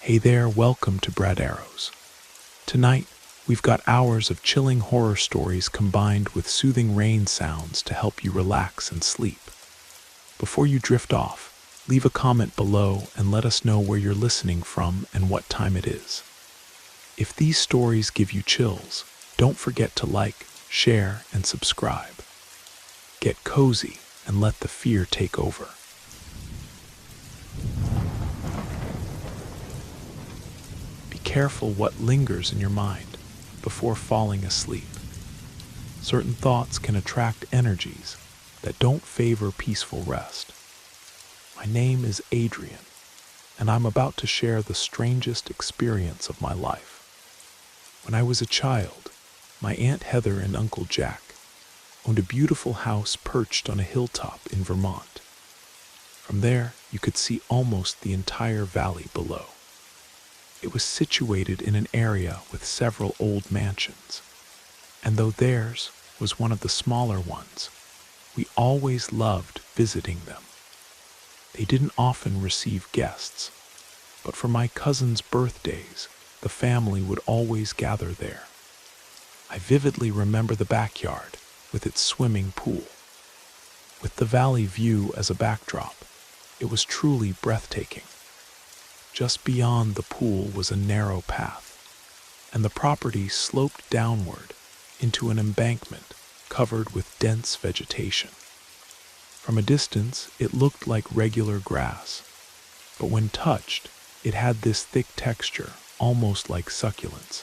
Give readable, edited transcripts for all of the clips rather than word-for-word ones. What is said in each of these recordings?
Hey there, welcome to Brad Arrows. Tonight, we've got hours of chilling horror stories combined with soothing rain sounds to help you relax and sleep. Before you drift off, leave a comment below and let us know where you're listening from and what time it is. If these stories give you chills, don't forget to like, share, and subscribe. Get cozy and let the fear take over. Be careful what lingers in your mind before falling asleep. Certain thoughts can attract energies that don't favor peaceful rest. My name is Adrian, and I'm about to share the strangest experience of my life. When I was a child, my Aunt Heather and Uncle Jack owned a beautiful house perched on a hilltop in Vermont. From there, you could see almost the entire valley below. It was situated in an area with several old mansions, and though theirs was one of the smaller ones, we always loved visiting them. They didn't often receive guests, but for my cousins' birthdays, the family would always gather there. I vividly remember the backyard with its swimming pool. With the valley view as a backdrop, it was truly breathtaking. Just beyond the pool was a narrow path, and the property sloped downward into an embankment covered with dense vegetation. From a distance, it looked like regular grass, but when touched, it had this thick texture, almost like succulents.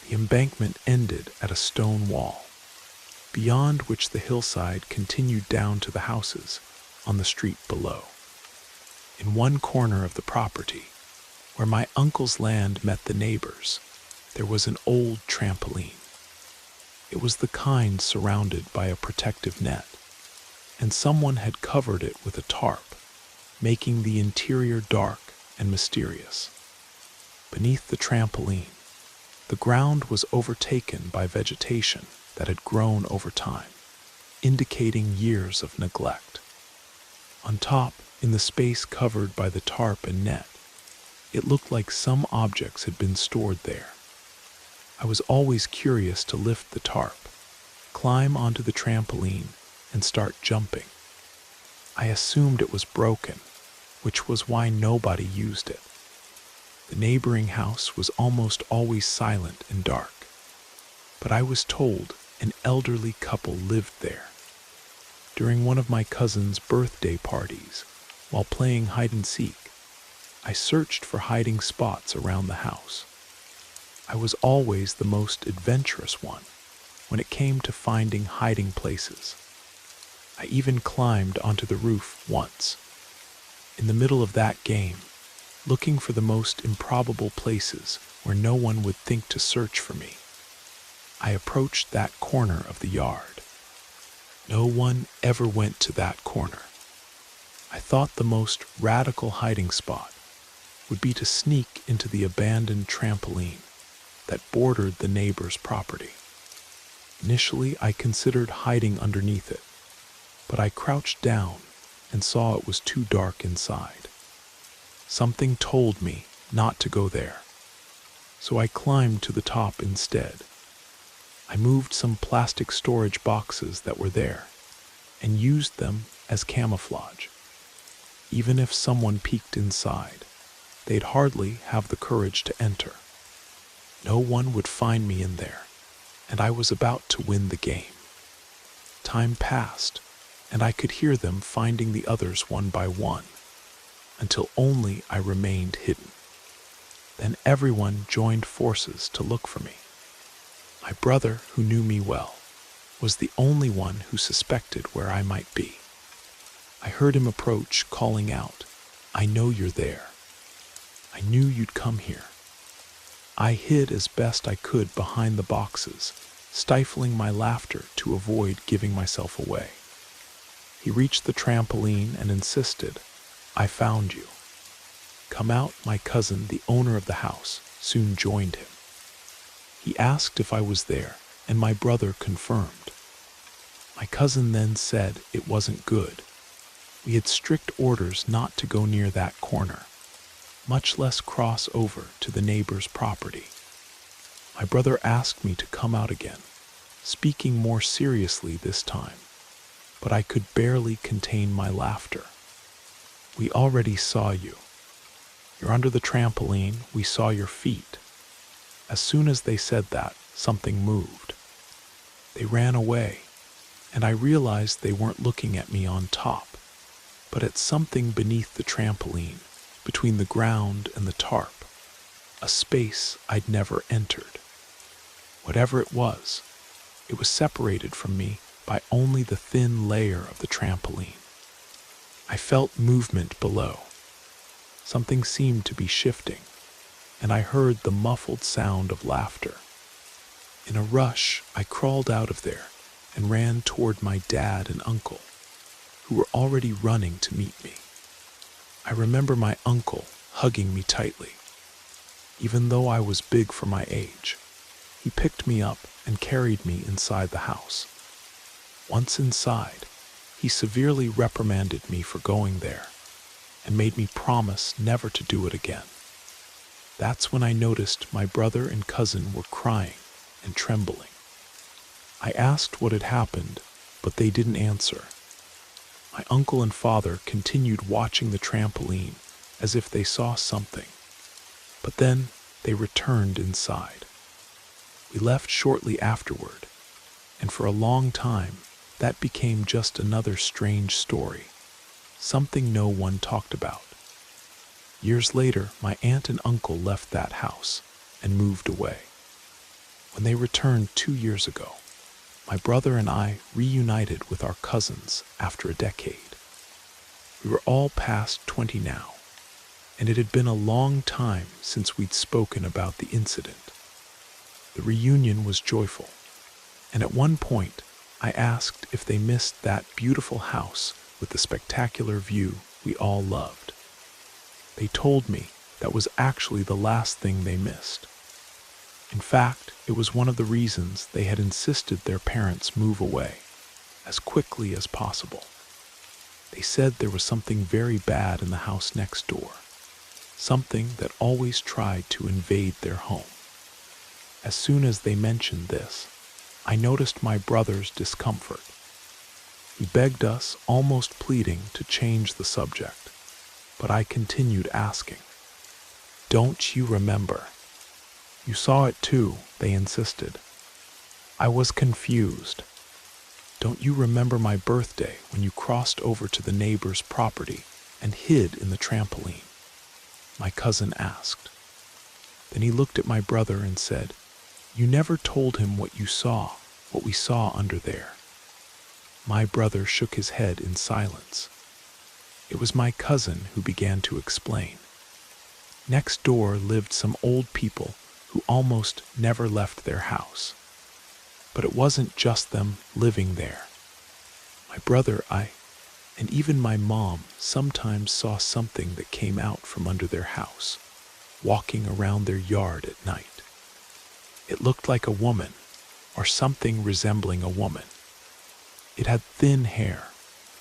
The embankment ended at a stone wall, beyond which the hillside continued down to the houses on the street below. In one corner of the property, where my uncle's land met the neighbors, there was an old trampoline. It was the kind surrounded by a protective net, and someone had covered it with a tarp, making the interior dark and mysterious. Beneath the trampoline, the ground was overtaken by vegetation that had grown over time, indicating years of neglect. On top, in the space covered by the tarp and net, it looked like some objects had been stored there. I was always curious to lift the tarp, climb onto the trampoline, and start jumping. I assumed it was broken, which was why nobody used it. The neighboring house was almost always silent and dark, but I was told an elderly couple lived there. During one of my cousin's birthday parties, while playing hide-and-seek, I searched for hiding spots around the house. I was always the most adventurous one when it came to finding hiding places. I even climbed onto the roof once. In the middle of that game, looking for the most improbable places where no one would think to search for me, I approached that corner of the yard. No one ever went to that corner. I thought the most radical hiding spot would be to sneak into the abandoned trampoline that bordered the neighbor's property. Initially, I considered hiding underneath it, but I crouched down and saw it was too dark inside. Something told me not to go there, so I climbed to the top instead. I moved some plastic storage boxes that were there and used them as camouflage. Even if someone peeked inside, they'd hardly have the courage to enter. No one would find me in there, and I was about to win the game. Time passed, and I could hear them finding the others one by one, until only I remained hidden. Then everyone joined forces to look for me. My brother, who knew me well, was the only one who suspected where I might be. I heard him approach, calling out, "I know you're there. I knew you'd come here." I hid as best I could behind the boxes, stifling my laughter to avoid giving myself away. He reached the trampoline and insisted, "I found you." "Come out." My cousin, the owner of the house, soon joined him. He asked if I was there, and my brother confirmed. My cousin then said it wasn't good. We had strict orders not to go near that corner. much less cross over to the neighbor's property. My brother asked me to come out again, speaking more seriously this time, but I could barely contain my laughter. "We already saw you. You're under the trampoline, we saw your feet." As soon as they said that, something moved. They ran away, and I realized they weren't looking at me on top, but at something beneath the trampoline, between the ground and the tarp, a space I'd never entered. Whatever it was separated from me by only the thin layer of the trampoline. I felt movement below. Something seemed to be shifting, and I heard the muffled sound of laughter. In a rush, I crawled out of there and ran toward my dad and uncle, who were already running to meet me. I remember my uncle hugging me tightly. Even though I was big for my age, he picked me up and carried me inside the house. Once inside, he severely reprimanded me for going there and made me promise never to do it again. That's when I noticed my brother and cousin were crying and trembling. I asked what had happened, but they didn't answer. My uncle and father continued watching the trampoline as if they saw something, but then they returned inside. We left shortly afterward, and for a long time, that became just another strange story, something no one talked about. Years later, my aunt and uncle left that house and moved away. When they returned 2 years ago, my brother and I reunited with our cousins after a decade. We were all past 20 now, and it had been a long time since we'd spoken about the incident. The reunion was joyful, and at one point, I asked if they missed that beautiful house with the spectacular view we all loved. They told me that was actually the last thing they missed. In fact, it was one of the reasons they had insisted their parents move away as quickly as possible. They said there was something very bad in the house next door, something that always tried to invade their home. As soon as they mentioned this, I noticed my brother's discomfort. He begged us, almost pleading, to change the subject, but I continued asking. "Don't you remember?" "You saw it too," they insisted. I was confused. "Don't you remember my birthday when you crossed over to the neighbor's property and hid in the trampoline?" my cousin asked. Then he looked at my brother and said, "You never told him what you saw, what we saw under there." My brother shook his head in silence. It was my cousin who began to explain. Next door lived some old people who almost never left their house. But it wasn't just them living there. My brother, and even my mom sometimes saw something that came out from under their house, walking around their yard at night. It looked like a woman, or something resembling a woman. It had thin hair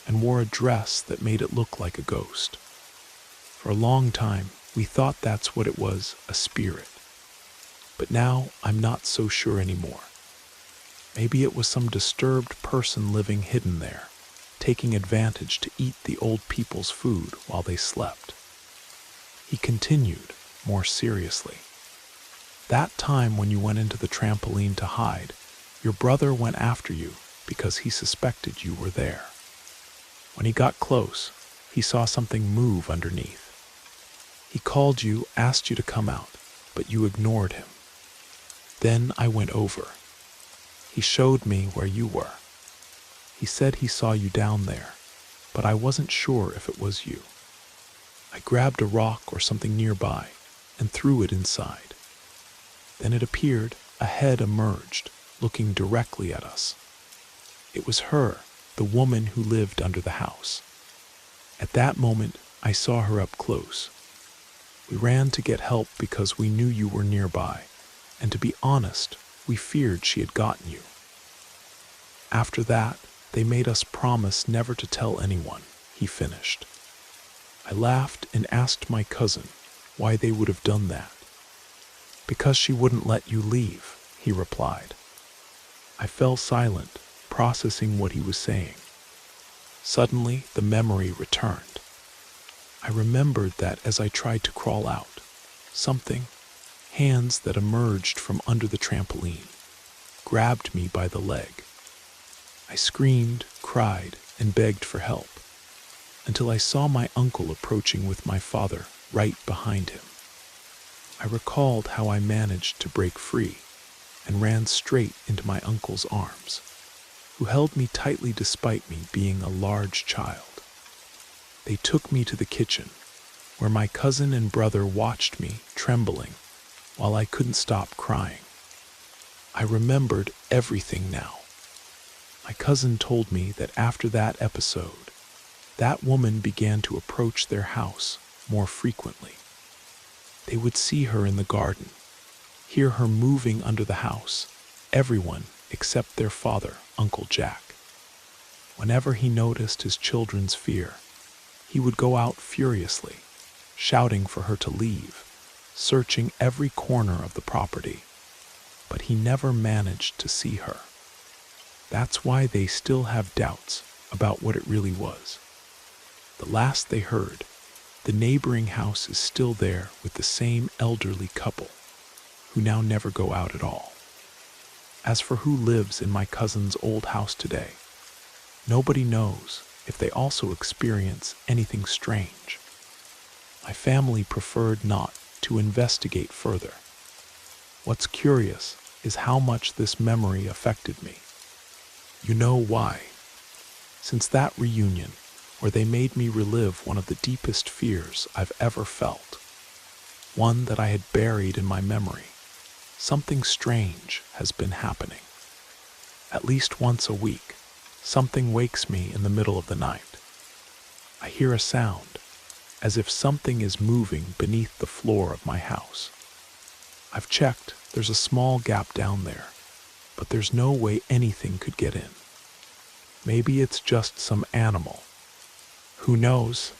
and wore a dress that made it look like a ghost. For a long time, we thought that's what it was, a spirit. But now I'm not so sure anymore. Maybe it was some disturbed person living hidden there, taking advantage to eat the old people's food while they slept. He continued, more seriously. "That time when you went into the trampoline to hide, your brother went after you because he suspected you were there. When he got close, he saw something move underneath. He called you, asked you to come out, but you ignored him. Then I went over. He showed me where you were. He said he saw you down there, but I wasn't sure if it was you. I grabbed a rock or something nearby and threw it inside. Then it appeared, a head emerged, looking directly at us. It was her, the woman who lived under the house. At that moment, I saw her up close. We ran to get help because we knew you were nearby, and to be honest, we feared she had gotten you. After that, they made us promise never to tell anyone," he finished. I laughed and asked my cousin, why they would have done that. Because she wouldn't let you leave, he replied. I fell silent, processing what he was saying. Suddenly, the memory returned. I remembered that as I tried to crawl out, hands that emerged from under the trampoline, grabbed me by the leg. I screamed, cried, and begged for help, until I saw my uncle approaching with my father right behind him. I recalled how I managed to break free and ran straight into my uncle's arms, who held me tightly despite me being a large child. They took me to the kitchen, where my cousin and brother watched me, trembling, while I couldn't stop crying. I remembered everything now. My cousin told me that after that episode, that woman began to approach their house more frequently. They would see her in the garden, hear her moving under the house, everyone except their father, Uncle Jack. Whenever he noticed his children's fear, he would go out furiously, shouting for her to leave, searching every corner of the property, but he never managed to see her. That's why they still have doubts about what it really was. The last they heard, the neighboring house is still there with the same elderly couple, who now never go out at all. As for who lives in my cousin's old house today, nobody knows if they also experience anything strange. My family preferred not to investigate further. What's curious is how much this memory affected me. You know why? Since that reunion, where they made me relive one of the deepest fears I've ever felt, one that I had buried in my memory, something strange has been happening. At least once a week, something wakes me in the middle of the night. I hear a sound, as if something is moving beneath the floor of my house. I've checked, there's a small gap down there, but there's no way anything could get in. Maybe it's just some animal. Who knows?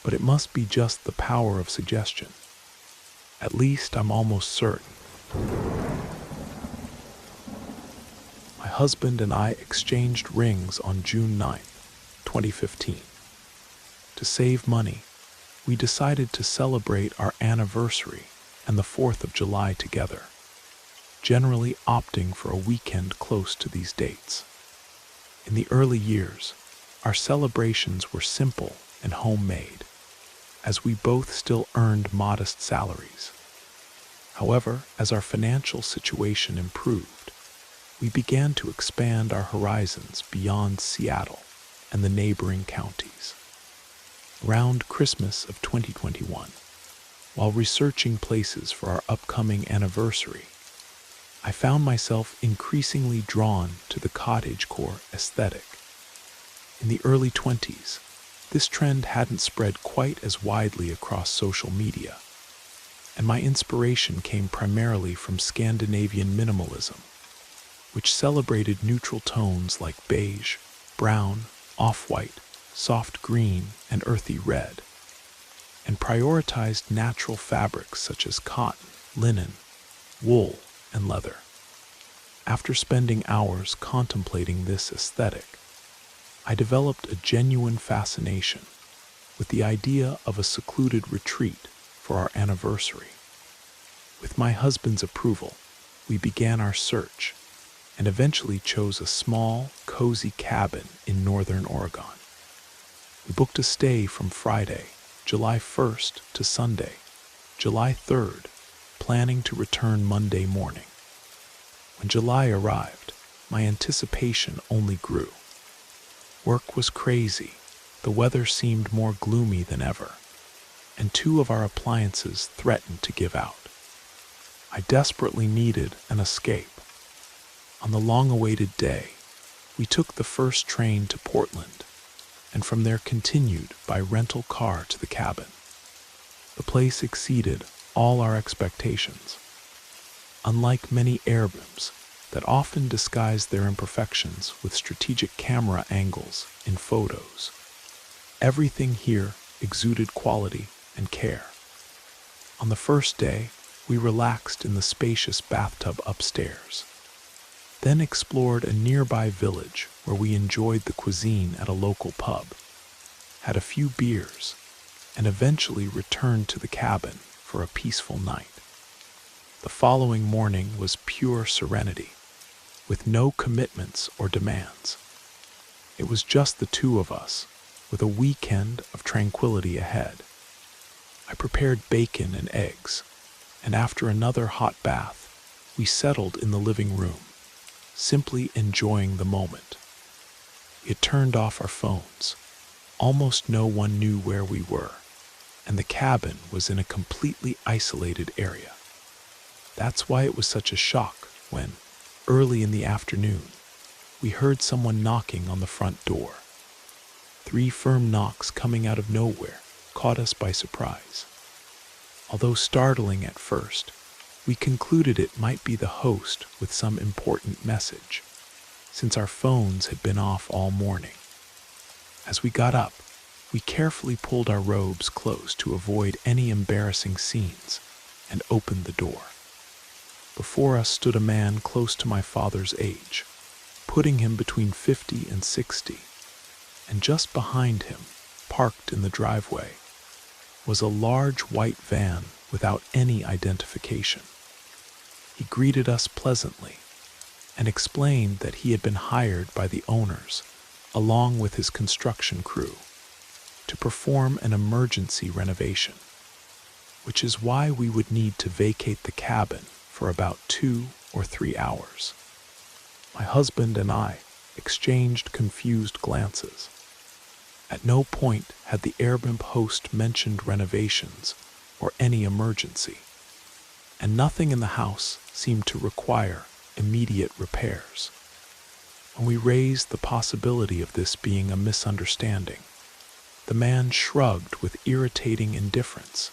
But it must be just the power of suggestion. At least I'm almost certain. My husband and I exchanged rings on June 9th, 2015. To save money, we decided to celebrate our anniversary and the 4th of July together, generally opting for a weekend close to these dates. In the early years, our celebrations were simple and homemade, as we both still earned modest salaries. However, as our financial situation improved, we began to expand our horizons beyond Seattle and the neighboring counties. Around Christmas of 2021, while researching places for our upcoming anniversary, I found myself increasingly drawn to the cottagecore aesthetic. In the early 20s, this trend hadn't spread quite as widely across social media, and my inspiration came primarily from Scandinavian minimalism, which celebrated neutral tones like beige, brown, off-white, soft green, and earthy red, and prioritized natural fabrics such as cotton, linen, wool, and leather. After spending hours contemplating this aesthetic, I developed a genuine fascination with the idea of a secluded retreat for our anniversary. With my husband's approval, we began our search and eventually chose a small, cozy cabin in northern Oregon. We booked a stay from Friday, July 1st to Sunday, July 3rd, planning to return Monday morning. When July arrived, my anticipation only grew. Work was crazy, the weather seemed more gloomy than ever, and 2 of our appliances threatened to give out. I desperately needed an escape. On the long-awaited day, we took the first train to Portland, and from there continued by rental car to the cabin. The place exceeded all our expectations. Unlike many Airbnbs that often disguise their imperfections with strategic camera angles in photos, everything here exuded quality and care. On the first day, we relaxed in the spacious bathtub upstairs, then explored a nearby village where we enjoyed the cuisine at a local pub, had a few beers, and eventually returned to the cabin for a peaceful night. The following morning was pure serenity, with no commitments or demands. It was just the two of us, with a weekend of tranquility ahead. I prepared bacon and eggs, and after another hot bath, we settled in the living room, simply enjoying the moment. We had turned off our phones. Almost no one knew where we were, and the cabin was in a completely isolated area. That's why it was such a shock when, early in the afternoon, we heard someone knocking on the front door. 3 firm knocks coming out of nowhere caught us by surprise. Although startling at first, we concluded it might be the host with some important message, since our phones had been off all morning. As we got up, we carefully pulled our robes close to avoid any embarrassing scenes and opened the door. Before us stood a man close to my father's age, putting him between 50 and 60, and just behind him, parked in the driveway, was a large white van without any identification. He greeted us pleasantly and explained that he had been hired by the owners, along with his construction crew, to perform an emergency renovation, which is why we would need to vacate the cabin for about 2 or 3 hours. My husband and I exchanged confused glances. At no point had the Airbnb host mentioned renovations or any emergency, and nothing in the house seemed to require immediate repairs. When we raised the possibility of this being a misunderstanding, the man shrugged with irritating indifference,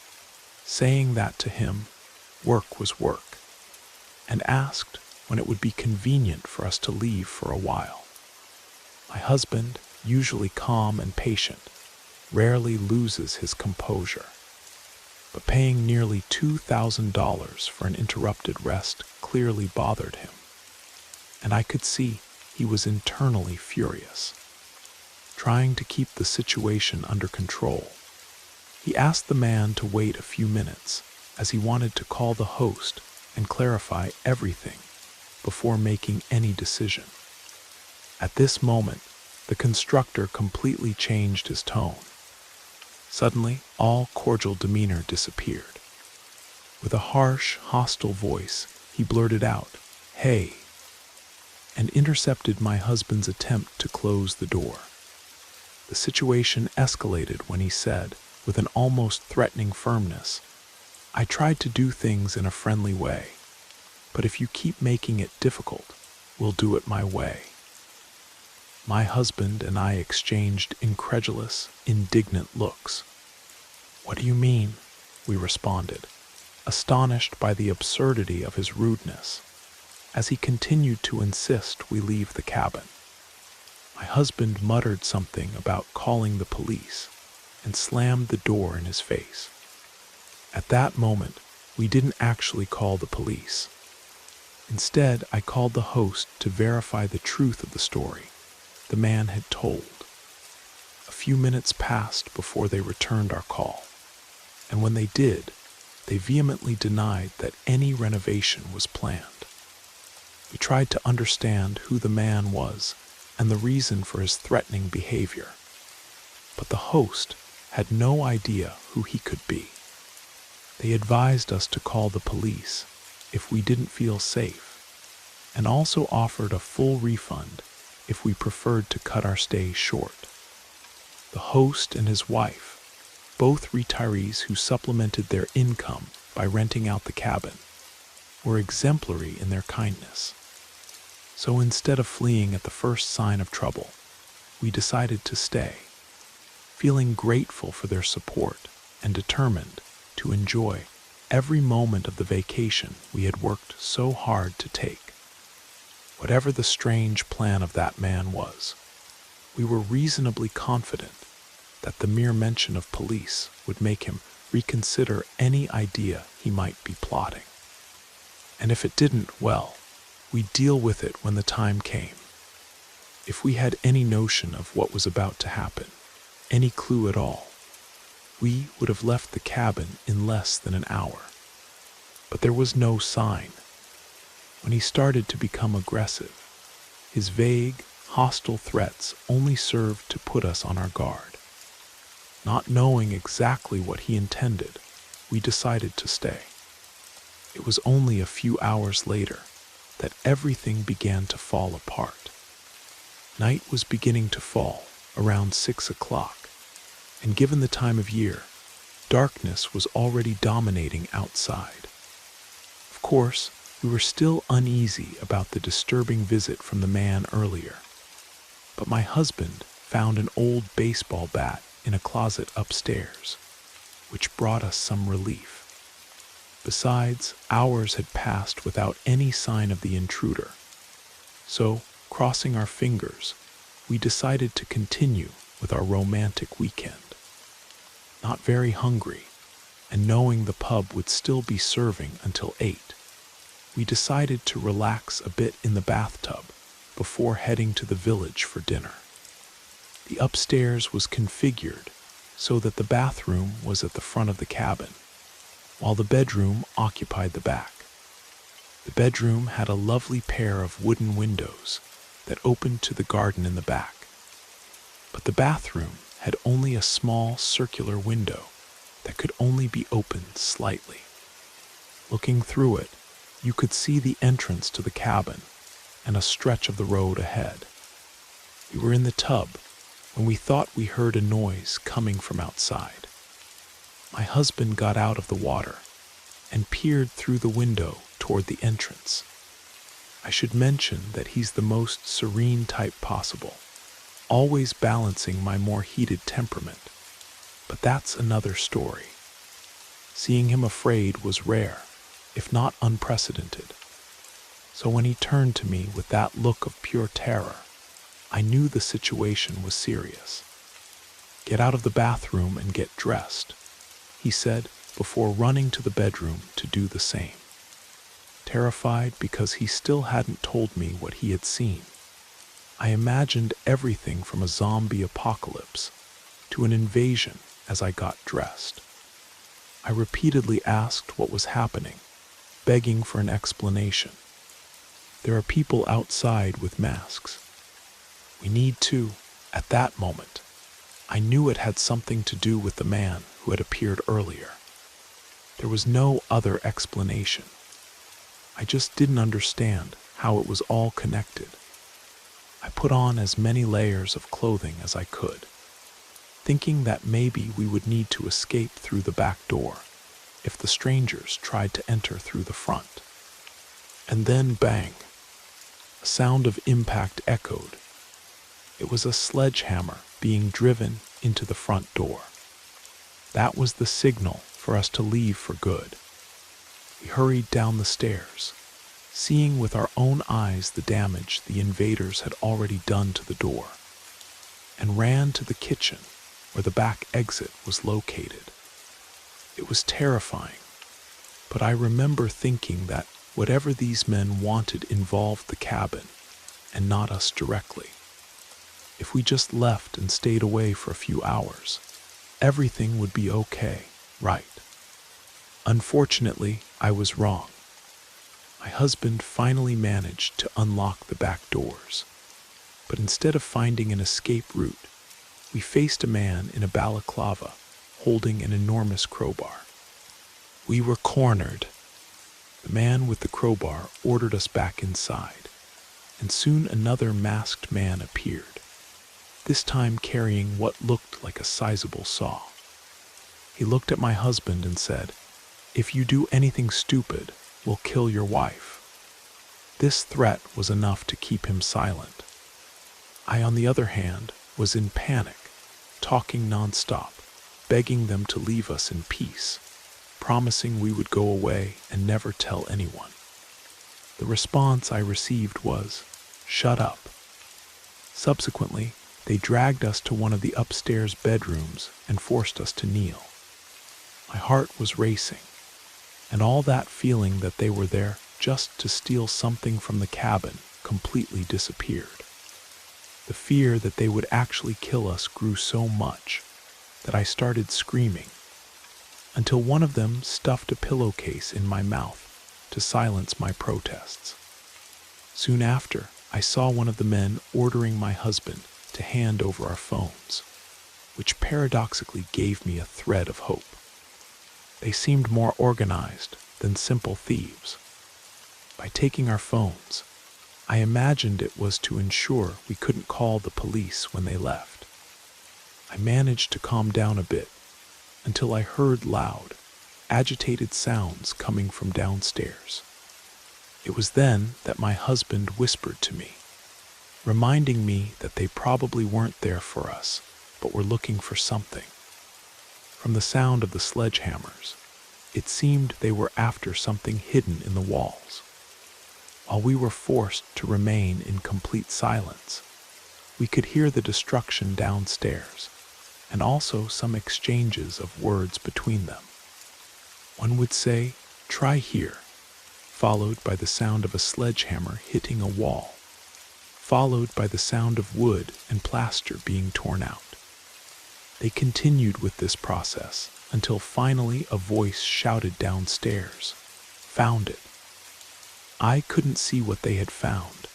saying that to him, work was work, and asked when it would be convenient for us to leave for a while. My husband, usually calm and patient, rarely loses his composure, but paying nearly $2,000 for an interrupted rest clearly bothered him, and I could see he was internally furious. Trying to keep the situation under control, he asked the man to wait a few minutes as he wanted to call the host and clarify everything before making any decision. At this moment, the constructor completely changed his tone. Suddenly, all cordial demeanor disappeared. With a harsh, hostile voice, he blurted out, "Hey," and intercepted my husband's attempt to close the door. The situation escalated when he said, with an almost threatening firmness, "I tried to do things in a friendly way, but if you keep making it difficult, we'll do it my way." My husband and I exchanged incredulous, indignant looks. "What do you mean?" we responded, astonished by the absurdity of his rudeness, as he continued to insist we leave the cabin. My husband muttered something about calling the police and slammed the door in his face. At that moment, we didn't actually call the police. Instead, I called the host to verify the truth of the story the man had told. A few minutes passed before they returned our call, and when they did, they vehemently denied that any renovation was planned. We tried to understand who the man was and the reason for his threatening behavior, but the host had no idea who he could be. They advised us to call the police if we didn't feel safe, and also offered a full refund if we preferred to cut our stay short. The host and his wife, both retirees who supplemented their income by renting out the cabin, were exemplary in their kindness. So instead of fleeing at the first sign of trouble, we decided to stay, feeling grateful for their support and determined to enjoy every moment of the vacation we had worked so hard to take. Whatever the strange plan of that man was, we were reasonably confident that the mere mention of police would make him reconsider any idea he might be plotting. And if it didn't, well, we'd deal with it when the time came. If we had any notion of what was about to happen, any clue at all, we would have left the cabin in less than an hour. But there was no sign. When he started to become aggressive, his vague, hostile threats only served to put us on our guard. Not knowing exactly what he intended, we decided to stay. It was only a few hours later that everything began to fall apart. Night was beginning to fall around 6 o'clock, and given the time of year, darkness was already dominating outside. Of course, we were still uneasy about the disturbing visit from the man earlier, but my husband found an old baseball bat in a closet upstairs, which brought us some relief. Besides, hours had passed without any sign of the intruder, so, crossing our fingers, we decided to continue with our romantic weekend. Not very hungry, and knowing the pub would still be serving until 8, we decided to relax a bit in the bathtub before heading to the village for dinner. The upstairs was configured so that the bathroom was at the front of the cabin, while the bedroom occupied the back. The bedroom had a lovely pair of wooden windows that opened to the garden in the back, but the bathroom had only a small circular window that could only be opened slightly. Looking through it, you could see the entrance to the cabin and a stretch of the road ahead. We were in the tub when we thought we heard a noise coming from outside. My husband got out of the water and peered through the window toward the entrance. I should mention that he's the most serene type possible, always balancing my more heated temperament, but that's another story. Seeing him afraid was rare, if not unprecedented. So when he turned to me with that look of pure terror, I knew the situation was serious. "Get out of the bathroom and get dressed," he said before running to the bedroom to do the same. Terrified because he still hadn't told me what he had seen, I imagined everything from a zombie apocalypse to an invasion as I got dressed. I repeatedly asked what was happening, begging for an explanation. There are people outside with masks. We need to, at that moment, I knew it had something to do with the man who had appeared earlier. There was no other explanation. I just didn't understand how it was all connected. I put on as many layers of clothing as I could, thinking that maybe we would need to escape through the back door if the strangers tried to enter through the front. And then bang! A sound of impact echoed. It was a sledgehammer being driven into the front door. That was the signal for us to leave for good. We hurried down the stairs, seeing with our own eyes the damage the invaders had already done to the door, and ran to the kitchen where the back exit was located. It was terrifying, but I remember thinking that whatever these men wanted involved the cabin and not us directly. If we just left and stayed away for a few hours, everything would be okay, right? Unfortunately, I was wrong. My husband finally managed to unlock the back doors, but instead of finding an escape route, we faced a man in a balaclava holding an enormous crowbar. We were cornered. The man with the crowbar ordered us back inside, and soon another masked man appeared, this time carrying what looked like a sizable saw. He looked at my husband and said, "If you do anything stupid, we'll kill your wife." This threat was enough to keep him silent. I, on the other hand, was in panic, talking nonstop, begging them to leave us in peace, promising we would go away and never tell anyone. The response I received was, "Shut up." Subsequently, they dragged us to one of the upstairs bedrooms and forced us to kneel. My heart was racing, and all that feeling that they were there just to steal something from the cabin completely disappeared. The fear that they would actually kill us grew so much that I started screaming, until one of them stuffed a pillowcase in my mouth to silence my protests. Soon after, I saw one of the men ordering my husband to hand over our phones, which paradoxically gave me a thread of hope. They seemed more organized than simple thieves. By taking our phones, I imagined it was to ensure we couldn't call the police when they left. I managed to calm down a bit until I heard loud, agitated sounds coming from downstairs. It was then that my husband whispered to me, reminding me that they probably weren't there for us, but were looking for something. From the sound of the sledgehammers, it seemed they were after something hidden in the walls. While we were forced to remain in complete silence, we could hear the destruction downstairs, and also some exchanges of words between them. One would say, "Try here," followed by the sound of a sledgehammer hitting a wall, followed by the sound of wood and plaster being torn out. They continued with this process until finally a voice shouted downstairs, "Found it." I couldn't see what they had found,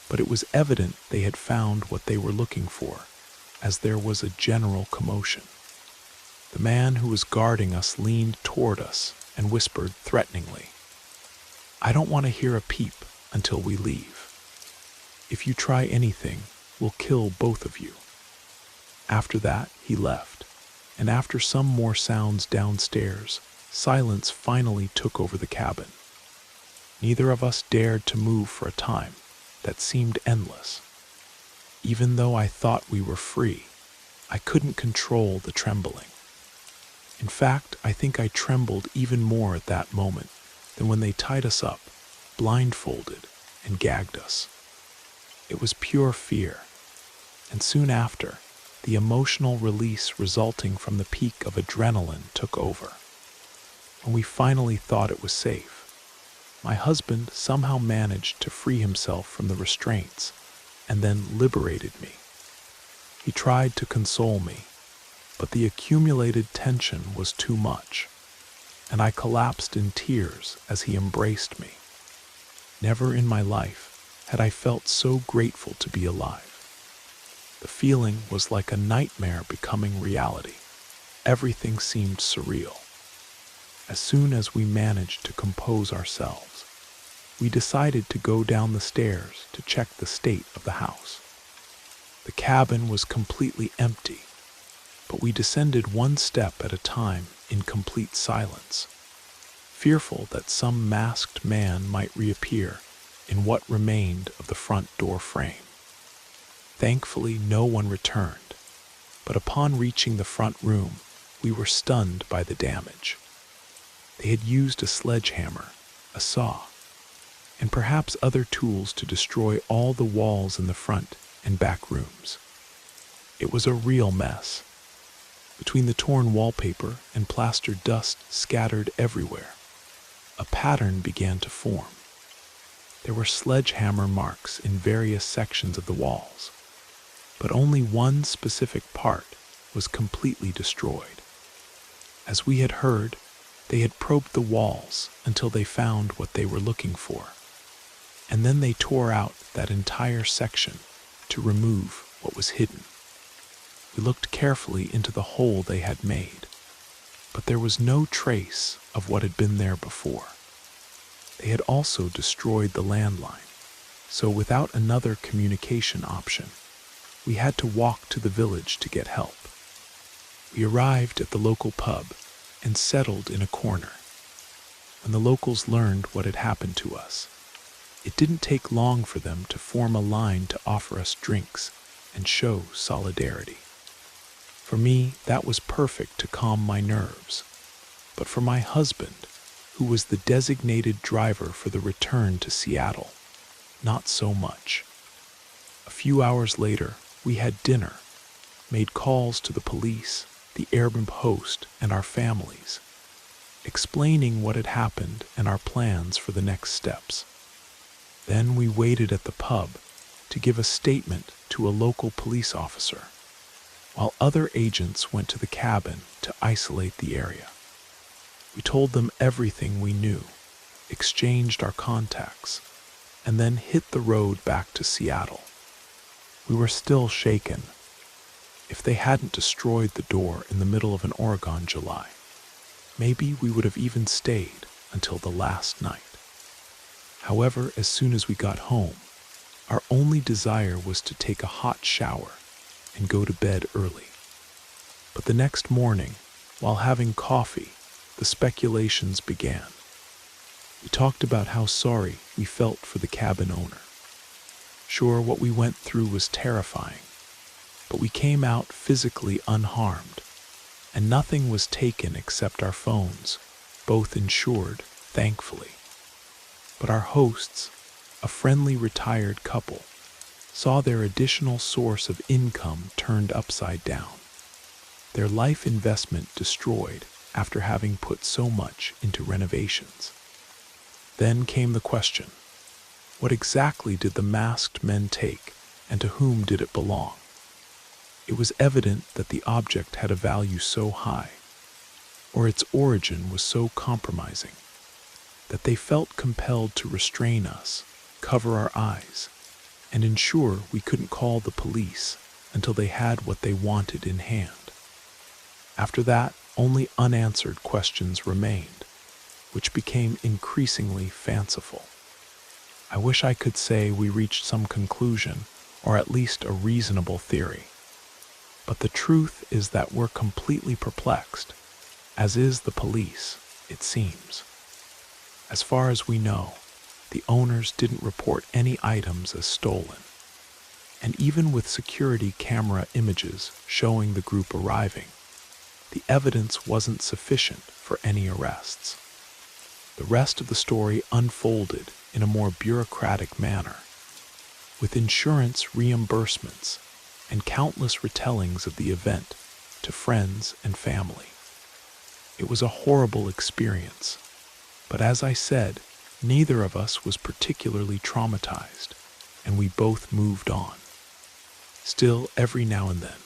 but it was evident they had found what they were looking for, as there was a general commotion. The man who was guarding us leaned toward us and whispered threateningly, "I don't want to hear a peep until we leave. If you try anything, we'll kill both of you." After that, he left, and after some more sounds downstairs, silence finally took over the cabin. Neither of us dared to move for a time that seemed endless. Even though I thought we were free, I couldn't control the trembling. In fact, I think I trembled even more at that moment than when they tied us up, blindfolded, and gagged us. It was pure fear, and soon after, the emotional release resulting from the peak of adrenaline took over. When we finally thought it was safe, my husband somehow managed to free himself from the restraints and then liberated me. He tried to console me, but the accumulated tension was too much, and I collapsed in tears as he embraced me. Never in my life had I felt so grateful to be alive. The feeling was like a nightmare becoming reality. Everything seemed surreal. As soon as we managed to compose ourselves, we decided to go down the stairs to check the state of the house. The cabin was completely empty, but we descended one step at a time in complete silence, fearful that some masked man might reappear in what remained of the front door frame. Thankfully, no one returned, but upon reaching the front room, we were stunned by the damage. They had used a sledgehammer, a saw, and perhaps other tools to destroy all the walls in the front and back rooms. It was a real mess. Between the torn wallpaper and plaster dust scattered everywhere, a pattern began to form. There were sledgehammer marks in various sections of the walls, but only one specific part was completely destroyed. As we had heard, they had probed the walls until they found what they were looking for, and then they tore out that entire section to remove what was hidden. We looked carefully into the hole they had made, but there was no trace of what had been there before. They had also destroyed the landline, so without another communication option, we had to walk to the village to get help. We arrived at the local pub and settled in a corner. When the locals learned what had happened to us, it didn't take long for them to form a line to offer us drinks and show solidarity. For me, that was perfect to calm my nerves. But for my husband, who was the designated driver for the return to Seattle, not so much. A few hours later, we had dinner, made calls to the police, the Airbnb host, and our families, explaining what had happened and our plans for the next steps. Then we waited at the pub to give a statement to a local police officer, while other agents went to the cabin to isolate the area. We told them everything we knew, exchanged our contacts, and then hit the road back to Seattle. We were still shaken. If they hadn't destroyed the door in the middle of an Oregon July, maybe we would have even stayed until the last night. However, as soon as we got home, our only desire was to take a hot shower and go to bed early. But the next morning, while having coffee, the speculations began. We talked about how sorry we felt for the cabin owner. Sure, what we went through was terrifying, but we came out physically unharmed, and nothing was taken except our phones, both insured, thankfully. But our hosts, a friendly retired couple, saw their additional source of income turned upside down, their life investment destroyed after having put so much into renovations. Then came the question, what exactly did the masked men take, and to whom did it belong? It was evident that the object had a value so high, or its origin was so compromising, that they felt compelled to restrain us, cover our eyes, and ensure we couldn't call the police until they had what they wanted in hand. After that, only unanswered questions remained, which became increasingly fanciful. I wish I could say we reached some conclusion, or at least a reasonable theory. But the truth is that we're completely perplexed, as is the police, it seems. As far as we know, the owners didn't report any items as stolen. And even with security camera images showing the group arriving, the evidence wasn't sufficient for any arrests. The rest of the story unfolded in a more bureaucratic manner, with insurance reimbursements and countless retellings of the event to friends and family. It was a horrible experience, but as I said, neither of us was particularly traumatized, and we both moved on. Still, every now and then,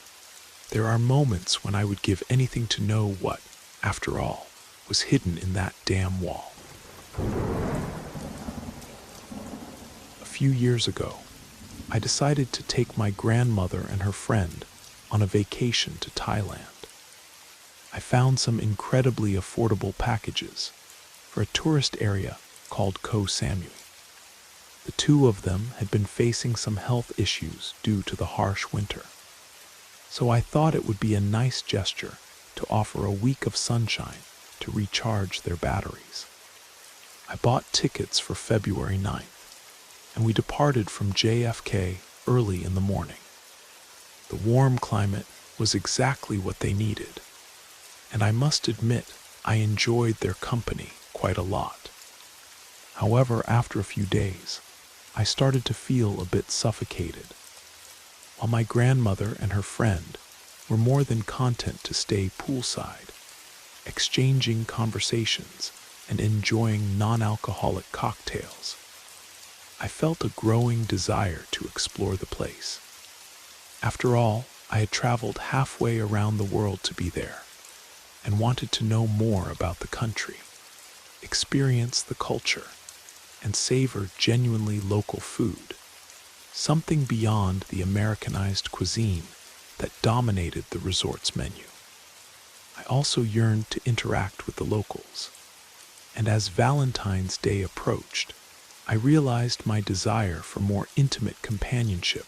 there are moments when I would give anything to know what, after all, was hidden in that damn wall. A few years ago, I decided to take my grandmother and her friend on a vacation to Thailand. I found some incredibly affordable packages for a tourist area called Koh Samui. The two of them had been facing some health issues due to the harsh winter, so I thought it would be a nice gesture to offer a week of sunshine to recharge their batteries. I bought tickets for February 9th, and we departed from JFK early in the morning. The warm climate was exactly what they needed, and I must admit I enjoyed their company quite a lot. However, after a few days, I started to feel a bit suffocated. While my grandmother and her friend were more than content to stay poolside, exchanging conversations and enjoying non-alcoholic cocktails, I felt a growing desire to explore the place. After all, I had traveled halfway around the world to be there, and wanted to know more about the country, experience the culture, and savor genuinely local food, something beyond the Americanized cuisine that dominated the resort's menu. I also yearned to interact with the locals, and as Valentine's Day approached, I realized my desire for more intimate companionship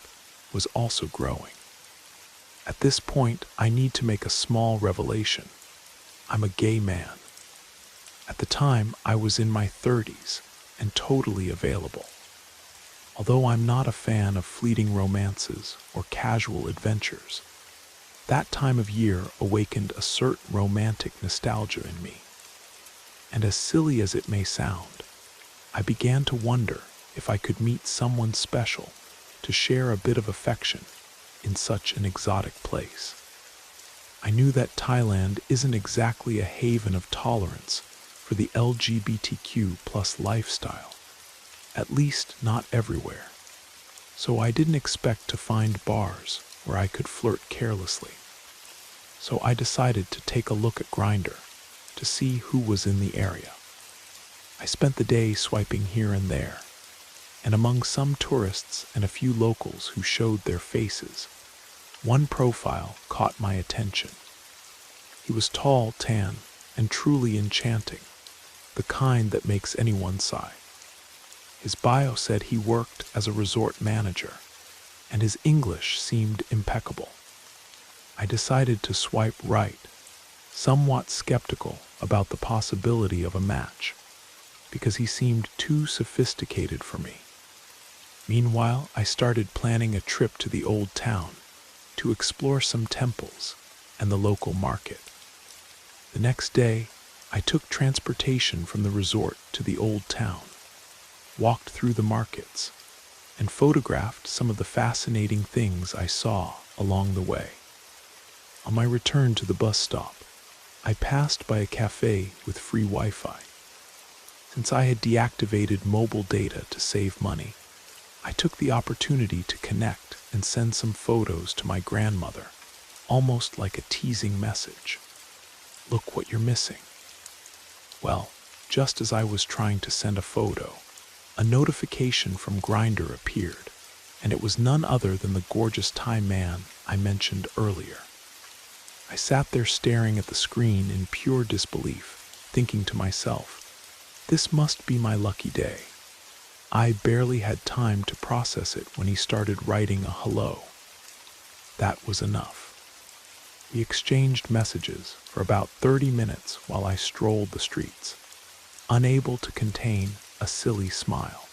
was also growing. At this point, I need to make a small revelation. I'm a gay man. At the time, I was in my 30s and totally available. Although I'm not a fan of fleeting romances or casual adventures, that time of year awakened a certain romantic nostalgia in me. And as silly as it may sound, I began to wonder if I could meet someone special to share a bit of affection in such an exotic place. I knew that Thailand isn't exactly a haven of tolerance for the LGBTQ plus lifestyle, at least not everywhere. So I didn't expect to find bars where I could flirt carelessly. So I decided to take a look at Grindr to see who was in the area. I spent the day swiping here and there, and among some tourists and a few locals who showed their faces, one profile caught my attention. He was tall, tan, and truly enchanting, the kind that makes anyone sigh. His bio said he worked as a resort manager, and his English seemed impeccable. I decided to swipe right, somewhat skeptical about the possibility of a match, because he seemed too sophisticated for me. Meanwhile, I started planning a trip to the old town to explore some temples and the local market. The next day, I took transportation from the resort to the old town, walked through the markets, and photographed some of the fascinating things I saw along the way. On my return to the bus stop, I passed by a cafe with free Wi-Fi. Since I had deactivated mobile data to save money, I took the opportunity to connect and send some photos to my grandmother, almost like a teasing message. Look what you're missing. Well, just as I was trying to send a photo, a notification from Grindr appeared, and it was none other than the gorgeous Thai man I mentioned earlier. I sat there staring at the screen in pure disbelief, thinking to myself, this must be my lucky day. I barely had time to process it when he started writing a hello. That was enough. We exchanged messages for about 30 minutes while I strolled the streets, unable to contain a silly smile.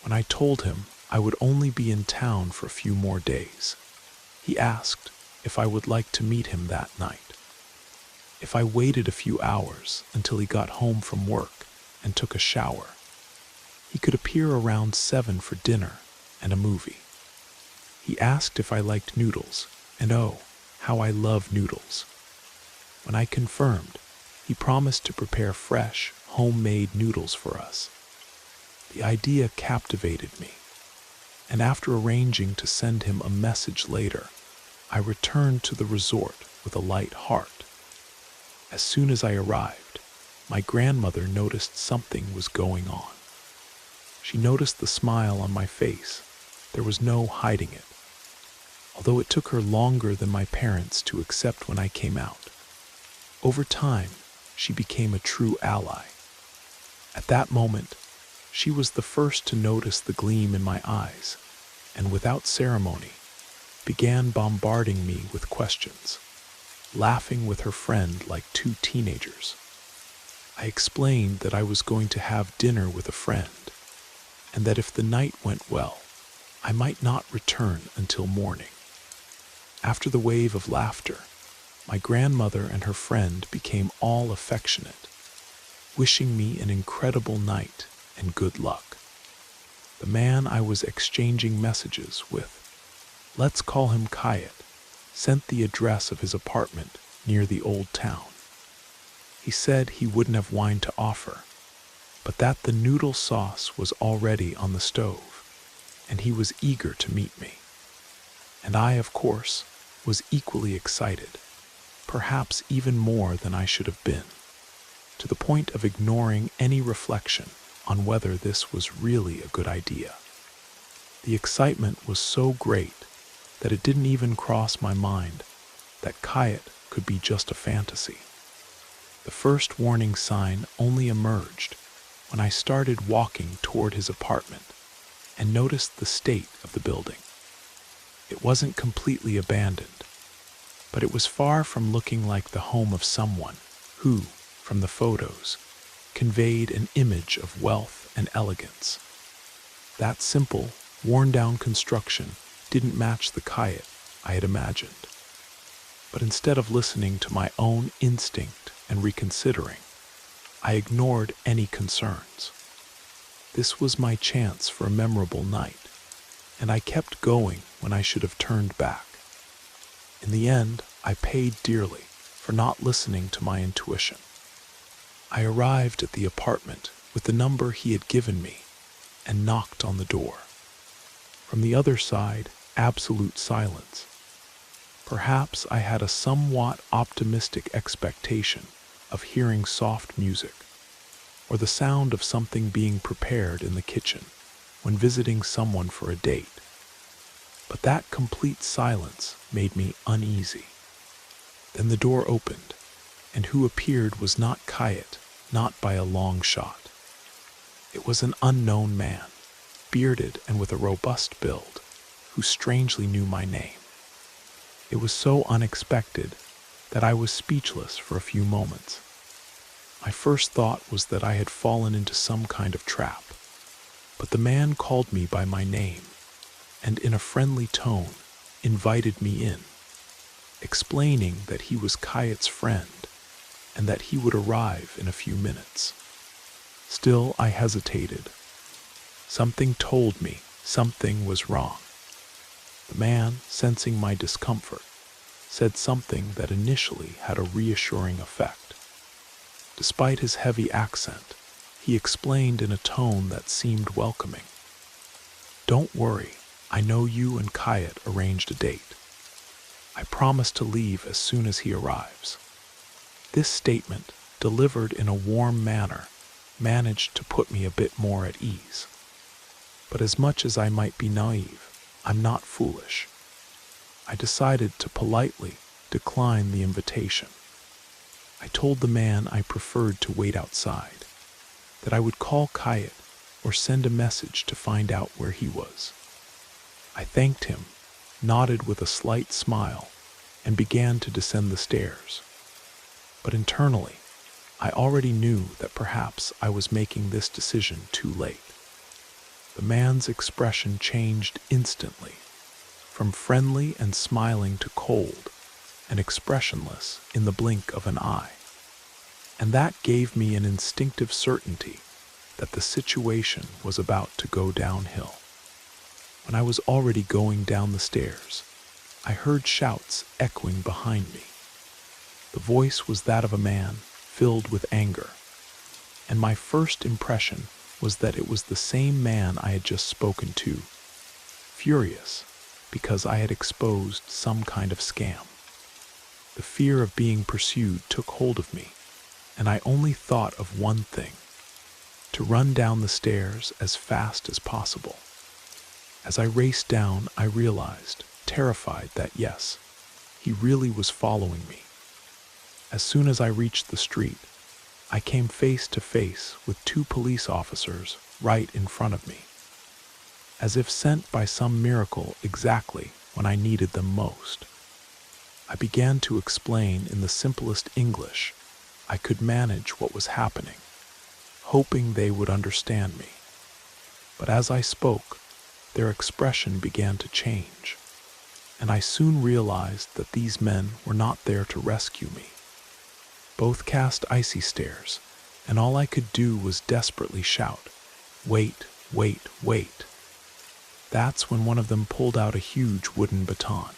When I told him I would only be in town for a few more days, he asked if I would like to meet him that night. If I waited a few hours until he got home from work and took a shower, he could appear around 7 for dinner and a movie. He asked if I liked noodles, and oh, how I love noodles. When I confirmed, he promised to prepare fresh, homemade noodles for us. The idea captivated me, and after arranging to send him a message later, I returned to the resort with a light heart. As soon as I arrived, my grandmother noticed something was going on. She noticed the smile on my face. There was no hiding it. Although it took her longer than my parents to accept when I came out, over time, she became a true ally. At that moment, she was the first to notice the gleam in my eyes, and without ceremony, began bombarding me with questions, laughing with her friend like two teenagers. I explained that I was going to have dinner with a friend, and that if the night went well, I might not return until morning. After the wave of laughter, my grandmother and her friend became all affectionate, wishing me an incredible night and good luck. The man I was exchanging messages with, let's call him Kayat, sent the address of his apartment near the old town. He said he wouldn't have wine to offer, but that the noodle sauce was already on the stove, and he was eager to meet me. And I, of course, was equally excited, perhaps even more than I should have been, to the point of ignoring any reflection on whether this was really a good idea. The excitement was so great that it didn't even cross my mind that Kayat could be just a fantasy. The first warning sign only emerged when I started walking toward his apartment and noticed the state of the building. It wasn't completely abandoned, but it was far from looking like the home of someone who, from the photos, conveyed an image of wealth and elegance. That simple, worn-down construction didn't match the Kayat I had imagined. But instead of listening to my own instinct and reconsidering, I ignored any concerns. This was my chance for a memorable night, and I kept going when I should have turned back. In the end, I paid dearly for not listening to my intuition. I arrived at the apartment with the number he had given me and knocked on the door. From the other side, absolute silence. Perhaps I had a somewhat optimistic expectation of hearing soft music or the sound of something being prepared in the kitchen when visiting someone for a date. But that complete silence made me uneasy. Then the door opened, and who appeared was not Kayet, not by a long shot. It was an unknown man, bearded and with a robust build, who strangely knew my name. It was so unexpected that I was speechless for a few moments. My first thought was that I had fallen into some kind of trap, but the man called me by my name and in a friendly tone invited me in, explaining that he was Kayet's friend and that he would arrive in a few minutes. Still, I hesitated. Something told me something was wrong. The man, sensing my discomfort, said something that initially had a reassuring effect. Despite his heavy accent, he explained in a tone that seemed welcoming. "Don't worry, I know you and Kayet arranged a date. I promise to leave as soon as he arrives." This statement, delivered in a warm manner, managed to put me a bit more at ease. But as much as I might be naive, I'm not foolish. I decided to politely decline the invitation. I told the man I preferred to wait outside, that I would call Kayet or send a message to find out where he was. I thanked him, nodded with a slight smile, and began to descend the stairs. But internally, I already knew that perhaps I was making this decision too late. The man's expression changed instantly, from friendly and smiling to cold and expressionless in the blink of an eye. And that gave me an instinctive certainty that the situation was about to go downhill. When I was already going down the stairs, I heard shouts echoing behind me. The voice was that of a man filled with anger, and my first impression was that it was the same man I had just spoken to, furious because I had exposed some kind of scam. The fear of being pursued took hold of me, and I only thought of one thing: to run down the stairs as fast as possible. As I raced down, I realized, terrified, that yes, he really was following me. As soon as I reached the street, I came face to face with two police officers right in front of me, as if sent by some miracle exactly when I needed them most. I began to explain in the simplest English I could manage what was happening, hoping they would understand me. But as I spoke, their expression began to change, and I soon realized that these men were not there to rescue me. Both cast icy stares, and all I could do was desperately shout, "Wait, wait, wait." That's when one of them pulled out a huge wooden baton.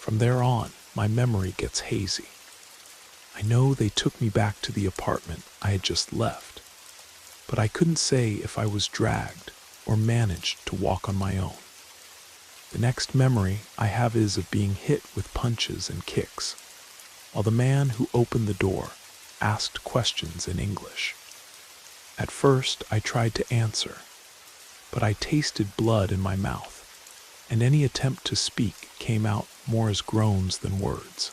From there on, my memory gets hazy. I know they took me back to the apartment I had just left, but I couldn't say if I was dragged or managed to walk on my own. The next memory I have is of being hit with punches and kicks, while the man who opened the door asked questions in English. At first, I tried to answer, but I tasted blood in my mouth, and any attempt to speak came out more as groans than words.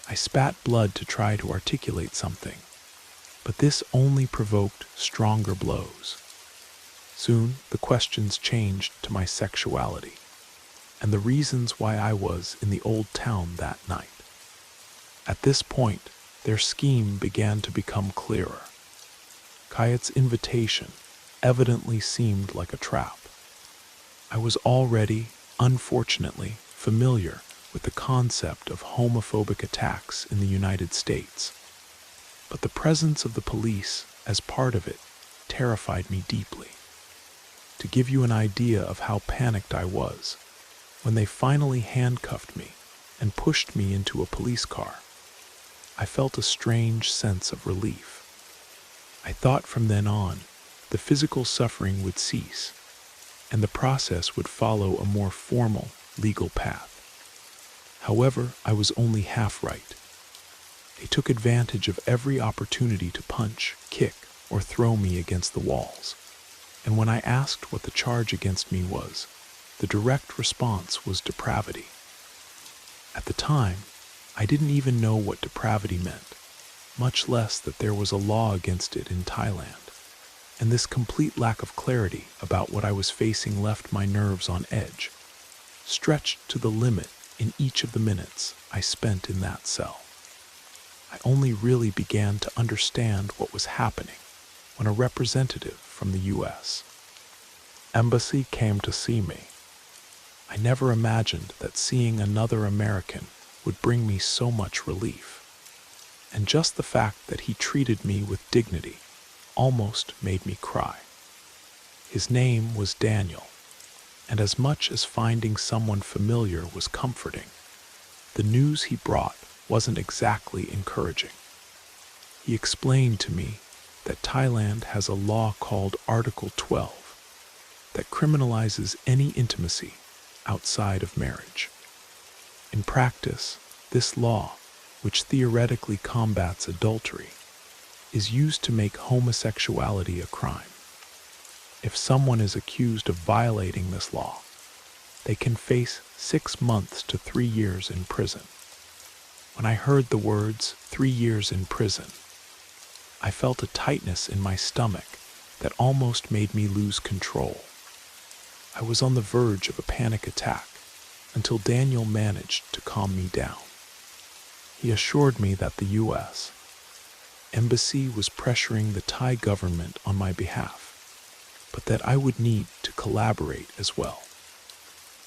I spat blood to try to articulate something, but this only provoked stronger blows. Soon, the questions changed to my sexuality, and the reasons why I was in the old town that night. At this point, their scheme began to become clearer. Kayet's invitation evidently seemed like a trap. I was already, unfortunately, familiar with the concept of homophobic attacks in the United States, but the presence of the police as part of it terrified me deeply. To give you an idea of how panicked I was, when they finally handcuffed me and pushed me into a police car, I felt a strange sense of relief. I thought from then on, the physical suffering would cease, and the process would follow a more formal legal path. However, I was only half right. They took advantage of every opportunity to punch, kick, or throw me against the walls. And when I asked what the charge against me was, the direct response was depravity. At the time, I didn't even know what depravity meant, much less that there was a law against it in Thailand. And this complete lack of clarity about what I was facing left my nerves on edge, stretched to the limit in each of the minutes I spent in that cell. I only really began to understand what was happening when a representative from the U.S. Embassy came to see me. I never imagined that seeing another American would bring me so much relief. And just the fact that he treated me with dignity almost made me cry. His name was Daniel, and as much as finding someone familiar was comforting, the news he brought wasn't exactly encouraging. He explained to me that Thailand has a law called Article 12 that criminalizes any intimacy outside of marriage. In practice, this law, which theoretically combats adultery, is used to make homosexuality a crime. If someone is accused of violating this law, they can face 6 months to 3 years in prison. When I heard the words 3 years in prison, I felt a tightness in my stomach that almost made me lose control. I was on the verge of a panic attack until Daniel managed to calm me down. He assured me that the U.S. Embassy was pressuring the Thai government on my behalf, but that I would need to collaborate as well.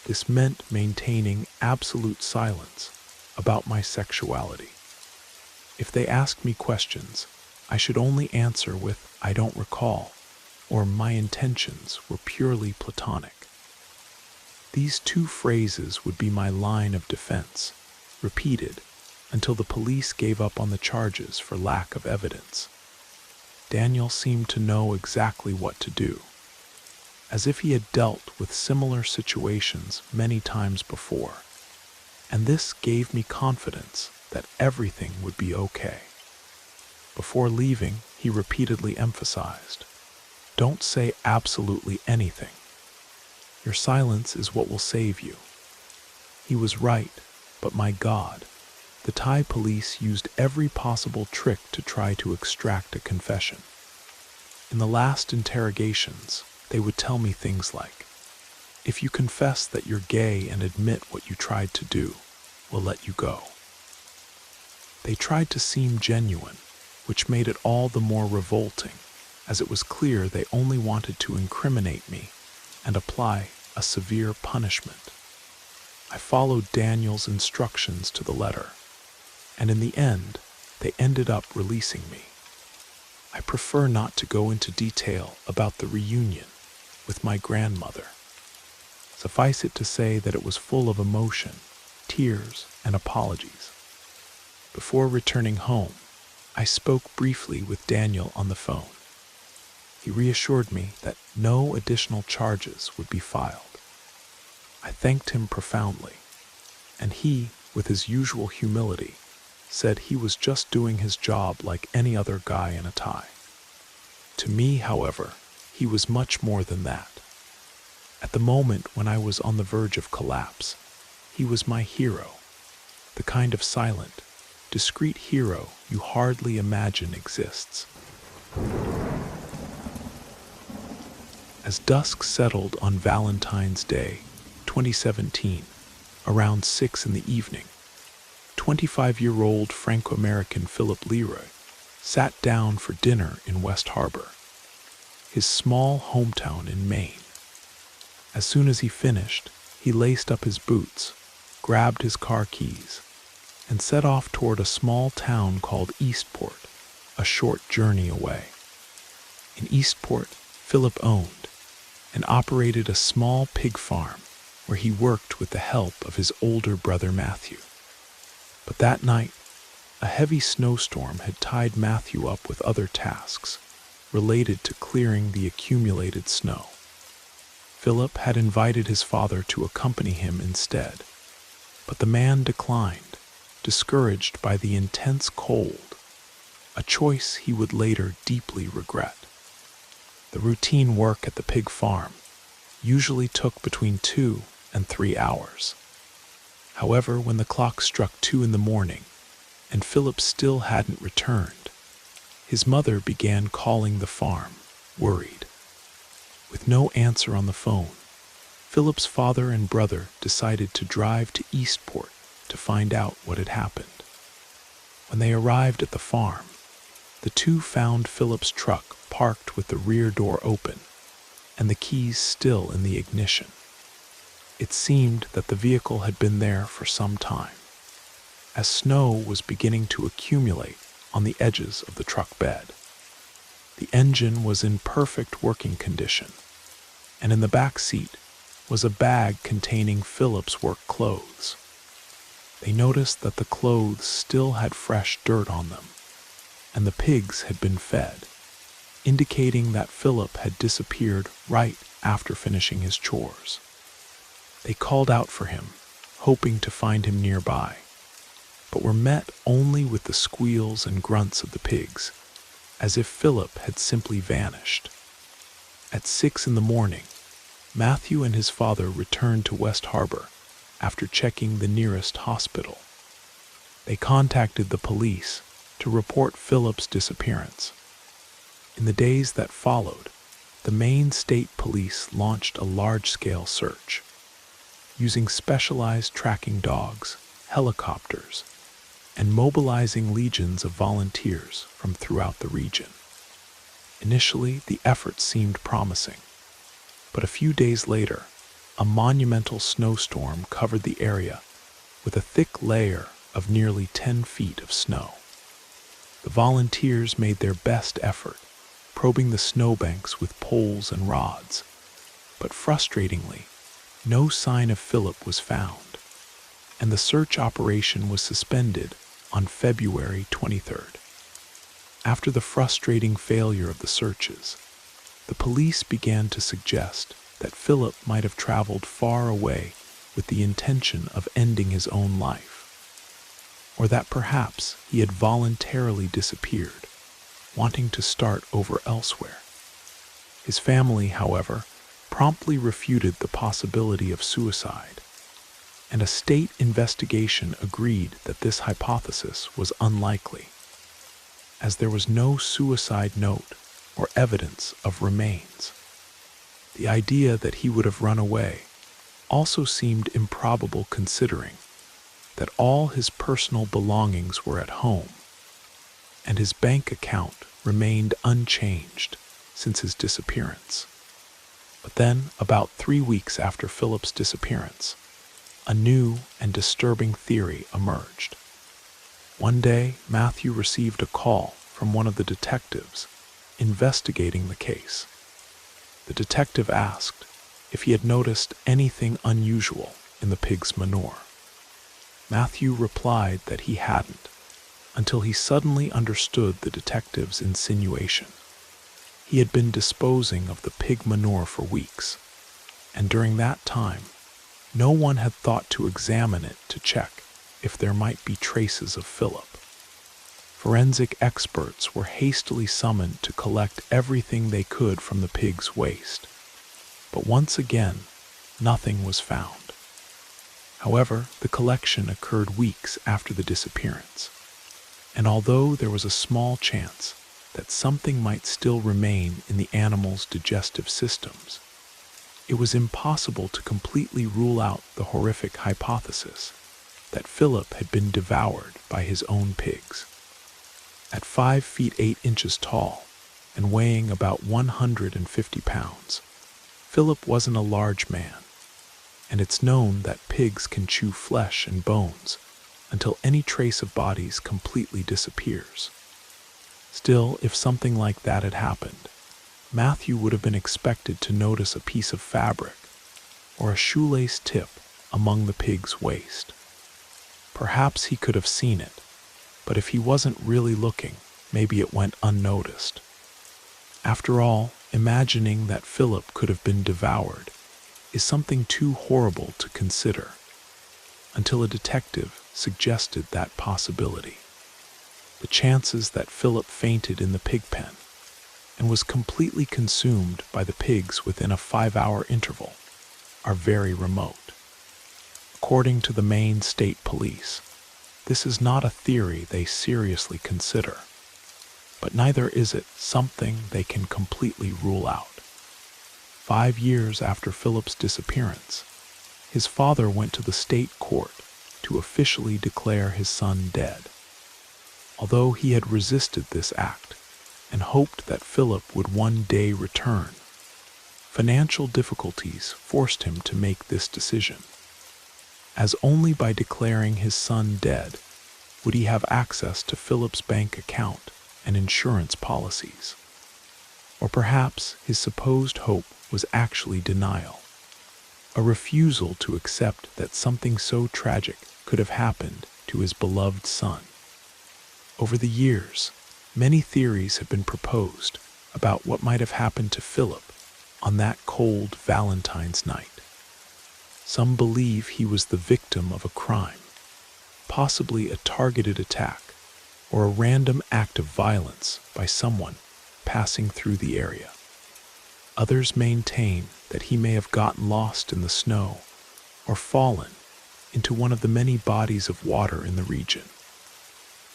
This meant maintaining absolute silence about my sexuality. If they asked me questions, I should only answer with "I don't recall," or "my intentions were purely platonic." These 2 phrases would be my line of defense, repeated until the police gave up on the charges for lack of evidence. Daniel seemed to know exactly what to do, as if he had dealt with similar situations many times before, and this gave me confidence that everything would be okay. Before leaving, he repeatedly emphasized, "Don't say absolutely anything. Your silence is what will save you." He was right, but my God, the Thai police used every possible trick to try to extract a confession. In the last interrogations, they would tell me things like, "If you confess that you're gay and admit what you tried to do, we'll let you go." They tried to seem genuine, which made it all the more revolting, as it was clear they only wanted to incriminate me and apply a severe punishment. I followed Daniel's instructions to the letter, and in the end, they ended up releasing me. I prefer not to go into detail about the reunion with my grandmother. Suffice it to say that it was full of emotion, tears, and apologies. Before returning home, I spoke briefly with Daniel on the phone. He reassured me that no additional charges would be filed. I thanked him profoundly, and he, with his usual humility, said he was just doing his job like any other guy in a tie. To me, however, he was much more than that. At the moment when I was on the verge of collapse, he was my hero, the kind of silent, discreet hero you hardly imagine exists. As dusk settled on Valentine's Day, 2017, around 6 in the evening, 25-year-old Franco-American Philip Leroy sat down for dinner in West Harbor, his small hometown in Maine. As soon as he finished, he laced up his boots, grabbed his car keys, and set off toward a small town called Eastport, a short journey away. In Eastport, Philip owned and operated a small pig farm where he worked with the help of his older brother Matthew. But that night, A heavy snowstorm had tied Matthew up with other tasks related to clearing the accumulated snow. Philip had invited his father to accompany him instead, but the man declined, discouraged by the intense cold, a choice he would later deeply regret. The routine work at the pig farm usually took between 2 and 3 hours. However, when the clock struck 2 in the morning and Philip still hadn't returned, his mother began calling the farm, worried. With no answer on the phone, Philip's father and brother decided to drive to Eastport to find out what had happened. When they arrived at the farm, the two found Philip's truck parked with the rear door open and the keys still in the ignition. It seemed that the vehicle had been there for some time, as snow was beginning to accumulate on the edges of the truck bed. The engine was in perfect working condition, and in the back seat was a bag containing Philip's work clothes. They noticed that the clothes still had fresh dirt on them, and the pigs had been fed, indicating that Philip had disappeared right after finishing his chores. They called out for him, hoping to find him nearby, but were met only with the squeals and grunts of the pigs, as if Philip had simply vanished. At 6 in the morning, Matthew and his father returned to West Harbor after checking the nearest hospital. They contacted the police to report Philip's disappearance. In the days that followed, the Maine State Police launched a large-scale search, using specialized tracking dogs, helicopters, and mobilizing legions of volunteers from throughout the region. Initially, the effort seemed promising, but a few days later, a monumental snowstorm covered the area with a thick layer of nearly 10 feet of snow. The volunteers made their best effort, probing the snowbanks with poles and rods, but frustratingly, no sign of Philip was found, and the search operation was suspended on February 23rd. After the frustrating failure of the searches, the police began to suggest that Philip might have traveled far away with the intention of ending his own life, or that perhaps he had voluntarily disappeared, wanting to start over elsewhere. His family, however, promptly refuted the possibility of suicide, and a state investigation agreed that this hypothesis was unlikely, as there was no suicide note or evidence of remains. The idea that he would have run away also seemed improbable, considering that all his personal belongings were at home, and his bank account remained unchanged since his disappearance. But then, about 3 weeks after Philip's disappearance, a new and disturbing theory emerged. One day, Matthew received a call from one of the detectives investigating the case. The detective asked if he had noticed anything unusual in the pig's manure. Matthew replied that he hadn't, until he suddenly understood the detective's insinuation. He had been disposing of the pig manure for weeks, and during that time, no one had thought to examine it to check if there might be traces of Philip. Forensic experts were hastily summoned to collect everything they could from the pig's waste, but once again, nothing was found. However, the collection occurred weeks after the disappearance, and although there was a small chance that something might still remain in the animal's digestive systems, it was impossible to completely rule out the horrific hypothesis that Philip had been devoured by his own pigs. At 5 feet 8 inches tall and weighing about 150 pounds, Philip wasn't a large man, and it's known that pigs can chew flesh and bones until any trace of bodies completely disappears. Still, if something like that had happened, Matthew would have been expected to notice a piece of fabric or a shoelace tip among the pig's waste. Perhaps he could have seen it, But if he wasn't really looking, maybe it went unnoticed. After all, imagining that Philip could have been devoured is something too horrible to consider, until a detective suggested that possibility. The chances that Philip fainted in the pig pen and was completely consumed by the pigs within a 5-hour interval are very remote. According to the Maine State Police, this is not a theory they seriously consider, but neither is it something they can completely rule out. 5 years after Philip's disappearance, his father went to the state court to officially declare his son dead. Although he had resisted this act and hoped that Philip would one day return, financial difficulties forced him to make this decision, as only by declaring his son dead would he have access to Philip's bank account and insurance policies. Or perhaps his supposed hope was actually denial, a refusal to accept that something so tragic could have happened to his beloved son. Over the years, many theories have been proposed about what might have happened to Philip on that cold Valentine's night. Some believe he was the victim of a crime, possibly a targeted attack or a random act of violence by someone passing through the area. Others maintain that he may have gotten lost in the snow or fallen into one of the many bodies of water in the region.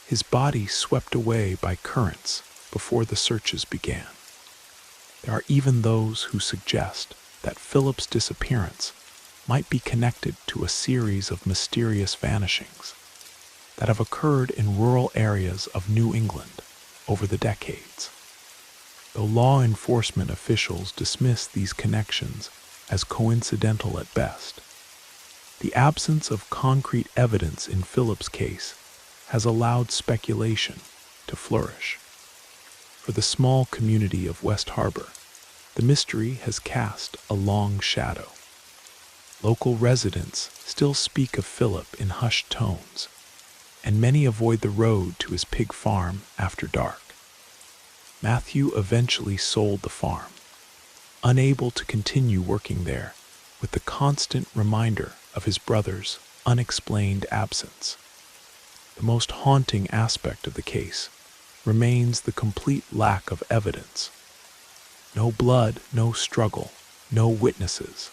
His body swept away by currents before the searches began. There are even those who suggest that Philip's disappearance might be connected to a series of mysterious vanishings that have occurred in rural areas of New England over the decades. Though law enforcement officials dismiss these connections as coincidental at best, the absence of concrete evidence in Philip's case has allowed speculation to flourish. For the small community of West Harbor, the mystery has cast a long shadow. Local residents still speak of Philip in hushed tones, and many avoid the road to his pig farm after dark. Matthew eventually sold the farm, unable to continue working there with the constant reminder of his brother's unexplained absence. The most haunting aspect of the case remains the complete lack of evidence. No blood, no struggle, no witnesses,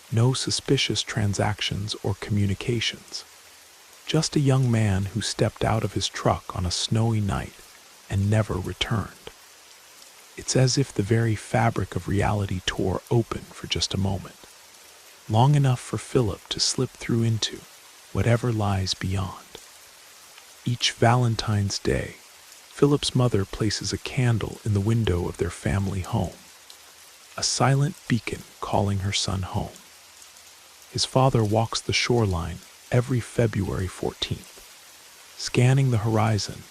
no suspicious transactions or communications. Just a young man who stepped out of his truck on a snowy night and never returned. It's as if the very fabric of reality tore open for just a moment, long enough for Philip to slip through into whatever lies beyond. Each Valentine's Day, Philip's mother places a candle in the window of their family home, a silent beacon calling her son home. His father walks the shoreline every February 14th, scanning the horizon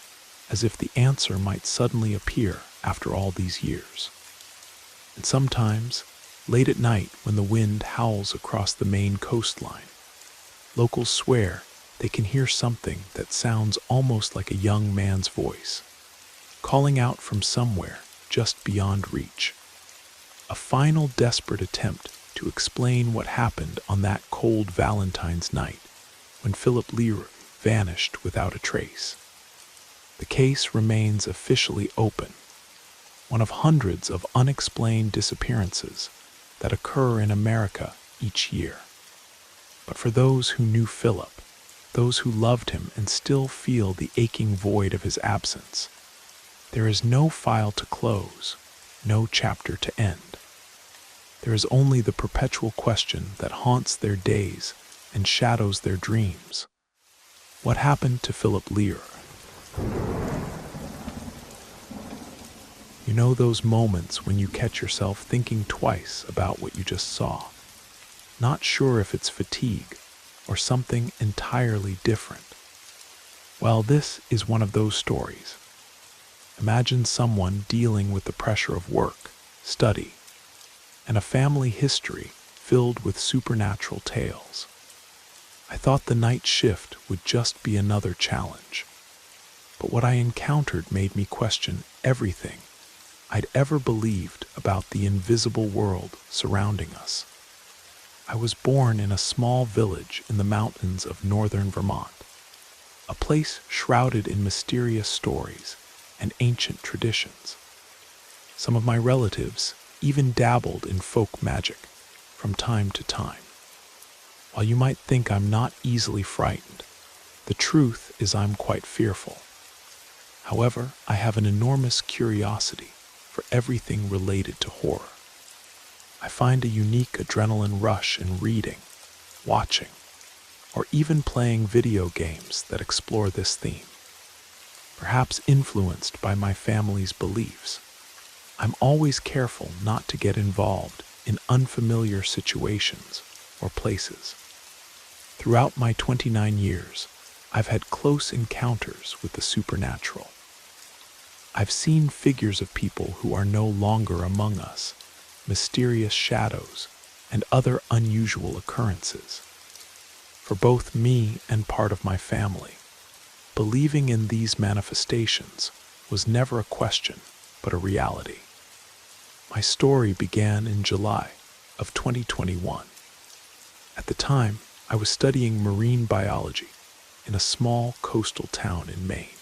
as if the answer might suddenly appear after all these years. And sometimes, late at night when the wind howls across the Maine coastline, locals swear they can hear something that sounds almost like a young man's voice, calling out from somewhere just beyond reach. A final desperate attempt to explain what happened on that cold Valentine's night when Philip Leroy vanished without a trace. The case remains officially open, one of hundreds of unexplained disappearances that occur in America each year. But for those who knew Philip, those who loved him and still feel the aching void of his absence, there is no file to close, no chapter to end. There is only the perpetual question that haunts their days and shadows their dreams. What happened to Philip Leroy? You know those moments when you catch yourself thinking twice about what you just saw, not sure if it's fatigue or something entirely different? Well, this is one of those stories. Imagine someone dealing with the pressure of work, study, and a family history filled with supernatural tales. I thought the night shift would just be another challenge. but what I encountered made me question everything I'd ever believed about the invisible world surrounding us. I was born in a small village in the mountains of northern Vermont, a place shrouded in mysterious stories and ancient traditions. Some of my relatives even dabbled in folk magic from time to time. While you might think I'm not easily frightened, the truth is I'm quite fearful. However, I have an enormous curiosity for everything related to horror. I find a unique adrenaline rush in reading, watching, or even playing video games that explore this theme. Perhaps influenced by my family's beliefs, I'm always careful not to get involved in unfamiliar situations or places. Throughout my 29 years, I've had close encounters with the supernatural. I've seen figures of people who are no longer among us, mysterious shadows, and other unusual occurrences. For both me and part of my family, believing in these manifestations was never a question, but a reality. My story began in July of 2021. At the time, I was studying marine biology in a small coastal town in Maine.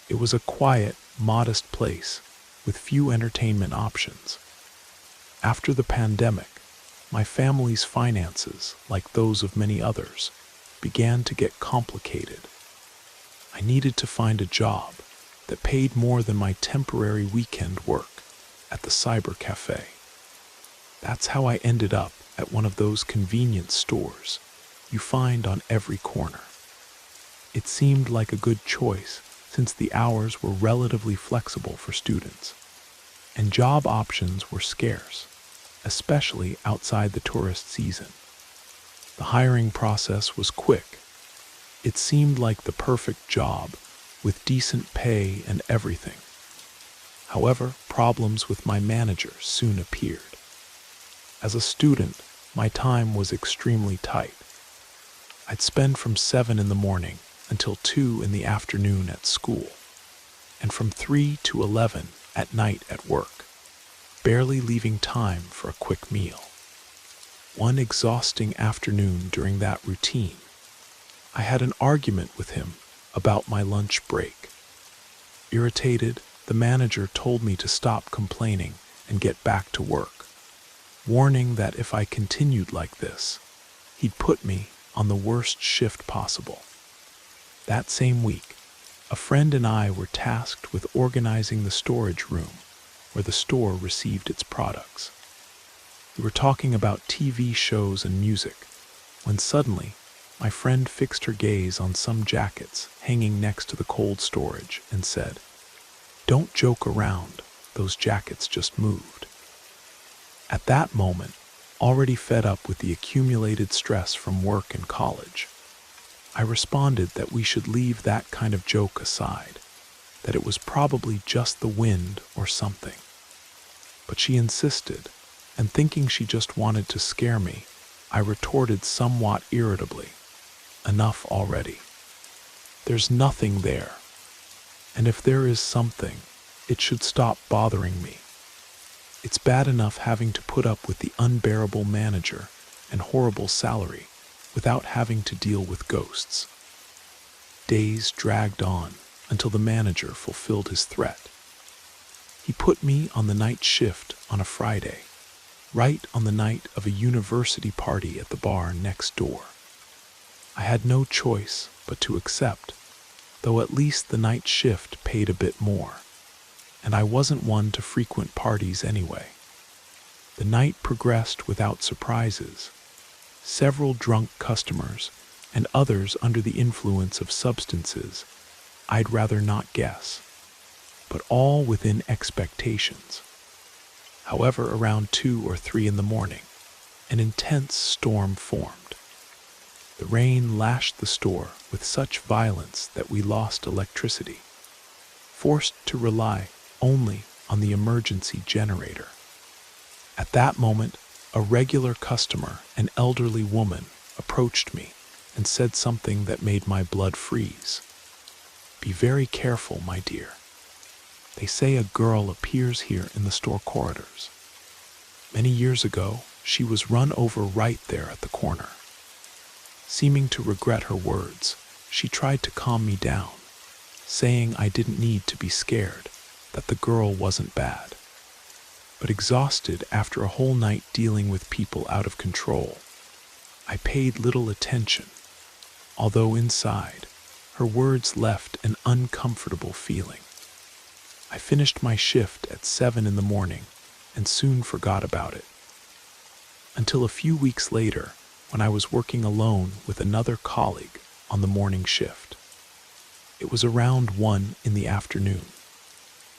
It was a quiet, modest place with few entertainment options. After the pandemic, my family's finances, like those of many others, began to get complicated. I needed to find a job that paid more than my temporary weekend work at the cyber cafe. That's how I ended up at one of those convenience stores you find on every corner. It seemed like a good choice since the hours were relatively flexible for students, and job options were scarce, especially outside the tourist season. The hiring process was quick. It seemed like the perfect job, with decent pay and everything. However, problems with my manager soon appeared. As a student, my time was extremely tight. I'd spend from 7 in the morning until 2 in the afternoon at school, and from 3 to 11 at night at work, barely leaving time for a quick meal. One exhausting afternoon during that routine, I had an argument with him about my lunch break. Irritated, the manager told me to stop complaining and get back to work, warning that if I continued like this, he'd put me on the worst shift possible. That same week, a friend and I were tasked with organizing the storage room where the store received its products. We were talking about TV shows and music when suddenly my friend fixed her gaze on some jackets hanging next to the cold storage and said, "Don't joke around, those jackets just moved." At that moment, already fed up with the accumulated stress from work and college, I responded that we should leave that kind of joke aside, that it was probably just the wind or something. But she insisted, and thinking she just wanted to scare me, I retorted somewhat irritably, "Enough already. There's nothing there. And if there is something, it should stop bothering me. It's bad enough having to put up with the unbearable manager and horrible salary without having to deal with ghosts." Days dragged on until the manager fulfilled his threat. He put me on the night shift on a Friday, right on the night of a university party at the bar next door. I had no choice but to accept, though at least the night shift paid a bit more, and I wasn't one to frequent parties anyway. The night progressed without surprises. Several drunk customers and others under the influence of substances I'd rather not guess, but all within expectations. However, around 2 or 3 in the morning, an intense storm formed. The rain lashed the store with such violence that we lost electricity, forced to rely only on the emergency generator. At that moment, a regular customer, an elderly woman, approached me and said something that made my blood freeze. Be very careful, my dear. They say a girl appears here in the store corridors. Many years ago, she was run over right there at the corner. Seeming to regret her words, she tried to calm me down, saying I didn't need to be scared, that the girl wasn't bad. But exhausted after a whole night dealing with people out of control, I paid little attention, although inside, her words left an uncomfortable feeling. I finished my shift at 7 in the morning and soon forgot about it. Until a few weeks later, when I was working alone with another colleague on the morning shift. It was around 1 in the afternoon,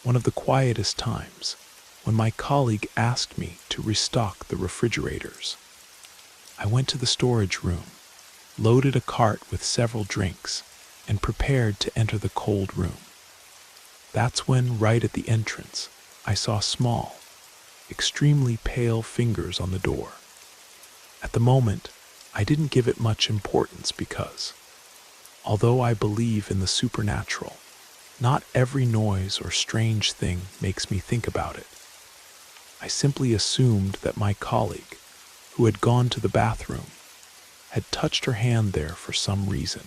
one of the quietest times, when my colleague asked me to restock the refrigerators. I went to the storage room, loaded a cart with several drinks, and prepared to enter the cold room. That's when, right at the entrance, I saw small, extremely pale fingers on the door. At the moment, I didn't give it much importance because, although I believe in the supernatural, not every noise or strange thing makes me think about it. I simply assumed that my colleague, who had gone to the bathroom, had touched her hand there for some reason.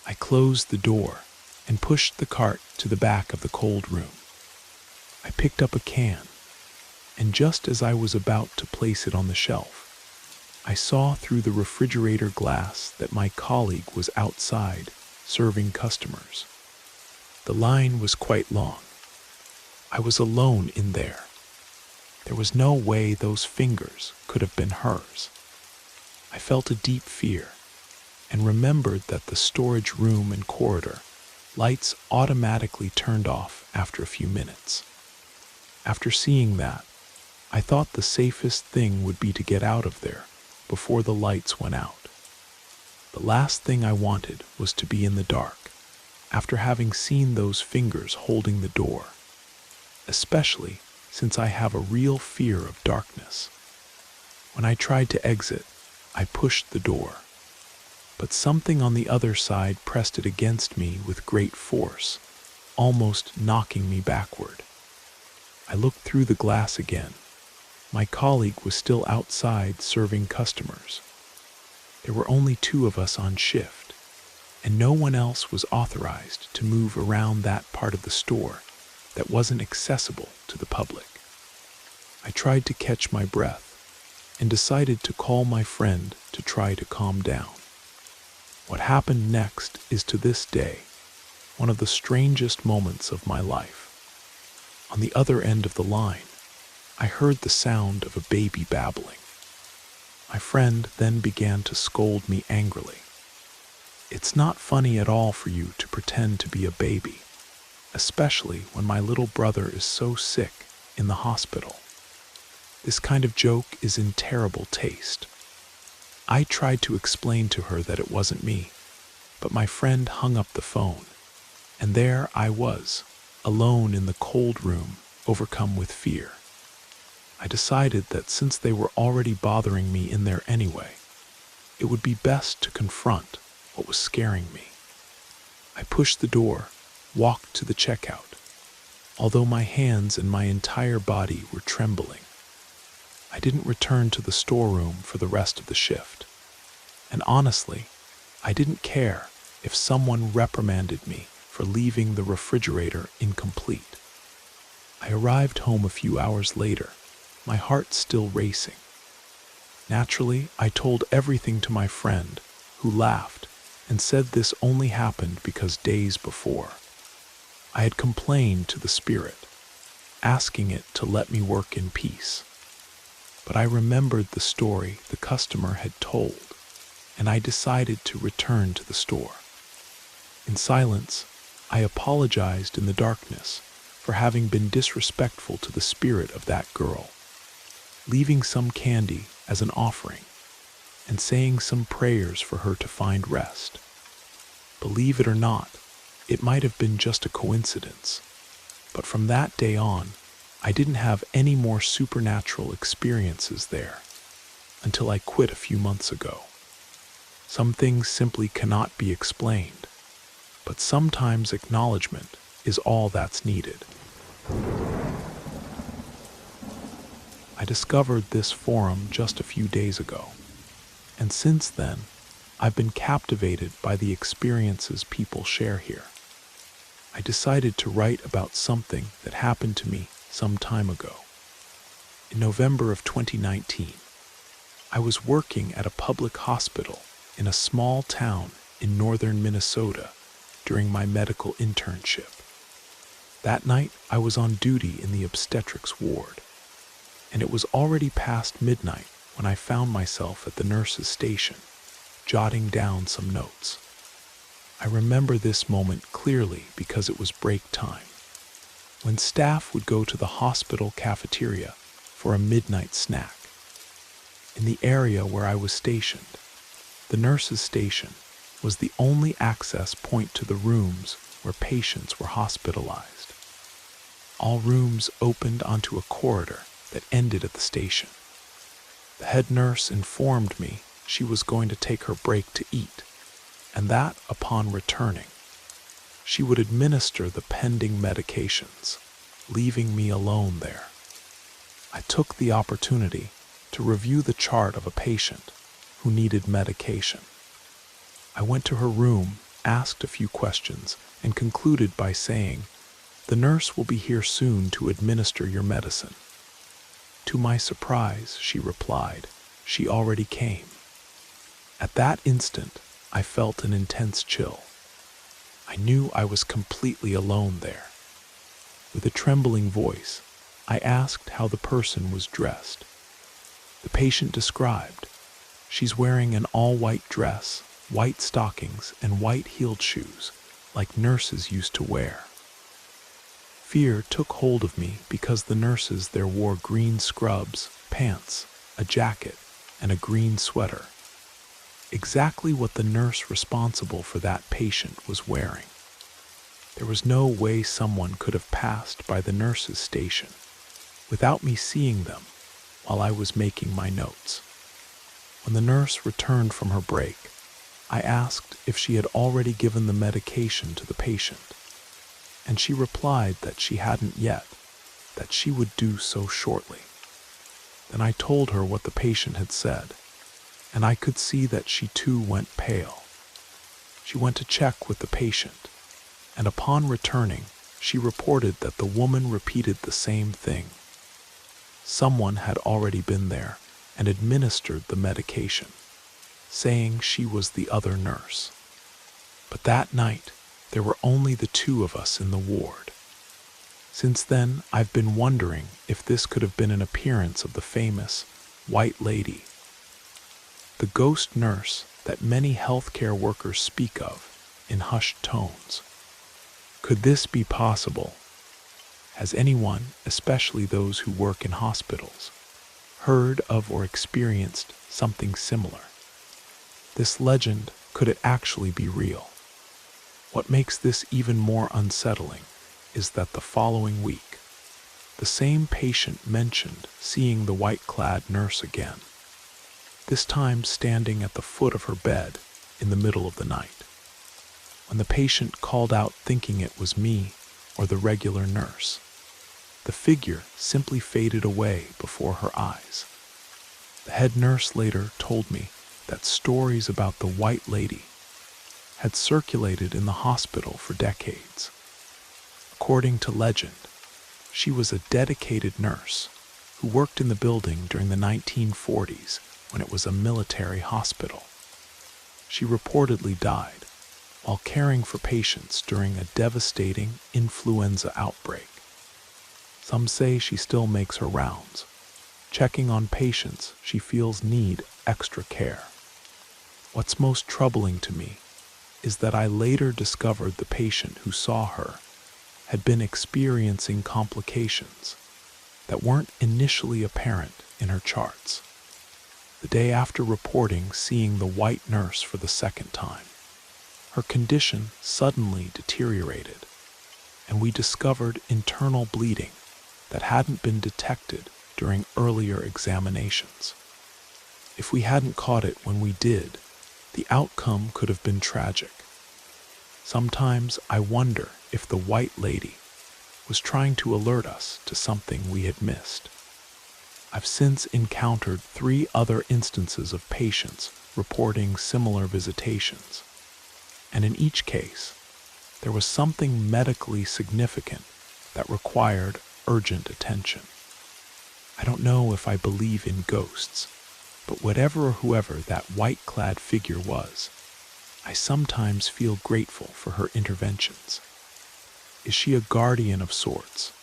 I closed the door and pushed the cart to the back of the cold room. I picked up a can, and just as I was about to place it on the shelf, I saw through the refrigerator glass that my colleague was outside serving customers. The line was quite long. I was alone in there. There was no way those fingers could have been hers. I felt a deep fear and remembered that the storage room and corridor lights automatically turned off after a few minutes. After seeing that, I thought the safest thing would be to get out of there before the lights went out. The last thing I wanted was to be in the dark after having seen those fingers holding the door, especially since I have a real fear of darkness. When I tried to exit, I pushed the door, but something on the other side pressed it against me with great force, almost knocking me backward. I looked through the glass again. My colleague was still outside serving customers. There were only 2 of us on shift, and no one else was authorized to move around that part of the store that wasn't accessible to the public. I tried to catch my breath and decided to call my friend to try to calm down. What happened next is, to this day, one of the strangest moments of my life. On the other end of the line, I heard the sound of a baby babbling. My friend then began to scold me angrily. It's not funny at all for you to pretend to be a baby, especially when my little brother is so sick in the hospital. This kind of joke is in terrible taste. I tried to explain to her that it wasn't me, but my friend hung up the phone, and there I was, alone in the cold room, overcome with fear. I decided that since they were already bothering me in there anyway, it would be best to confront what was scaring me. I pushed the door, walked to the checkout, although my hands and my entire body were trembling. I didn't return to the storeroom for the rest of the shift, and honestly, I didn't care if someone reprimanded me for leaving the refrigerator incomplete. I arrived home a few hours later, my heart still racing. Naturally, I told everything to my friend, who laughed and said this only happened because days before, I had complained to the spirit, asking it to let me work in peace. But I remembered the story the customer had told, and I decided to return to the store. In silence, I apologized in the darkness for having been disrespectful to the spirit of that girl, leaving some candy as an offering, and saying some prayers for her to find rest. Believe it or not, it might have been just a coincidence, but from that day on, I didn't have any more supernatural experiences there until I quit a few months ago. Some things simply cannot be explained, but sometimes acknowledgement is all that's needed. I discovered this forum just a few days ago, and since then, I've been captivated by the experiences people share here. I decided to write about something that happened to me some time ago. In November of 2019, I was working at a public hospital in a small town in northern Minnesota during my medical internship. That night, I was on duty in the obstetrics ward, and it was already past midnight when I found myself at the nurse's station, jotting down some notes. I remember this moment clearly because it was break time, when staff would go to the hospital cafeteria for a midnight snack. In the area where I was stationed, the nurse's station was the only access point to the rooms where patients were hospitalized. All rooms opened onto a corridor that ended at the station. The head nurse informed me she was going to take her break to eat, and that upon returning, she would administer the pending medications, leaving me alone there. I took the opportunity to review the chart of a patient who needed medication. I went to her room, asked a few questions, and concluded by saying, "The nurse will be here soon to administer your medicine." To my surprise, she replied, "She already came." At that instant, I felt an intense chill. I knew I was completely alone there. With a trembling voice, I asked how the person was dressed. The patient described, "She's wearing an all-white dress, white stockings, and white-heeled shoes, like nurses used to wear." Fear took hold of me because the nurses there wore green scrubs, pants, a jacket, and a green sweater. Exactly what the nurse responsible for that patient was wearing. There was no way someone could have passed by the nurse's station without me seeing them while I was making my notes. When the nurse returned from her break, I asked if she had already given the medication to the patient, and she replied that she hadn't yet, that she would do so shortly. Then I told her what the patient had said, and I could see that she too went pale. She went to check with the patient, and upon returning, she reported that the woman repeated the same thing. Someone had already been there and administered the medication, saying she was the other nurse. But that night, there were only the two of us in the ward. Since then, I've been wondering if this could have been an appearance of the famous White Lady, the ghost nurse that many healthcare workers speak of in hushed tones. Could this be possible? Has anyone, especially those who work in hospitals, heard of or experienced something similar? This legend, could it actually be real? What makes this even more unsettling is that the following week, the same patient mentioned seeing the white-clad nurse again, this time standing at the foot of her bed in the middle of the night. When the patient called out thinking it was me or the regular nurse, the figure simply faded away before her eyes. The head nurse later told me that stories about the White Lady had circulated in the hospital for decades. According to legend, she was a dedicated nurse who worked in the building during the 1940s when it was a military hospital. She reportedly died while caring for patients during a devastating influenza outbreak. Some say she still makes her rounds, checking on patients she feels need extra care. What's most troubling to me is that I later discovered the patient who saw her had been experiencing complications that weren't initially apparent in her charts. The day after reporting seeing the white nurse for the second time, her condition suddenly deteriorated, and we discovered internal bleeding that hadn't been detected during earlier examinations. If we hadn't caught it when we did, the outcome could have been tragic. Sometimes I wonder if the White Lady was trying to alert us to something we had missed. I've since encountered 3 other instances of patients reporting similar visitations, and in each case, there was something medically significant that required urgent attention. I don't know if I believe in ghosts, but whatever or whoever that white-clad figure was, I sometimes feel grateful for her interventions. Is she a guardian of sorts,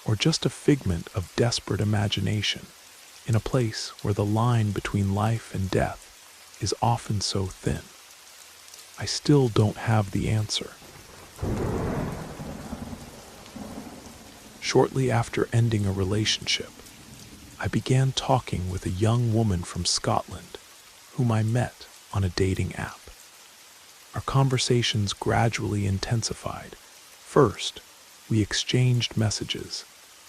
or just a figment of desperate imagination in a place where the line between life and death is often so thin? I still don't have the answer. Shortly after ending a relationship, I began talking with a young woman from Scotland whom I met on a dating app. Our conversations gradually intensified. First, we exchanged messages,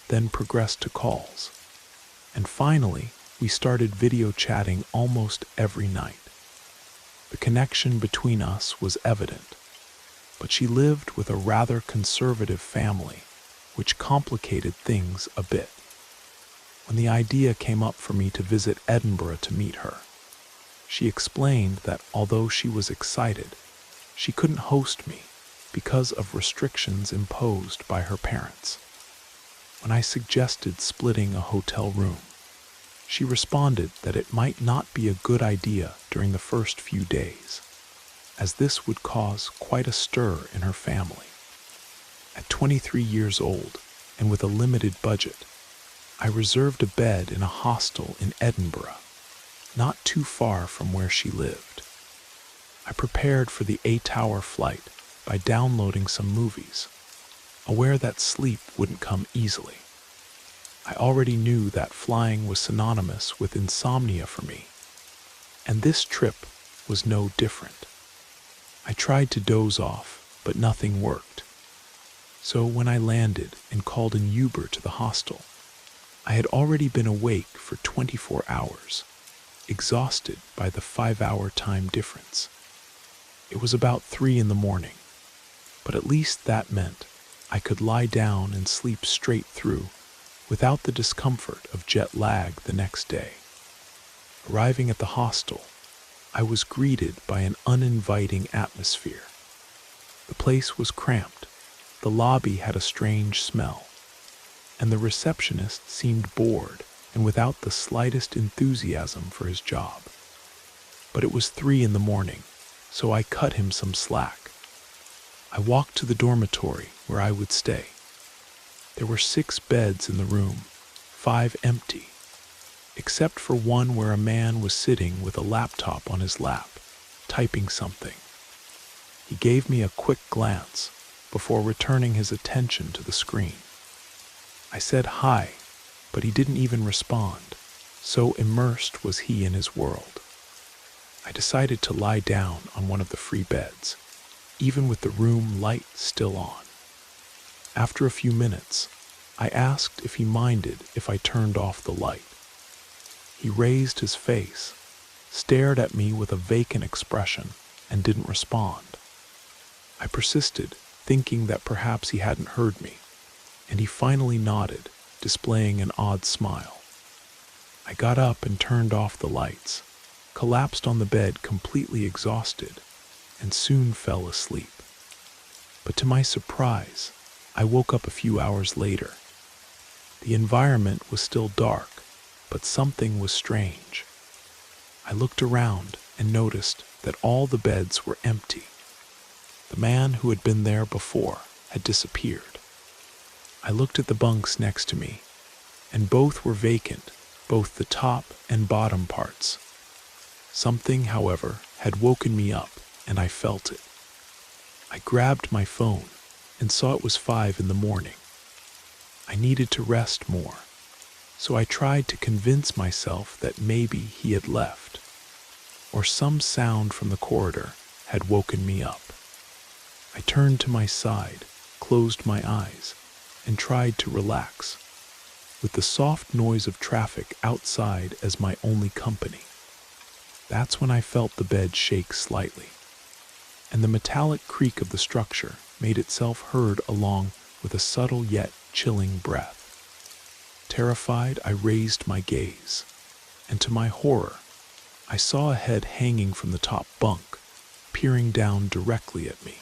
then progressed to calls, and finally, we started video chatting almost every night. The connection between us was evident, but she lived with a rather conservative family, which complicated things a bit. When the idea came up for me to visit Edinburgh to meet her, she explained that although she was excited, she couldn't host me because of restrictions imposed by her parents. When I suggested splitting a hotel room, she responded that it might not be a good idea during the first few days, as this would cause quite a stir in her family. At 23 years old and with a limited budget, I reserved a bed in a hostel in Edinburgh, not too far from where she lived. I prepared for the 8-hour flight by downloading some movies, aware that sleep wouldn't come easily. I already knew that flying was synonymous with insomnia for me, and this trip was no different. I tried to doze off, but nothing worked. So when I landed and called an Uber to the hostel, I had already been awake for 24 hours, exhausted by the 5-hour time difference. It was about 3 in the morning, but at least that meant I could lie down and sleep straight through without the discomfort of jet lag the next day. Arriving at the hostel, I was greeted by an uninviting atmosphere. The place was cramped, the lobby had a strange smell, and the receptionist seemed bored and without the slightest enthusiasm for his job. But it was 3 in the morning, so I cut him some slack. I walked to the dormitory where I would stay. There were 6 beds in the room, 5 empty, except for one where a man was sitting with a laptop on his lap, typing something. He gave me a quick glance before returning his attention to the screen. I said hi, but he didn't even respond, so immersed was he in his world. I decided to lie down on one of the free beds, even with the room light still on. After a few minutes, I asked if he minded if I turned off the light. He raised his face, stared at me with a vacant expression, and didn't respond. I persisted, thinking that perhaps he hadn't heard me, and he finally nodded, displaying an odd smile. I got up and turned off the lights, collapsed on the bed completely exhausted, and soon fell asleep. But to my surprise, I woke up a few hours later. The environment was still dark, but something was strange. I looked around and noticed that all the beds were empty. The man who had been there before had disappeared. I looked at the bunks next to me, and both were vacant, both the top and bottom parts. Something, however, had woken me up, and I felt it. I grabbed my phone and saw it was 5 in the morning. I needed to rest more, so I tried to convince myself that maybe he had left, or some sound from the corridor had woken me up. I turned to my side, closed my eyes, and tried to relax, with the soft noise of traffic outside as my only company. That's when I felt the bed shake slightly. and the metallic creak of the structure made itself heard along with a subtle yet chilling breath. Terrified, I raised my gaze, and to my horror, I saw a head hanging from the top bunk, peering down directly at me.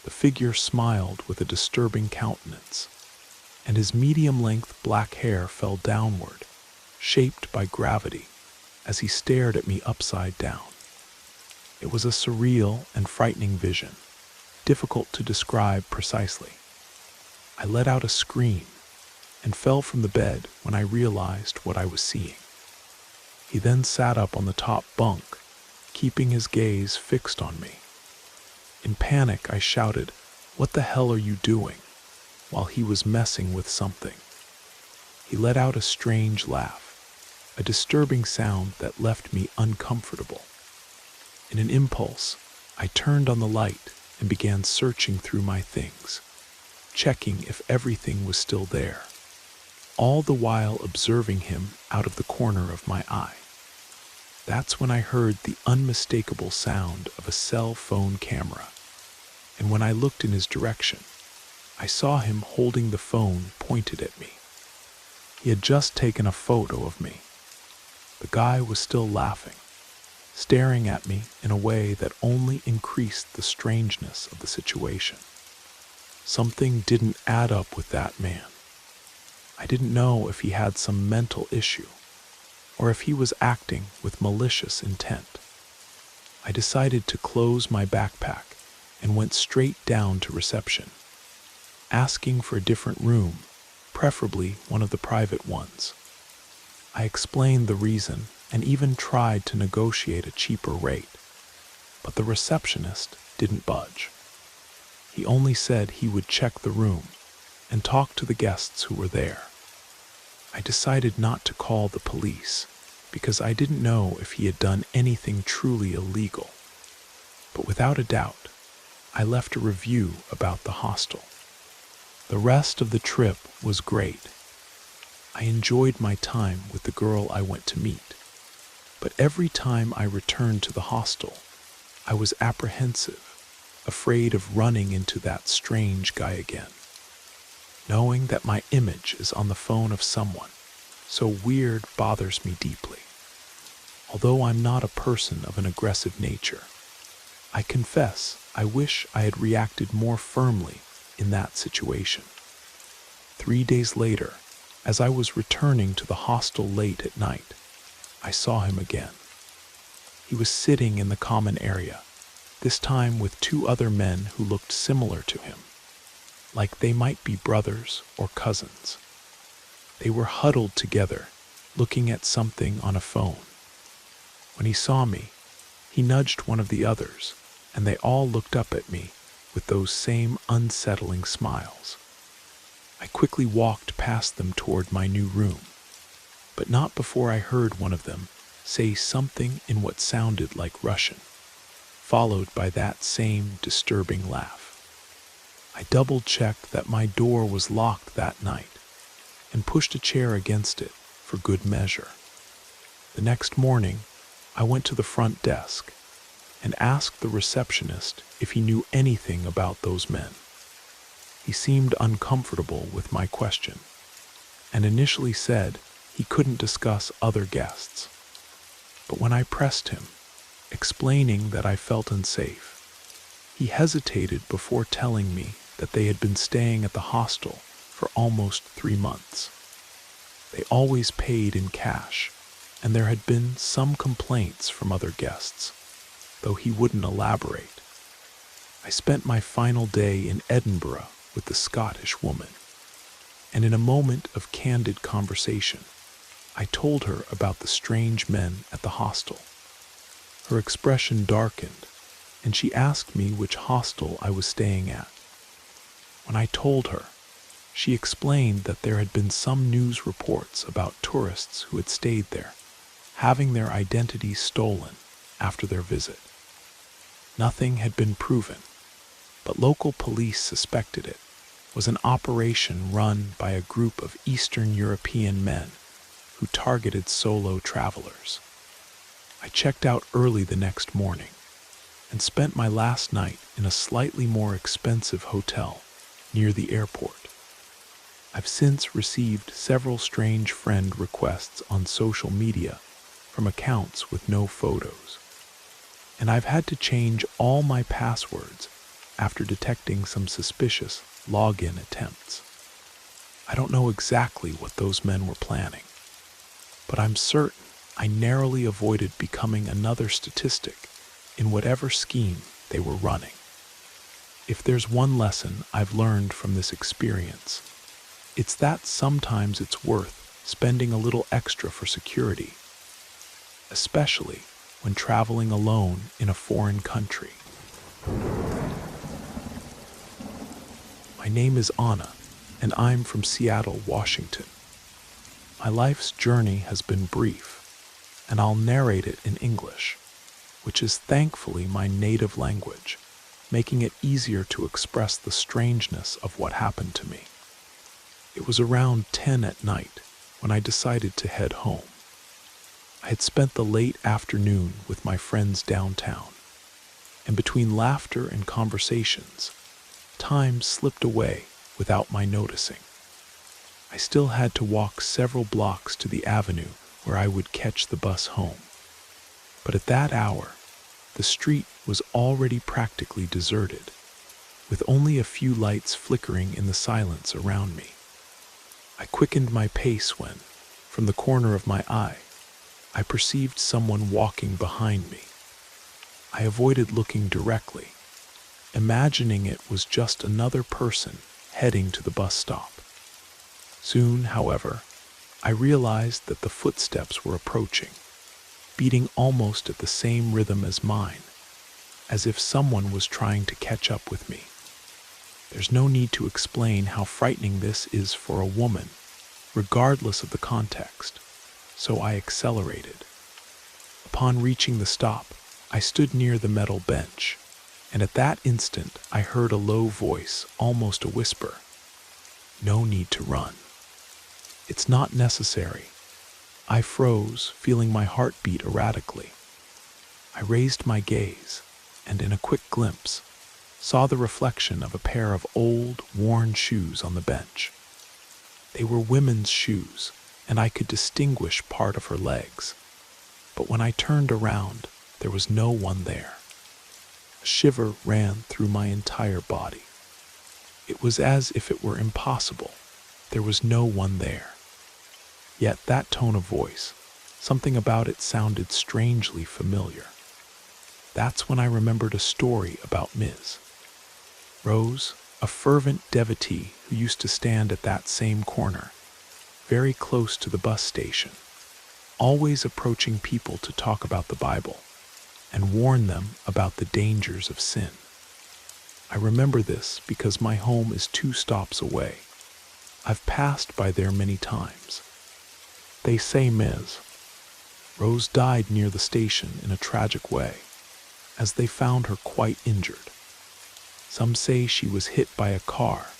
The figure smiled with a disturbing countenance, and his medium-length black hair fell downward, shaped by gravity, as he stared at me upside down. It was a surreal and frightening vision, difficult to describe precisely. I let out a scream and fell from the bed when I realized what I was seeing. He then sat up on the top bunk, keeping his gaze fixed on me. In panic, I shouted, "What the hell are you doing?" while he was messing with something. He let out a strange laugh, a disturbing sound that left me uncomfortable. In an impulse, I turned on the light and began searching through my things, checking if everything was still there, all the while observing him out of the corner of my eye. That's when I heard the unmistakable sound of a cell phone camera, and when I looked in his direction, I saw him holding the phone pointed at me. He had just taken a photo of me. The guy was still laughing, staring at me in a way that only increased the strangeness of the situation. Something didn't add up with that man. I didn't know if he had some mental issue, or if he was acting with malicious intent. I decided to close my backpack and went straight down to reception, asking for a different room, preferably one of the private ones. I explained the reason and even tried to negotiate a cheaper rate, but the receptionist didn't budge. He only said he would check the room and talk to the guests who were there. I decided not to call the police because I didn't know if he had done anything truly illegal. But without a doubt, I left a review about the hostel. The rest of the trip was great. I enjoyed my time with the girl I went to meet, but every time I returned to the hostel, I was apprehensive, afraid of running into that strange guy again. Knowing that my image is on the phone of someone so weird bothers me deeply. Although I'm not a person of an aggressive nature, I confess I wish I had reacted more firmly in that situation. 3 days later, as I was returning to the hostel late at night, I saw him again. He was sitting in the common area, this time with 2 other men who looked similar to him, like they might be brothers or cousins. They were huddled together, looking at something on a phone. When he saw me, he nudged one of the others, and they all looked up at me with those same unsettling smiles. I quickly walked past them toward my new room, but not before I heard one of them say something in what sounded like Russian, followed by that same disturbing laugh. I double-checked that my door was locked that night and pushed a chair against it for good measure. The next morning, I went to the front desk and asked the receptionist if he knew anything about those men. He seemed uncomfortable with my question and initially said he couldn't discuss other guests. But when I pressed him, explaining that I felt unsafe, he hesitated before telling me that they had been staying at the hostel for almost 3 months. They always paid in cash, and there had been some complaints from other guests, though he wouldn't elaborate. I spent my final day in Edinburgh with the Scottish woman, and in a moment of candid conversation, I told her about the strange men at the hostel. Her expression darkened, and she asked me which hostel I was staying at. When I told her, she explained that there had been some news reports about tourists who had stayed there, having their identities stolen after their visit. Nothing had been proven, but local police suspected it was an operation run by a group of Eastern European men who targeted solo travelers. I checked out early the next morning, and spent my last night in a slightly more expensive hotel near the airport. I've since received several strange friend requests on social media from accounts with no photos, and I've had to change all my passwords after detecting some suspicious login attempts. I don't know exactly what those men were planning, but I'm certain I narrowly avoided becoming another statistic in whatever scheme they were running. If there's one lesson I've learned from this experience, it's that sometimes it's worth spending a little extra for security, especially when traveling alone in a foreign country. My name is Anna, and I'm from Seattle, Washington. My life's journey has been brief, and I'll narrate it in English, which is thankfully my native language, making it easier to express the strangeness of what happened to me. It was around 10 at night when I decided to head home. I had spent the late afternoon with my friends downtown, and between laughter and conversations, time slipped away without my noticing. I still had to walk several blocks to the avenue where I would catch the bus home. But at that hour, the street was already practically deserted, with only a few lights flickering in the silence around me. I quickened my pace when, from the corner of my eye, I perceived someone walking behind me. I avoided looking directly, imagining it was just another person heading to the bus stop. Soon, however, I realized that the footsteps were approaching, beating almost at the same rhythm as mine, as if someone was trying to catch up with me. There's no need to explain how frightening this is for a woman, regardless of the context, so I accelerated. Upon reaching the stop, I stood near the metal bench, and at that instant I heard a low voice, almost a whisper. "No need to run. It's not necessary." I froze, feeling my heart beat erratically. I raised my gaze, and in a quick glimpse, saw the reflection of a pair of old, worn shoes on the bench. They were women's shoes, and I could distinguish part of her legs. But when I turned around, there was no one there. A shiver ran through my entire body. It was as if it were impossible. There was no one there. Yet that tone of voice, something about it sounded strangely familiar. That's when I remembered a story about Ms. Rose, a fervent devotee who used to stand at that same corner, very close to the bus station, always approaching people to talk about the Bible and warn them about the dangers of sin. I remember this because my home is 2 stops away. I've passed by there many times. They say Ms. Rose died near the station in a tragic way, as they found her quite injured. Some say she was hit by a car,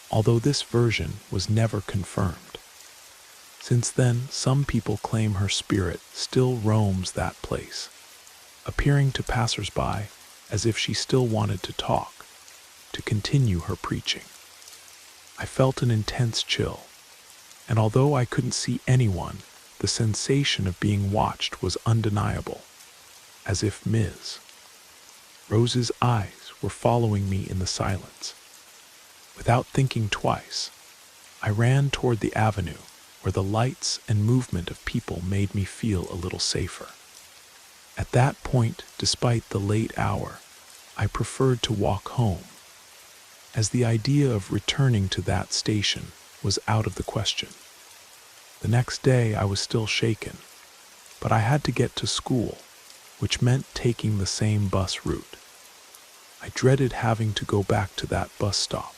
although this version was never confirmed. Since then, some people claim her spirit still roams that place, appearing to passers-by as if she still wanted to talk, to continue her preaching. I felt an intense chill, and although I couldn't see anyone, the sensation of being watched was undeniable, as if Ms. Rose's eyes were following me in the silence. Without thinking twice, I ran toward the avenue where the lights and movement of people made me feel a little safer. At that point, despite the late hour, I preferred to walk home, as the idea of returning to that station was out of the question. The next day I was still shaken, but I had to get to school, which meant taking the same bus route. I dreaded having to go back to that bus stop,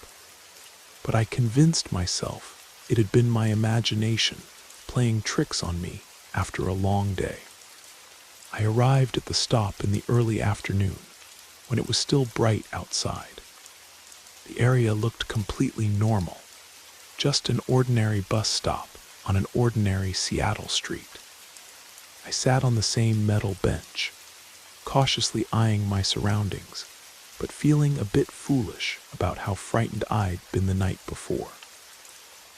but I convinced myself it had been my imagination playing tricks on me after a long day. I arrived at the stop in the early afternoon, when it was still bright outside. The area looked completely normal, just an ordinary bus stop on an ordinary Seattle street. I sat on the same metal bench, cautiously eyeing my surroundings, but feeling a bit foolish about how frightened I'd been the night before.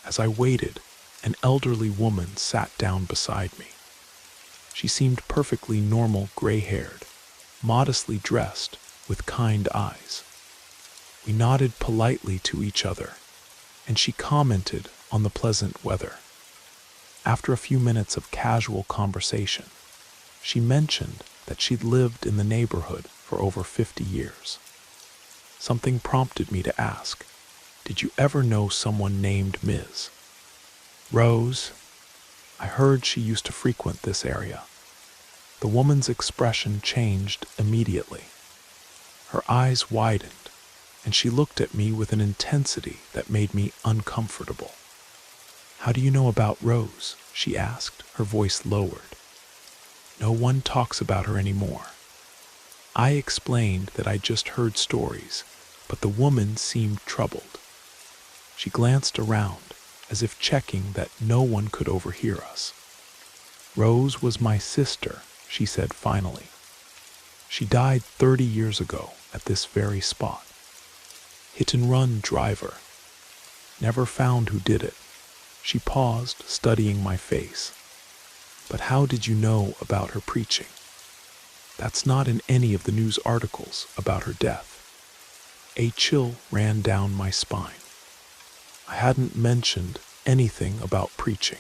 As I waited, an elderly woman sat down beside me. She seemed perfectly normal, gray-haired, modestly dressed, with kind eyes. We nodded politely to each other, and she commented on the pleasant weather. After a few minutes of casual conversation, she mentioned that she'd lived in the neighborhood for over 50 years. Something prompted me to ask, "Did you ever know someone named Ms. Rose?" I heard she used to frequent this area. The woman's expression changed immediately. Her eyes widened, and she looked at me with an intensity that made me uncomfortable. "How do you know about Rose?" she asked, her voice lowered. "No one talks about her anymore." I explained that I just heard stories, but the woman seemed troubled. She glanced around, as if checking that no one could overhear us. "Rose was my sister," she said finally. "She died 30 years ago at this very spot. Hit-and-run driver. Never found who did it." She paused, studying my face. "But how did you know about her preaching? That's not in any of the news articles about her death." A chill ran down my spine. I hadn't mentioned anything about preaching.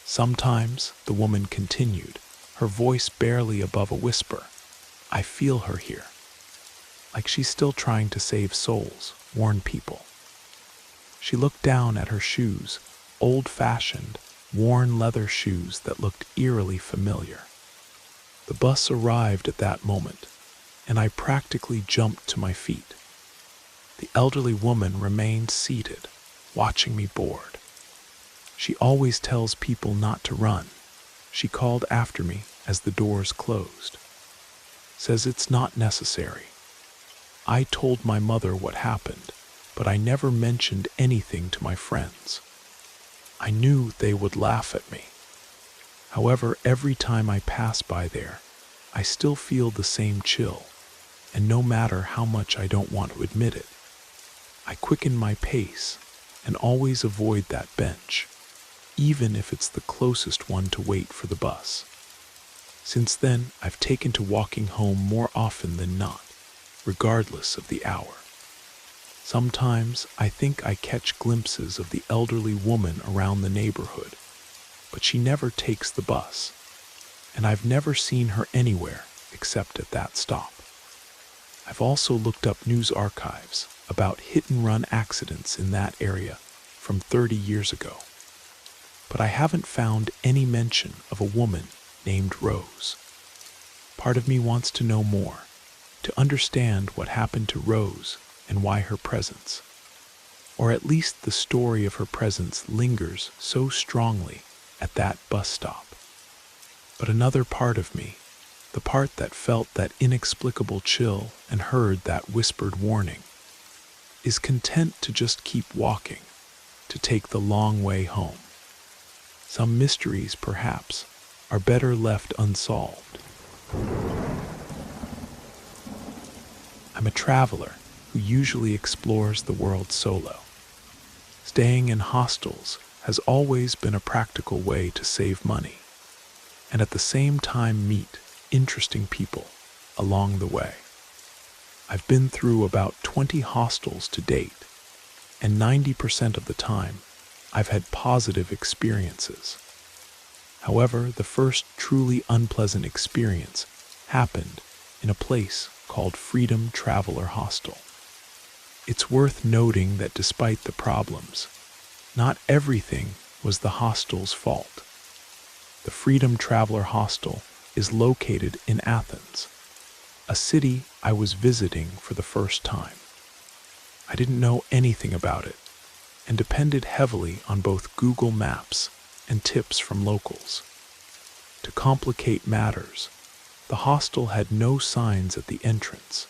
"Sometimes," the woman continued, her voice barely above a whisper, "I feel her here. Like she's still trying to save souls, warn people." She looked down at her shoes, old-fashioned, worn leather shoes that looked eerily familiar. The bus arrived at that moment, and I practically jumped to my feet. The elderly woman remained seated, watching me bored. "She always tells people not to run," she called after me as the doors closed. "Says it's not necessary." I told my mother what happened, but I never mentioned anything to my friends. I knew they would laugh at me. However, every time I pass by there, I still feel the same chill, and no matter how much I don't want to admit it, I quicken my pace and always avoid that bench, even if it's the closest one to wait for the bus. Since then, I've taken to walking home more often than not, regardless of the hour. Sometimes I think I catch glimpses of the elderly woman around the neighborhood, but she never takes the bus, and I've never seen her anywhere except at that stop. I've also looked up news archives about hit-and-run accidents in that area from 30 years ago, but I haven't found any mention of a woman named Rose. Part of me wants to know more, to understand what happened to Rose and why her presence, or at least the story of her presence, lingers so strongly at that bus stop. But another part of me, the part that felt that inexplicable chill and heard that whispered warning, is content to just keep walking, to take the long way home. Some mysteries, perhaps, are better left unsolved. I'm a traveler who usually explores the world solo. Staying in hostels has always been a practical way to save money, and at the same time meet interesting people along the way. I've been through about 20 hostels to date, and 90% of the time, I've had positive experiences. However, the first truly unpleasant experience happened in a place called Freedom Traveler Hostel. It's worth noting that despite the problems, not everything was the hostel's fault. The Freedom Traveler Hostel is located in Athens, a city I was visiting for the first time. I didn't know anything about it, and depended heavily on both Google Maps and tips from locals. To complicate matters, the hostel had no signs at the entrance,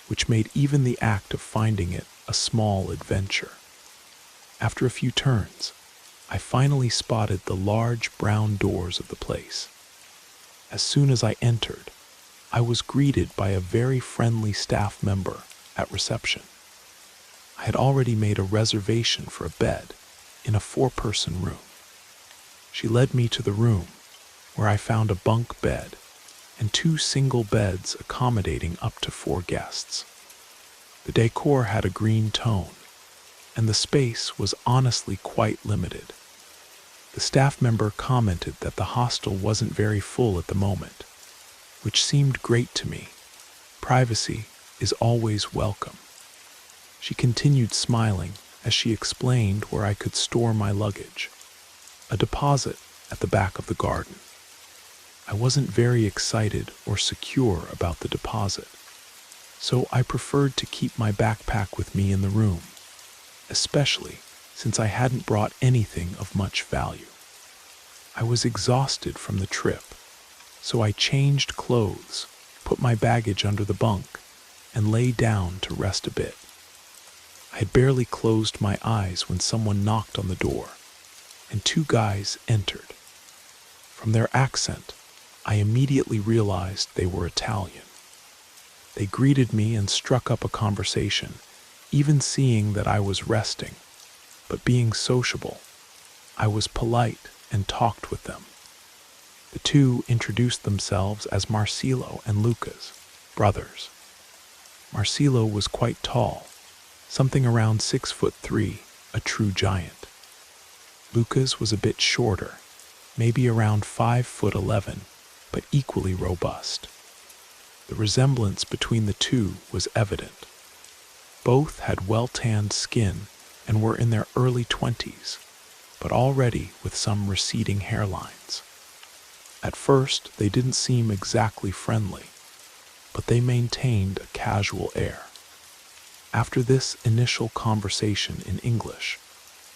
which made even the act of finding it a small adventure. After a few turns, I finally spotted the large brown doors of the place. As soon as I entered, I was greeted by a very friendly staff member at reception. I had already made a reservation for a bed in a 4-person room. She led me to the room, where I found a bunk bed and 2 single beds accommodating up to 4 guests. The decor had a green tone, and the space was honestly quite limited. The staff member commented that the hostel wasn't very full at the moment, which seemed great to me. Privacy is always welcome. She continued smiling as she explained where I could store my luggage, a deposit at the back of the garden. I wasn't very excited or secure about the deposit, so I preferred to keep my backpack with me in the room, especially since I hadn't brought anything of much value. I was exhausted from the trip, so I changed clothes, put my baggage under the bunk, and lay down to rest a bit. I had barely closed my eyes when someone knocked on the door, and 2 guys entered. From their accent, I immediately realized they were Italian. They greeted me and struck up a conversation, even seeing that I was resting. But being sociable, I was polite and talked with them. The 2 introduced themselves as Marcelo and Lucas, brothers. Marcelo was quite tall, something around 6'3", a true giant. Lucas was a bit shorter, maybe around 5'11", but equally robust. The resemblance between the 2 was evident. Both had well-tanned skin and were in their early 20s, but already with some receding hairlines. At first, they didn't seem exactly friendly, but they maintained a casual air. After this initial conversation in English,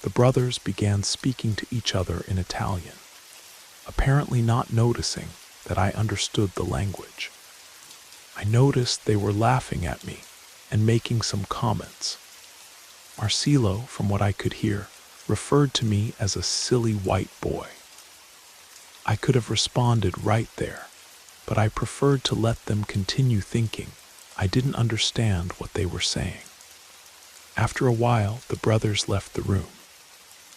the brothers began speaking to each other in Italian, apparently not noticing that I understood the language. I noticed they were laughing at me and making some comments. Marcelo, from what I could hear, referred to me as a silly white boy. I could have responded right there, but I preferred to let them continue thinking I didn't understand what they were saying. After a while, the brothers left the room,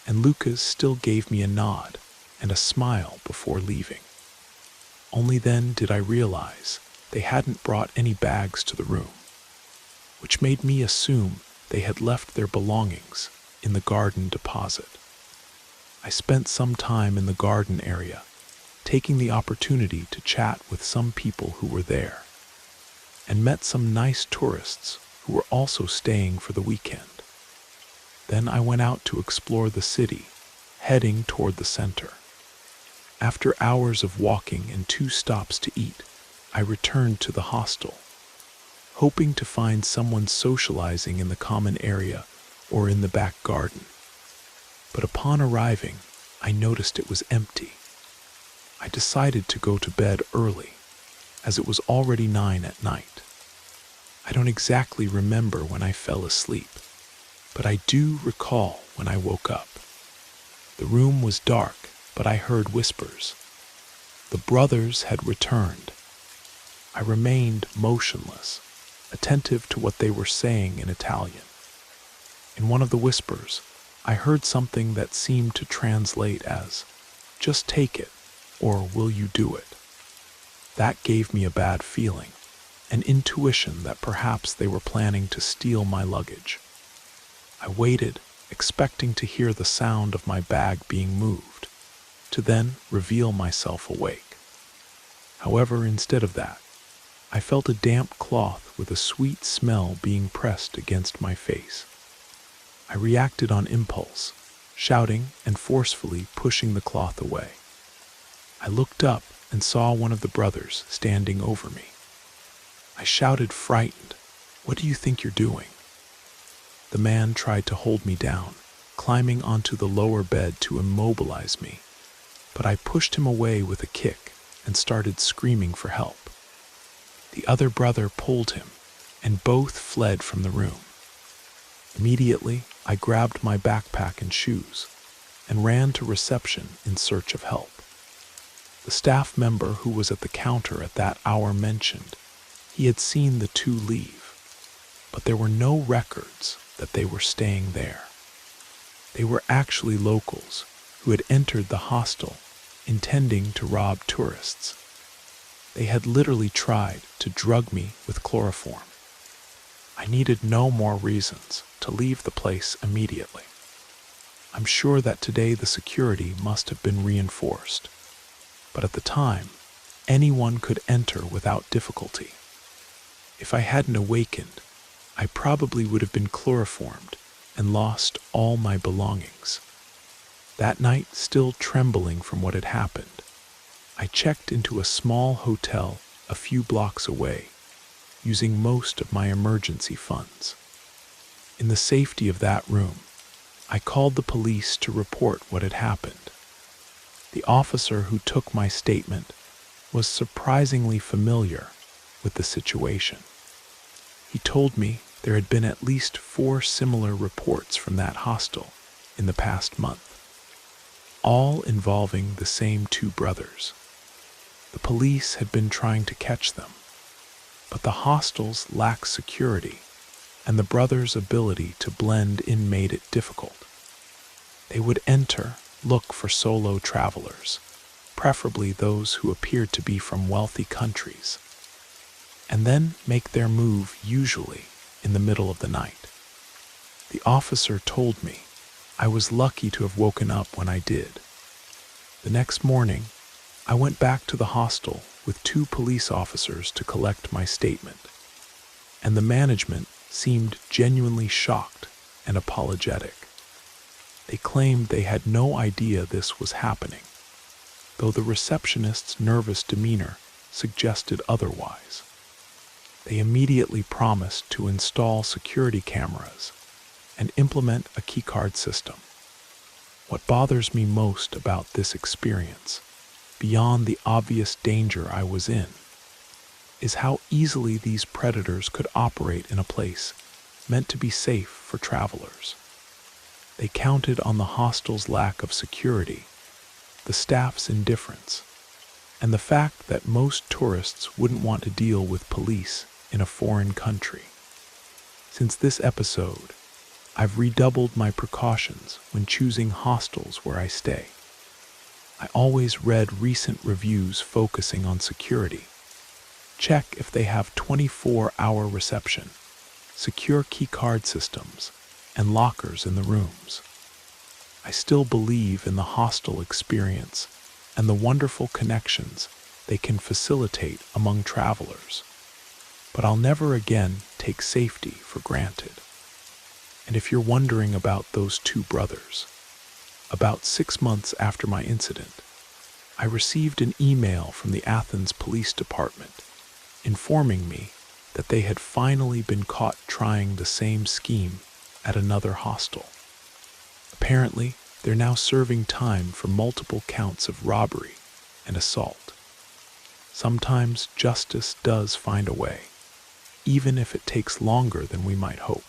and Lucas still gave me a nod and a smile before leaving. Only then did I realize they hadn't brought any bags to the room, which made me assume they had left their belongings in the garden deposit. I spent some time in the garden area, taking the opportunity to chat with some people who were there, and met some nice tourists who were also staying for the weekend. Then I went out to explore the city, heading toward the center. After hours of walking and 2 stops to eat, I returned to the hostel, hoping to find someone socializing in the common area or in the back garden. But upon arriving, I noticed it was empty. I decided to go to bed early, as it was already 9 at night. I don't exactly remember when I fell asleep, but I do recall when I woke up. The room was dark, but I heard whispers. The brothers had returned. I remained motionless, attentive to what they were saying in Italian. In one of the whispers, I heard something that seemed to translate as, "Just take it," or "Will you do it?" That gave me a bad feeling, an intuition that perhaps they were planning to steal my luggage. I waited, expecting to hear the sound of my bag being moved, to then reveal myself awake. However, instead of that, I felt a damp cloth with a sweet smell being pressed against my face. I reacted on impulse, shouting and forcefully pushing the cloth away. I looked up and saw one of the brothers standing over me. I shouted, frightened, "What do you think you're doing?" The man tried to hold me down, climbing onto the lower bed to immobilize me, but I pushed him away with a kick and started screaming for help. The other brother pulled him, and both fled from the room. Immediately, I grabbed my backpack and shoes and ran to reception in search of help. The staff member who was at the counter at that hour mentioned he had seen the two leave, but there were no records that they were staying there. They were actually locals who had entered the hostel intending to rob tourists. They had literally tried to drug me with chloroform. I needed no more reasons to leave the place immediately. I'm sure that today the security must have been reinforced, but at the time, anyone could enter without difficulty. If I hadn't awakened, I probably would have been chloroformed and lost all my belongings. That night, still trembling from what had happened, I checked into a small hotel a few blocks away, using most of my emergency funds. In the safety of that room, I called the police to report what had happened. The officer who took my statement was surprisingly familiar with the situation. He told me there had been at least 4 similar reports from that hostel in the past month, all involving the same 2 brothers. The police had been trying to catch them, but the hostels lacked security, and the brothers' ability to blend in made it difficult. They would enter, look for solo travelers, preferably those who appeared to be from wealthy countries, and then make their move usually in the middle of the night. The officer told me I was lucky to have woken up when I did. The next morning, I went back to the hostel with 2 police officers to collect my statement, and the management seemed genuinely shocked and apologetic. They claimed they had no idea this was happening, though the receptionist's nervous demeanor suggested otherwise. They immediately promised to install security cameras and implement a keycard system. What bothers me most about this experience, beyond the obvious danger I was in, is how easily these predators could operate in a place meant to be safe for travelers. They counted on the hostel's lack of security, the staff's indifference, and the fact that most tourists wouldn't want to deal with police in a foreign country. Since this episode, I've redoubled my precautions when choosing hostels where I stay. I always read recent reviews focusing on security. Check if they have 24-hour reception, secure keycard systems, and lockers in the rooms. I still believe in the hostel experience and the wonderful connections they can facilitate among travelers, but I'll never again take safety for granted. And if you're wondering about those 2 brothers, about 6 months after my incident, I received an email from the Athens Police Department informing me that they had finally been caught trying the same scheme at another hostel. Apparently, they're now serving time for multiple counts of robbery and assault. Sometimes justice does find a way, even if it takes longer than we might hope.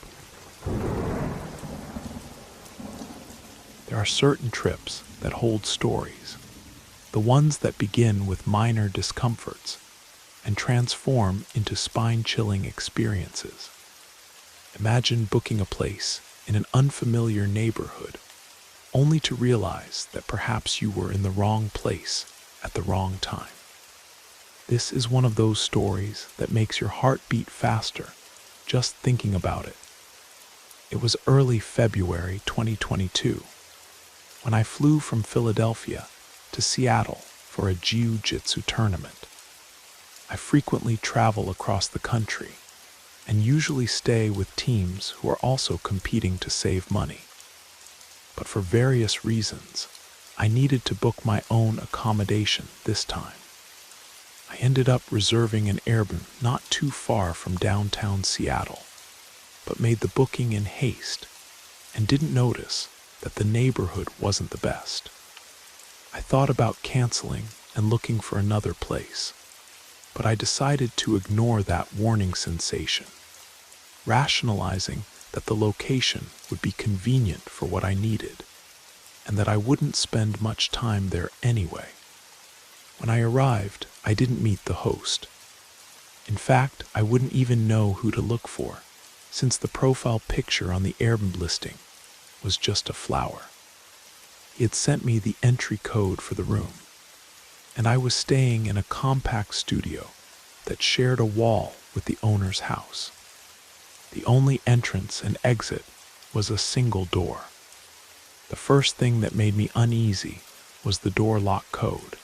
There are certain trips that hold stories, the ones that begin with minor discomforts and transform into spine-chilling experiences. Imagine booking a place in an unfamiliar neighborhood, only to realize that perhaps you were in the wrong place at the wrong time. This is one of those stories that makes your heart beat faster just thinking about it. It was early February 2022 when I flew from Philadelphia to Seattle for a jiu-jitsu tournament. I frequently travel across the country and usually stay with teams who are also competing to save money. But for various reasons, I needed to book my own accommodation this time. I ended up reserving an Airbnb not too far from downtown Seattle, but made the booking in haste and didn't notice that the neighborhood wasn't the best. I thought about canceling and looking for another place, but I decided to ignore that warning sensation, rationalizing that the location would be convenient for what I needed, and that I wouldn't spend much time there anyway. When I arrived, I didn't meet the host. In fact, I wouldn't even know who to look for, since the profile picture on the Airbnb listing was just a flower. He had sent me the entry code for the room, and I was staying in a compact studio that shared a wall with the owner's house. The only entrance and exit was a single door. The first thing that made me uneasy was the door lock code.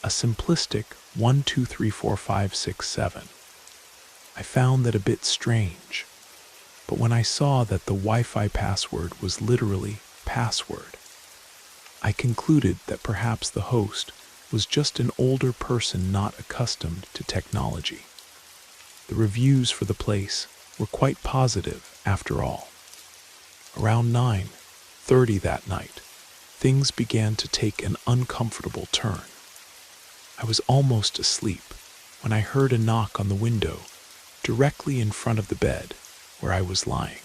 A simplistic 1234567. I found that a bit strange, but when I saw that the Wi-Fi password was literally password, I concluded that perhaps the host was just an older person not accustomed to technology. The reviews for the place were quite positive after all. Around 9:30 that night, things began to take an uncomfortable turn. I was almost asleep when I heard a knock on the window directly in front of the bed where I was lying.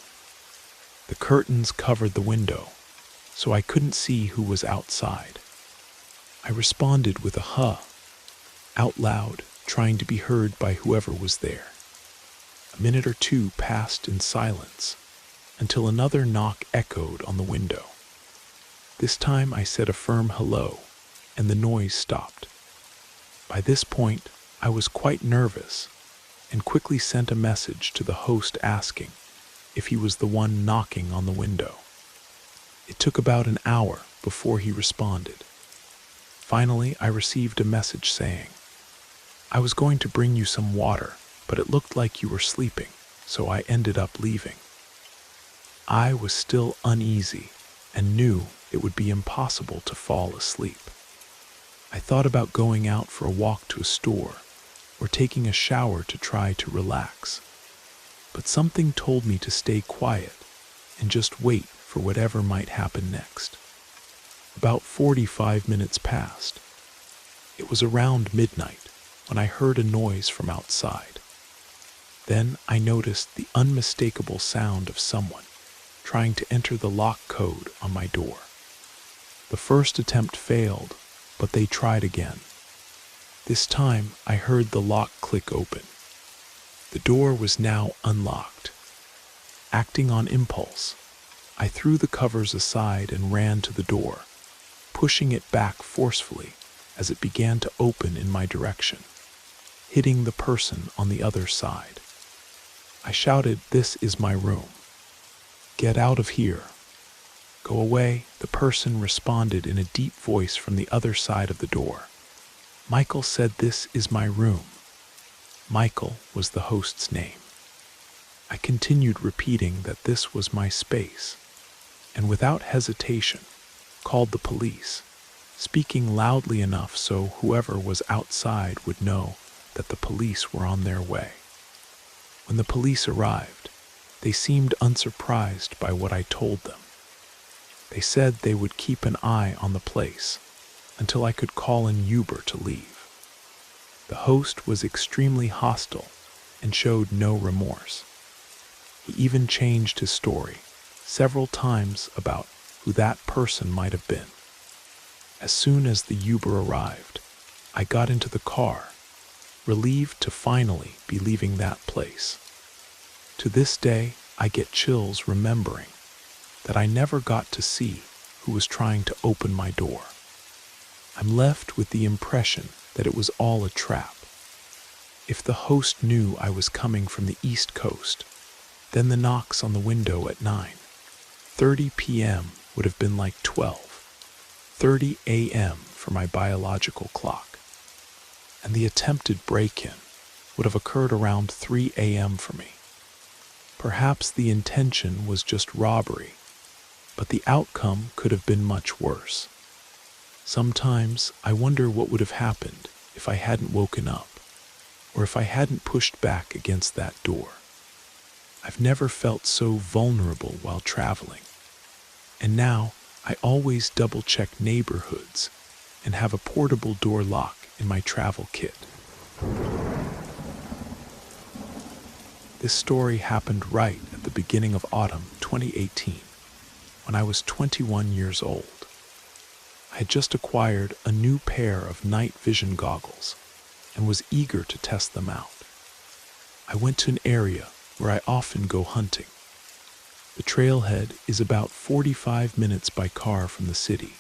The curtains covered the window, so I couldn't see who was outside. I responded with a "huh" out loud, trying to be heard by whoever was there. A minute or two passed in silence until another knock echoed on the window. This time I said a firm hello, and the noise stopped. By this point, I was quite nervous and quickly sent a message to the host asking if he was the one knocking on the window. It took about an hour before he responded. Finally, I received a message saying, "I was going to bring you some water, but it looked like you were sleeping, so I ended up leaving." I was still uneasy and knew it would be impossible to fall asleep. I thought about going out for a walk to a store or taking a shower to try to relax, but something told me to stay quiet and just wait for whatever might happen next. About 45 minutes passed. It was around midnight when I heard a noise from outside. Then I noticed the unmistakable sound of someone trying to enter the lock code on my door. The first attempt failed, but they tried again. This time I heard the lock click open. The door was now unlocked. Acting on impulse, I threw the covers aside and ran to the door, pushing it back forcefully as it began to open in my direction, hitting the person on the other side. I shouted, "This is my room. Get out of here." "Go away," the person responded in a deep voice from the other side of the door. "Michael said this is my room." Michael was the host's name. I continued repeating that this was my space, and without hesitation, called the police, speaking loudly enough so whoever was outside would know that the police were on their way. When the police arrived, they seemed unsurprised by what I told them. They said they would keep an eye on the place until I could call an Uber to leave. The host was extremely hostile and showed no remorse. He even changed his story several times about who that person might have been. As soon as the Uber arrived, I got into the car, relieved to finally be leaving that place. To this day, I get chills remembering that I never got to see who was trying to open my door. I'm left with the impression that it was all a trap. If the host knew I was coming from the East Coast, then the knocks on the window at 9:30 p.m. would have been like 12:30 a.m. for my biological clock, and the attempted break-in would have occurred around 3 a.m. for me. Perhaps the intention was just robbery, but the outcome could have been much worse. Sometimes I wonder what would have happened if I hadn't woken up, or if I hadn't pushed back against that door. I've never felt so vulnerable while traveling, and now I always double-check neighborhoods and have a portable door lock in my travel kit. This story happened right at the beginning of autumn 2018, when I was 21 years old. I had just acquired a new pair of night vision goggles and was eager to test them out. I went to an area where I often go hunting. The trailhead is about 45 minutes by car from the city,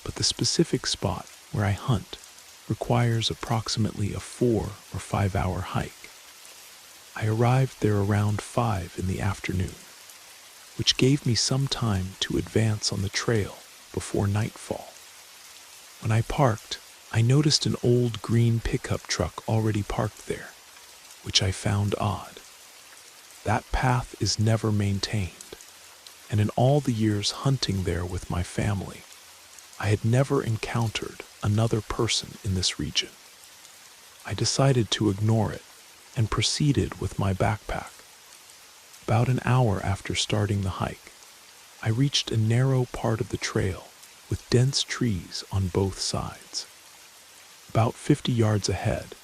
but the specific spot where I hunt requires approximately a 4 or 5 hour hike. I arrived there around 5 in the afternoon, which gave me some time to advance on the trail before nightfall. When I parked, I noticed an old green pickup truck already parked there, which I found odd. That path is never maintained, and in all the years hunting there with my family, I had never encountered another person in this region. I decided to ignore it and proceeded with my backpack. About an hour after starting the hike, I reached a narrow part of the trail with dense trees on both sides. About 50 yards ahead,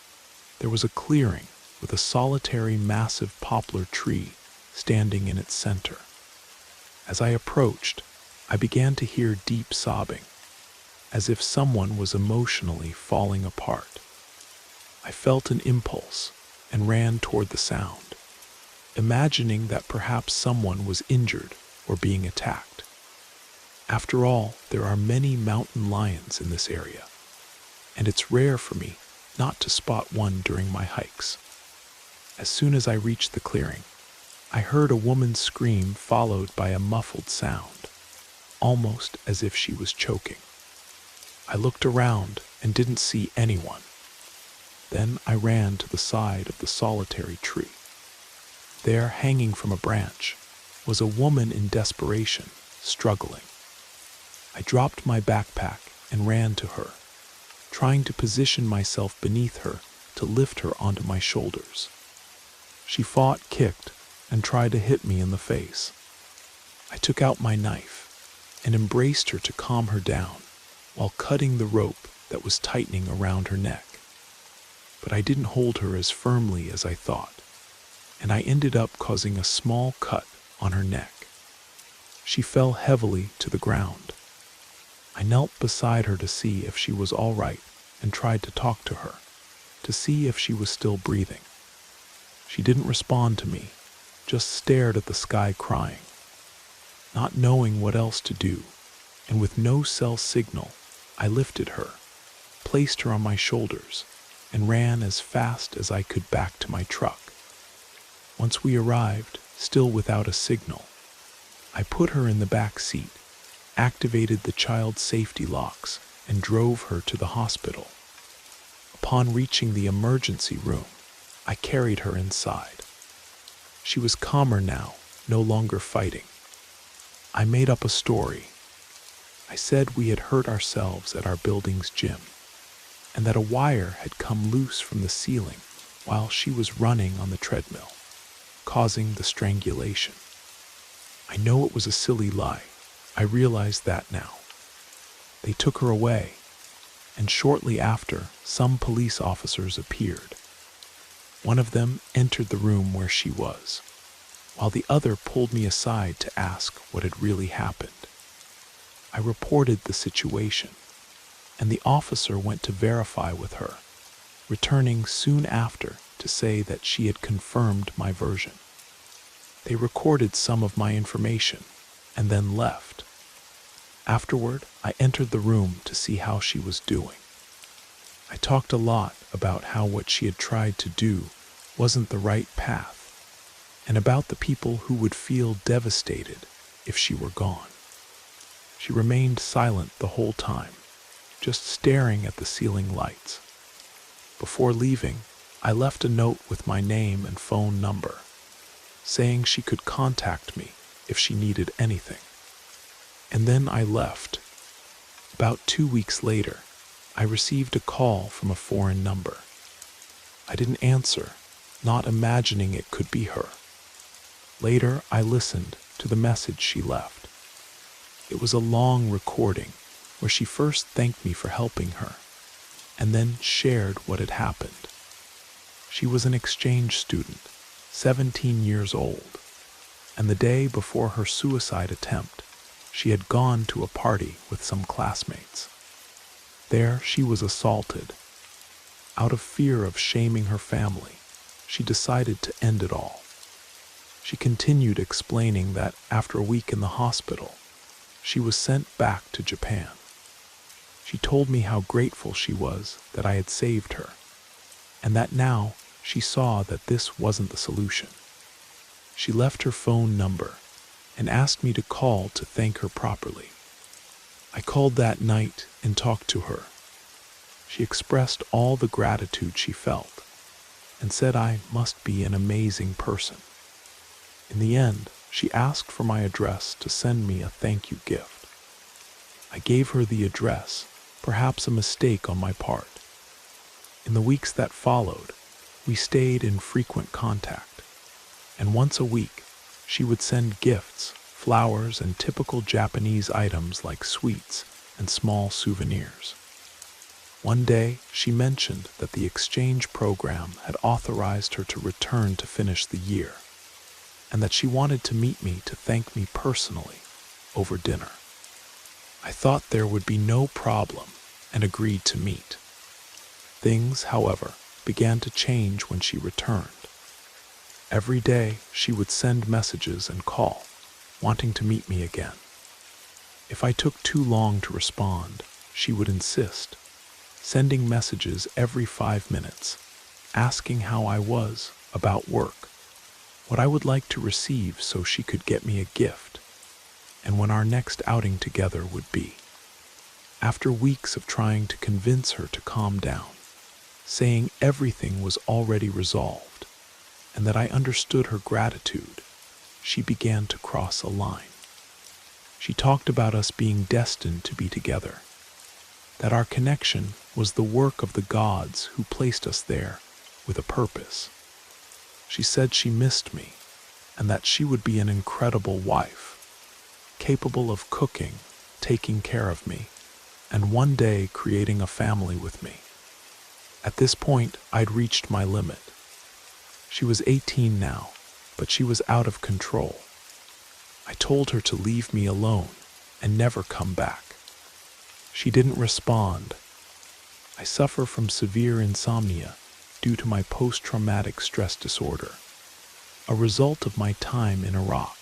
there was a clearing with a solitary massive poplar tree standing in its center. As I approached, I began to hear deep sobbing, as if someone was emotionally falling apart. I felt an impulse and ran toward the sound, imagining that perhaps someone was injured or being attacked. After all, there are many mountain lions in this area, and it's rare for me not to spot one during my hikes. As soon as I reached the clearing, I heard a woman's scream followed by a muffled sound, almost as if she was choking. I looked around and didn't see anyone. Then I ran to the side of the solitary tree. There, hanging from a branch, was a woman in desperation, struggling. I dropped my backpack and ran to her, trying to position myself beneath her to lift her onto my shoulders. She fought, kicked, and tried to hit me in the face. I took out my knife and embraced her to calm her down while cutting the rope that was tightening around her neck. But I didn't hold her as firmly as I thought, and I ended up causing a small cut on her neck. She fell heavily to the ground. I knelt beside her to see if she was all right and tried to talk to her, to see if she was still breathing. She didn't respond to me, just stared at the sky crying. Not knowing what else to do, and with no cell signal, I lifted her, placed her on my shoulders, and ran as fast as I could back to my truck. Once we arrived, still without a signal, I put her in the back seat, activated the child safety locks, and drove her to the hospital. Upon reaching the emergency room, I carried her inside. She was calmer now, no longer fighting. I made up a story. I said we had hurt ourselves at our building's gym, and that a wire had come loose from the ceiling while she was running on the treadmill, causing the strangulation. I know it was a silly lie. I realized that now. They took her away, and shortly after, some police officers appeared. One of them entered the room where she was, while the other pulled me aside to ask what had really happened. I reported the situation, and the officer went to verify with her, returning soon after to say that she had confirmed my version. They recorded some of my information and then left. Afterward, I entered the room to see how she was doing. I talked a lot about how what she had tried to do wasn't the right path, and about the people who would feel devastated if she were gone. She remained silent the whole time, just staring at the ceiling lights. Before leaving, I left a note with my name and phone number, saying she could contact me if she needed anything. And then I left. About 2 weeks later, I received a call from a foreign number. I didn't answer, not imagining it could be her. Later, I listened to the message she left. It was a long recording where she first thanked me for helping her, and then shared what had happened. She was an exchange student, 17 years old, and the day before her suicide attempt, she had gone to a party with some classmates. There she was assaulted. Out of fear of shaming her family, she decided to end it all. She continued explaining that after a week in the hospital, she was sent back to Japan. She told me how grateful she was that I had saved her, and that now she saw that this wasn't the solution. She left her phone number and asked me to call to thank her properly. I called that night and talked to her. She expressed all the gratitude she felt and said I must be an amazing person. In the end, she asked for my address to send me a thank you gift. I gave her the address, perhaps a mistake on my part. In the weeks that followed, we stayed in frequent contact, and once a week, she would send gifts, flowers, and typical Japanese items like sweets and small souvenirs. One day, she mentioned that the exchange program had authorized her to return to finish the year, and that she wanted to meet me to thank me personally over dinner. I thought there would be no problem and agreed to meet. Things, however, began to change when she returned. Every day, she would send messages and call, wanting to meet me again. If I took too long to respond, she would insist, sending messages every 5 minutes, asking how I was, about work, what I would like to receive so she could get me a gift, and when our next outing together would be. After weeks of trying to convince her to calm down, saying everything was already resolved, and that I understood her gratitude, she began to cross a line. She talked about us being destined to be together, that our connection was the work of the gods who placed us there with a purpose. She said she missed me, and that she would be an incredible wife, capable of cooking, taking care of me, and one day creating a family with me. At this point, I'd reached my limit. She was 18 now, but she was out of control. I told her to leave me alone and never come back. She didn't respond. I suffer from severe insomnia due to my post-traumatic stress disorder, a result of my time in Iraq,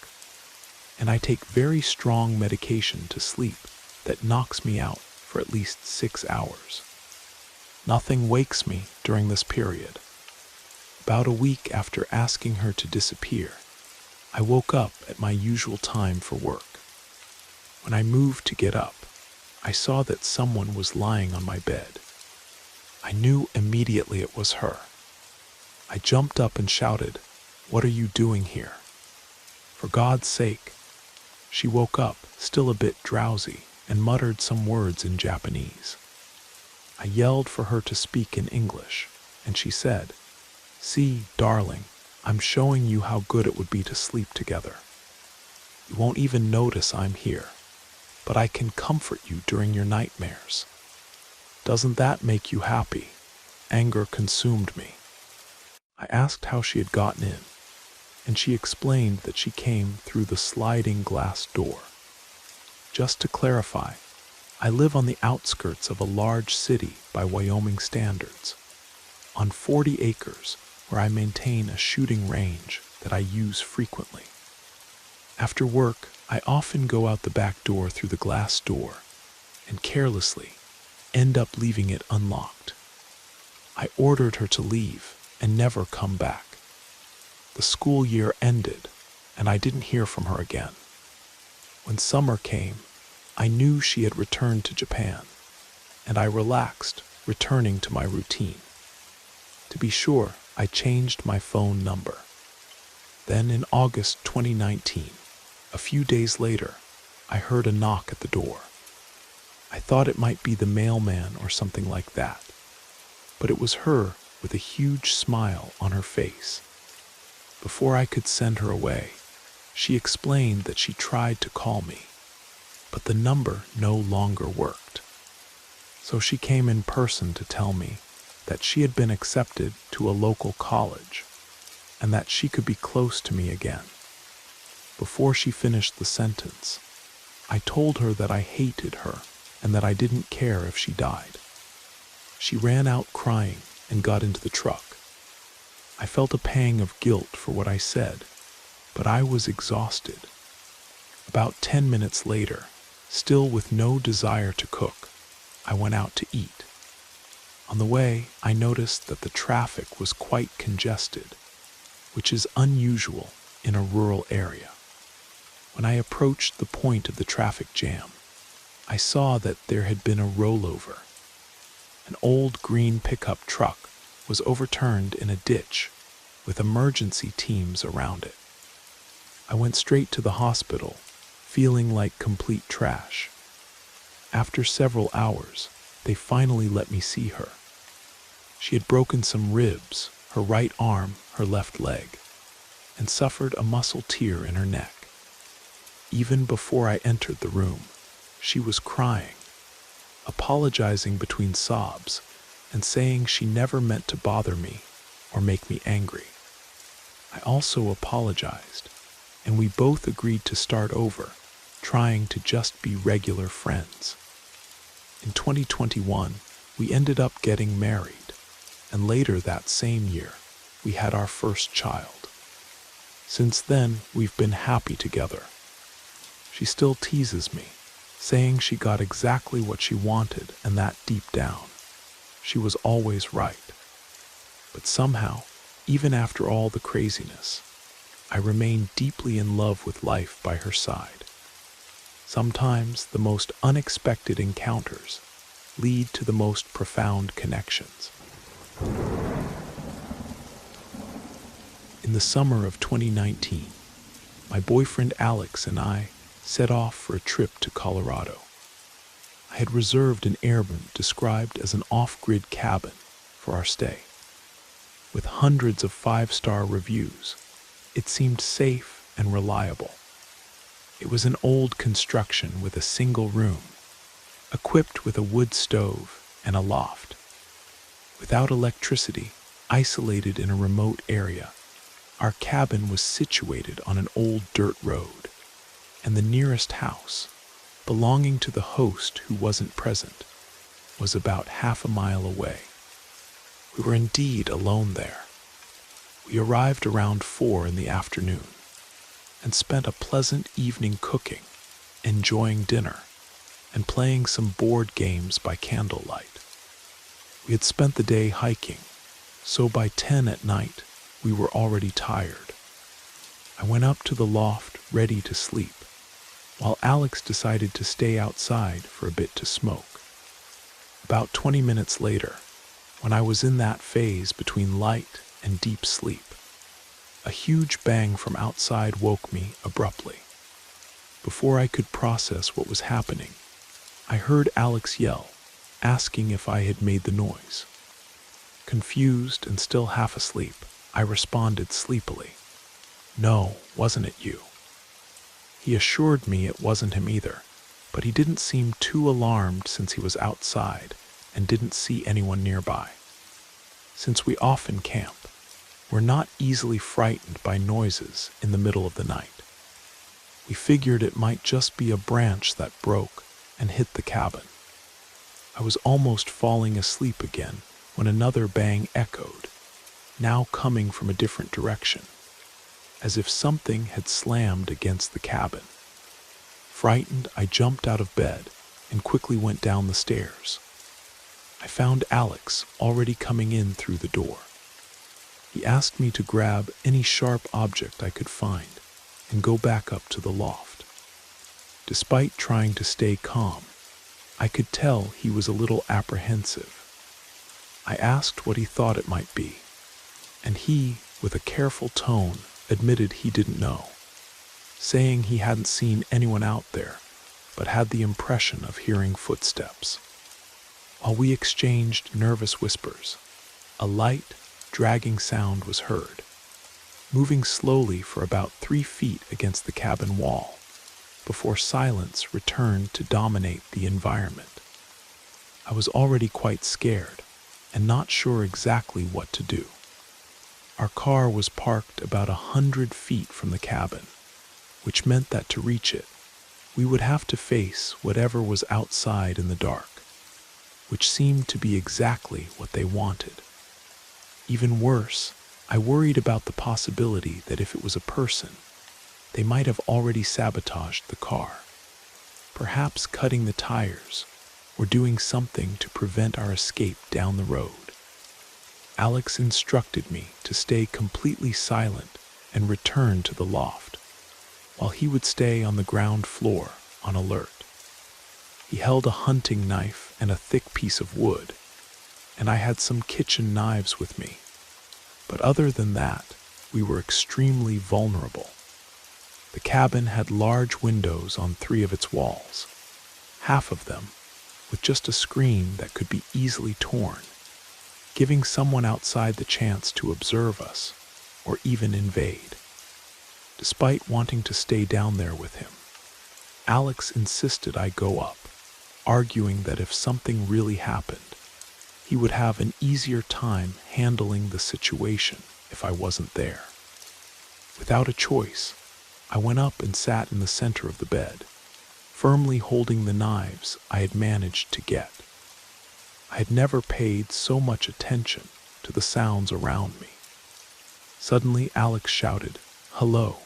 and I take very strong medication to sleep that knocks me out for at least 6 hours. Nothing wakes me during this period. About a week after asking her to disappear, I woke up at my usual time for work. When I moved to get up, I saw that someone was lying on my bed. I knew immediately it was her. I jumped up and shouted, "What are you doing here?" For God's sake. She woke up, still a bit drowsy, and muttered some words in Japanese. I yelled for her to speak in English, and she said, "See, darling, I'm showing you how good it would be to sleep together. You won't even notice I'm here, but I can comfort you during your nightmares. Doesn't that make you happy?" Anger consumed me. I asked how she had gotten in, and she explained that she came through the sliding glass door. Just to clarify, I live on the outskirts of a large city by Wyoming standards, on 40 acres where I maintain a shooting range that I use frequently. After work, I often go out the back door through the glass door and carelessly end up leaving it unlocked. I ordered her to leave and never come back. The school year ended, and I didn't hear from her again. When summer came, I knew she had returned to Japan, and I relaxed, returning to my routine. To be sure, I changed my phone number. Then in August 2019, a few days later, I heard a knock at the door. I thought it might be the mailman or something like that, but it was her with a huge smile on her face. Before I could send her away, she explained that she tried to call me, but the number no longer worked. So she came in person to tell me that she had been accepted to a local college and that she could be close to me again. Before she finished the sentence, I told her that I hated her and that I didn't care if she died. She ran out crying and got into the truck. I felt a pang of guilt for what I said, but I was exhausted. About 10 minutes later, still with no desire to cook, I went out to eat. On the way, I noticed that the traffic was quite congested, which is unusual in a rural area. When I approached the point of the traffic jam, I saw that there had been a rollover. An old green pickup truck was overturned in a ditch with emergency teams around it. I went straight to the hospital, feeling like complete trash. After several hours, they finally let me see her. She had broken some ribs, her right arm, her left leg, and suffered a muscle tear in her neck. Even before I entered the room, she was crying, apologizing between sobs, and saying she never meant to bother me or make me angry. I also apologized, and we both agreed to start over, trying to just be regular friends. In 2021, we ended up getting married, and later that same year, we had our first child. Since then, we've been happy together. She still teases me, saying she got exactly what she wanted and that deep down, she was always right. But somehow, even after all the craziness, I remain deeply in love with life by her side. Sometimes the most unexpected encounters lead to the most profound connections. In the summer of 2019, my boyfriend Alex and I set off for a trip to Colorado. I had reserved an Airbnb described as an off-grid cabin for our stay. With hundreds of 5-star reviews, it seemed safe and reliable. It was an old construction with a single room, equipped with a wood stove and a loft. Without electricity, isolated in a remote area, our cabin was situated on an old dirt road, and the nearest house, belonging to the host who wasn't present, was about half a mile away. We were indeed alone there. We arrived around 4 in the afternoon and spent a pleasant evening cooking, enjoying dinner, and playing some board games by candlelight. We had spent the day hiking, so by 10 at night, we were already tired. I went up to the loft ready to sleep, while Alex decided to stay outside for a bit to smoke. About 20 minutes later, when I was in that phase between light and deep sleep, a huge bang from outside woke me abruptly. Before I could process what was happening, I heard Alex yell, asking if I had made the noise. Confused and still half asleep, I responded sleepily, "No, wasn't it you?" He assured me it wasn't him either, but he didn't seem too alarmed since he was outside and didn't see anyone nearby. Since we often camp, we're not easily frightened by noises in the middle of the night. We figured it might just be a branch that broke and hit the cabin. I was almost falling asleep again when another bang echoed, now coming from a different direction, as if something had slammed against the cabin. Frightened, I jumped out of bed and quickly went down the stairs. I found Alex already coming in through the door. He asked me to grab any sharp object I could find and go back up to the loft. Despite trying to stay calm, I could tell he was a little apprehensive. I asked what he thought it might be, and he, with a careful tone, admitted he didn't know, saying he hadn't seen anyone out there, but had the impression of hearing footsteps. While we exchanged nervous whispers, a light, dragging sound was heard, moving slowly for about 3 feet against the cabin wall, before silence returned to dominate the environment. I was already quite scared and not sure exactly what to do. Our car was parked about 100 feet from the cabin, which meant that to reach it, We would have to face whatever was outside in the dark, which seemed to be exactly what they wanted. Even worse, I worried about the possibility that if it was a person, they might have already sabotaged the car, perhaps cutting the tires or doing something to prevent our escape down the road. Alex instructed me to stay completely silent and return to the loft, while he would stay on the ground floor on alert. He held a hunting knife and a thick piece of wood, and I had some kitchen knives with me. But other than that, we were extremely vulnerable. The cabin had large windows on 3 of its walls, half of them with just a screen that could be easily torn, giving someone outside the chance to observe us or even invade. Despite wanting to stay down there with him, Alex insisted I go up, arguing that if something really happened, he would have an easier time handling the situation if I wasn't there. Without a choice, I went up and sat in the center of the bed, firmly holding the knives I had managed to get. I had never paid so much attention to the sounds around me. Suddenly, Alex shouted, "Hello,"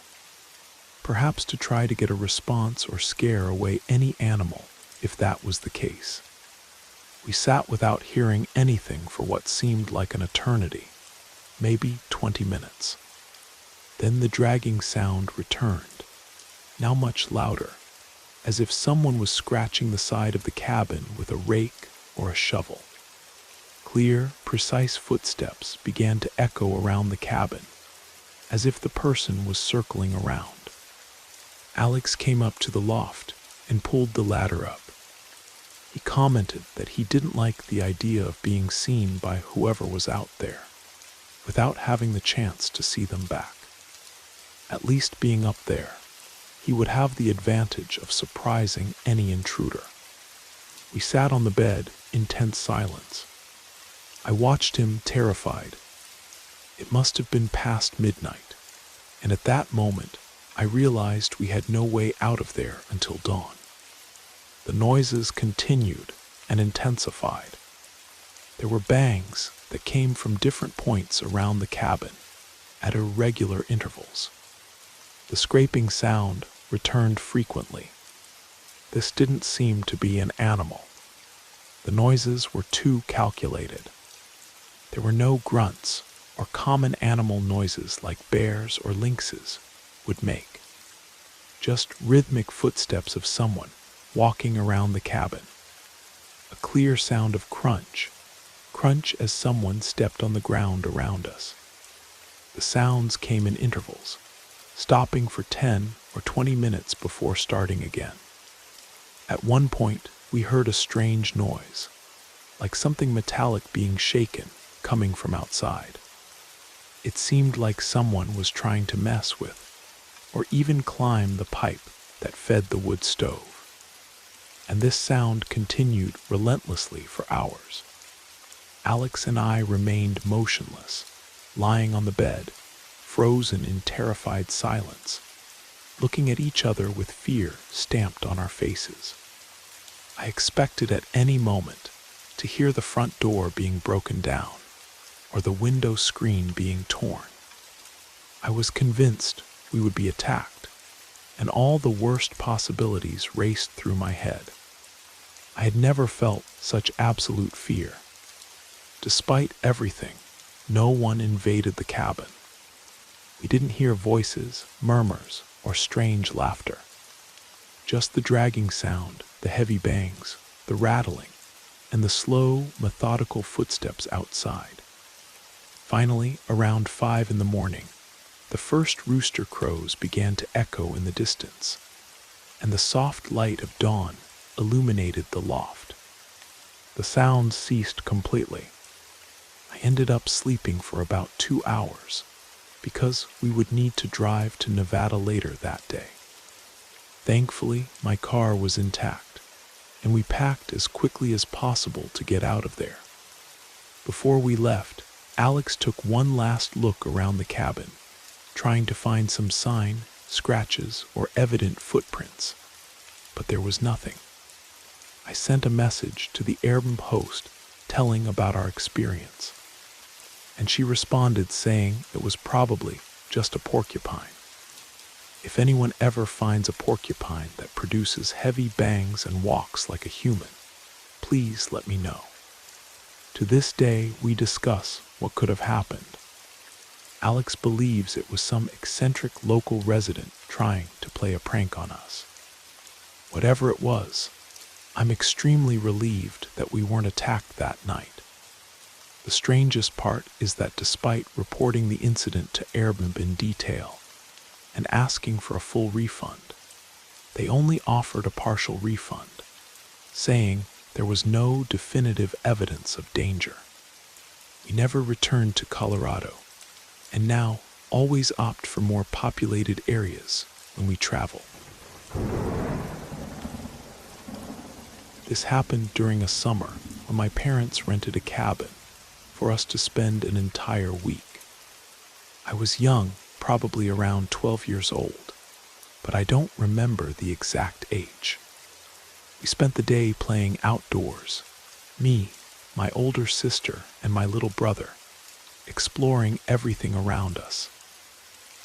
perhaps to try to get a response or scare away any animal if that was the case. We sat without hearing anything for what seemed like an eternity, maybe 20 minutes. Then the dragging sound returned, now much louder, as if someone was scratching the side of the cabin with a rake or a shovel. Clear, precise footsteps began to echo around the cabin, as if the person was circling around. Alex came up to the loft and pulled the ladder up. He commented that he didn't like the idea of being seen by whoever was out there, without having the chance to see them back. At least being up there, he would have the advantage of surprising any intruder. We sat on the bed in tense silence. I watched him terrified. It must have been past midnight, and at that moment, I realized we had no way out of there until dawn. The noises continued and intensified. There were bangs that came from different points around the cabin at irregular intervals. The scraping sound returned frequently. This didn't seem to be an animal. The noises were too calculated. There were no grunts or common animal noises like bears or lynxes would make. Just rhythmic footsteps of someone walking around the cabin. A clear sound of crunch as someone stepped on the ground around us. The sounds came in intervals, stopping for 10 or 20 minutes before starting again. At one point, we heard a strange noise, like something metallic being shaken, coming from outside. It seemed like someone was trying to mess with, or even climb the pipe that fed the wood stove. And this sound continued relentlessly for hours. Alex and I remained motionless, lying on the bed, frozen in terrified silence, looking at each other with fear stamped on our faces. I expected at any moment to hear the front door being broken down, or the window screen being torn. I was convinced we would be attacked, and all the worst possibilities raced through my head. I had never felt such absolute fear. Despite everything, no one invaded the cabin. We didn't hear voices, murmurs, or strange laughter. Just the dragging sound, the heavy bangs, the rattling, and the slow, methodical footsteps outside. Finally, around 5 in the morning, the first rooster crows began to echo in the distance, and the soft light of dawn illuminated the loft. The sounds ceased completely. I ended up sleeping for about 2 hours, because we would need to drive to Nevada later that day. Thankfully, my car was intact, and we packed as quickly as possible to get out of there. Before we left, Alex took one last look around the cabin, trying to find some sign, scratches, or evident footprints. but there was nothing. I sent a message to the Airbnb host telling about our experience, and she responded saying it was probably just a porcupine. If anyone ever finds a porcupine that produces heavy bangs and walks like a human, please let me know. To this day, we discuss what could have happened. Alex believes it was some eccentric local resident trying to play a prank on us. Whatever it was, I'm extremely relieved that we weren't attacked that night. The strangest part is that despite reporting the incident to Airbnb in detail and asking for a full refund, they only offered a partial refund, saying there was no definitive evidence of danger. We never returned to Colorado, and now always opt for more populated areas when we travel. This happened during a summer when my parents rented a cabin for us to spend an entire week. I was young, probably around 12 years old, but I don't remember the exact age. We spent the day playing outdoors, me, my older sister, and my little brother, exploring everything around us.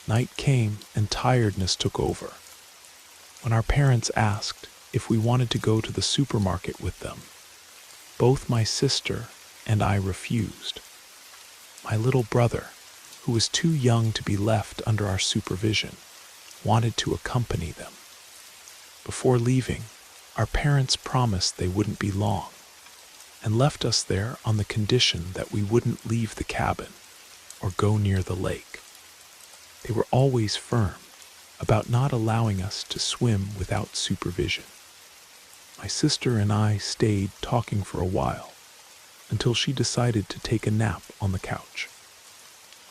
Night came and tiredness took over. When our parents asked if we wanted to go to the supermarket with them, both my sister and I refused. My little brother, who was too young to be left under our supervision, wanted to accompany them. Before leaving, our parents promised they wouldn't be long, and left us there on the condition that we wouldn't leave the cabin or go near the lake. They were always firm about not allowing us to swim without supervision. My sister and I stayed talking for a while until she decided to take a nap on the couch.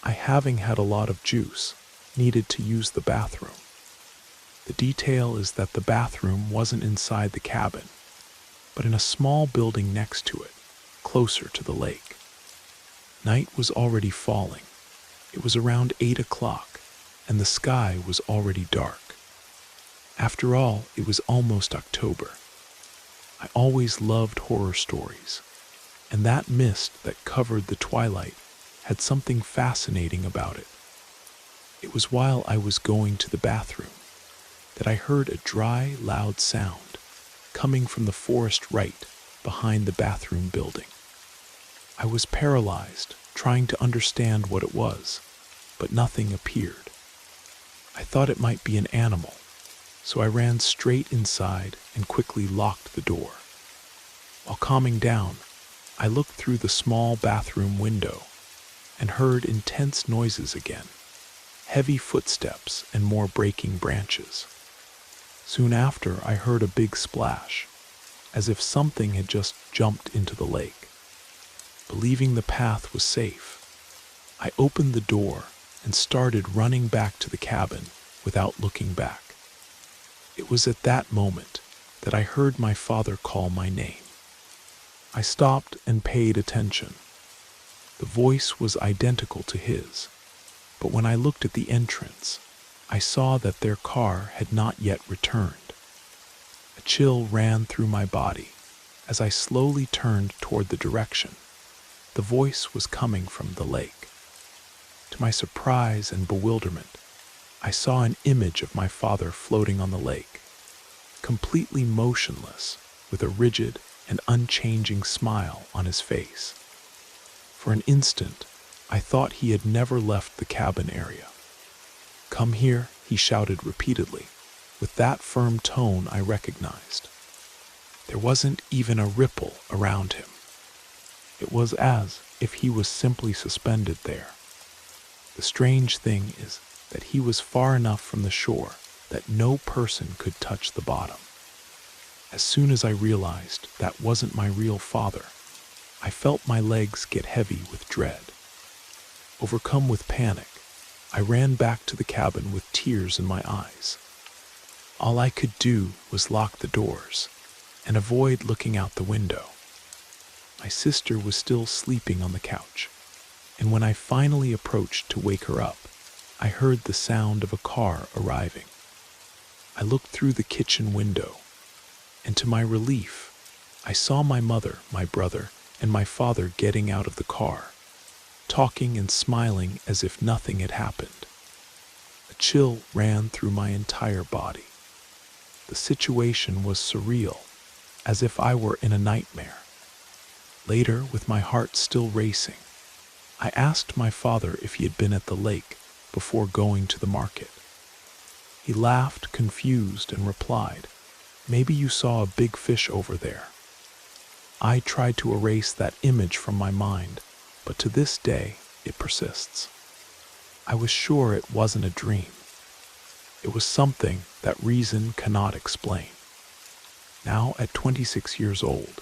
I, having had a lot of juice, needed to use the bathroom. The detail is that the bathroom wasn't inside the cabin, but in a small building next to it, closer to the lake. Night was already falling. It was around 8 o'clock, and the sky was already dark. After all, it was almost October. I always loved horror stories, and that mist that covered the twilight had something fascinating about it. It was while I was going to the bathroom that I heard a dry, loud sound coming from the forest right behind the bathroom building. I was paralyzed, trying to understand what it was, but nothing appeared. I thought it might be an animal, so I ran straight inside and quickly locked the door. While calming down, I looked through the small bathroom window and heard intense noises again, heavy footsteps and more breaking branches. Soon after, I heard a big splash, as if something had just jumped into the lake. Believing the path was safe, I opened the door and started running back to the cabin without looking back. It was at that moment that I heard my father call my name. I stopped and paid attention. The voice was identical to his, but when I looked at the entrance, I saw that their car had not yet returned. A chill ran through my body as I slowly turned toward the direction. The voice was coming from the lake. To my surprise and bewilderment, I saw an image of my father floating on the lake, completely motionless, with a rigid and unchanging smile on his face. For an instant, I thought he had never left the cabin area. "Come here," he shouted repeatedly, with that firm tone I recognized. There wasn't even a ripple around him. It was as if he was simply suspended there. The strange thing is that he was far enough from the shore that no person could touch the bottom. As soon as I realized that wasn't my real father, I felt my legs get heavy with dread. Overcome with panic, I ran back to the cabin with tears in my eyes. All I could do was lock the doors and avoid looking out the window. My sister was still sleeping on the couch, and when I finally approached to wake her up, I heard the sound of a car arriving. I looked through the kitchen window and to my relief, I saw my mother, my brother, and my father getting out of the car, talking and smiling as if nothing had happened. A chill ran through my entire body. The situation was surreal, as if I were in a nightmare. Later, with my heart still racing, I asked my father if he had been at the lake before going to the market. He laughed, confused, and replied, "Maybe you saw a big fish over there." I tried to erase that image from my mind, but to this day, it persists. I was sure it wasn't a dream. It was something that reason cannot explain. Now, at 26 years old,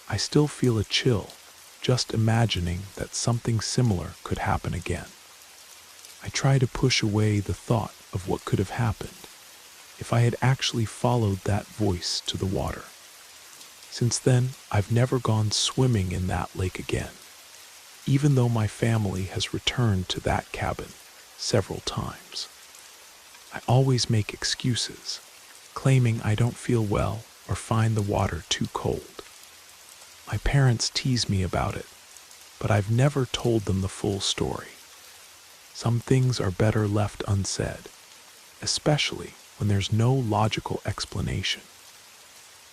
I still feel a chill just imagining that something similar could happen again. I try to push away the thought of what could have happened if I had actually followed that voice to the water. Since then, I've never gone swimming in that lake again, even though my family has returned to that cabin several times. I always make excuses, claiming I don't feel well or find the water too cold. My parents tease me about it, but I've never told them the full story. Some things are better left unsaid, especially when there's no logical explanation.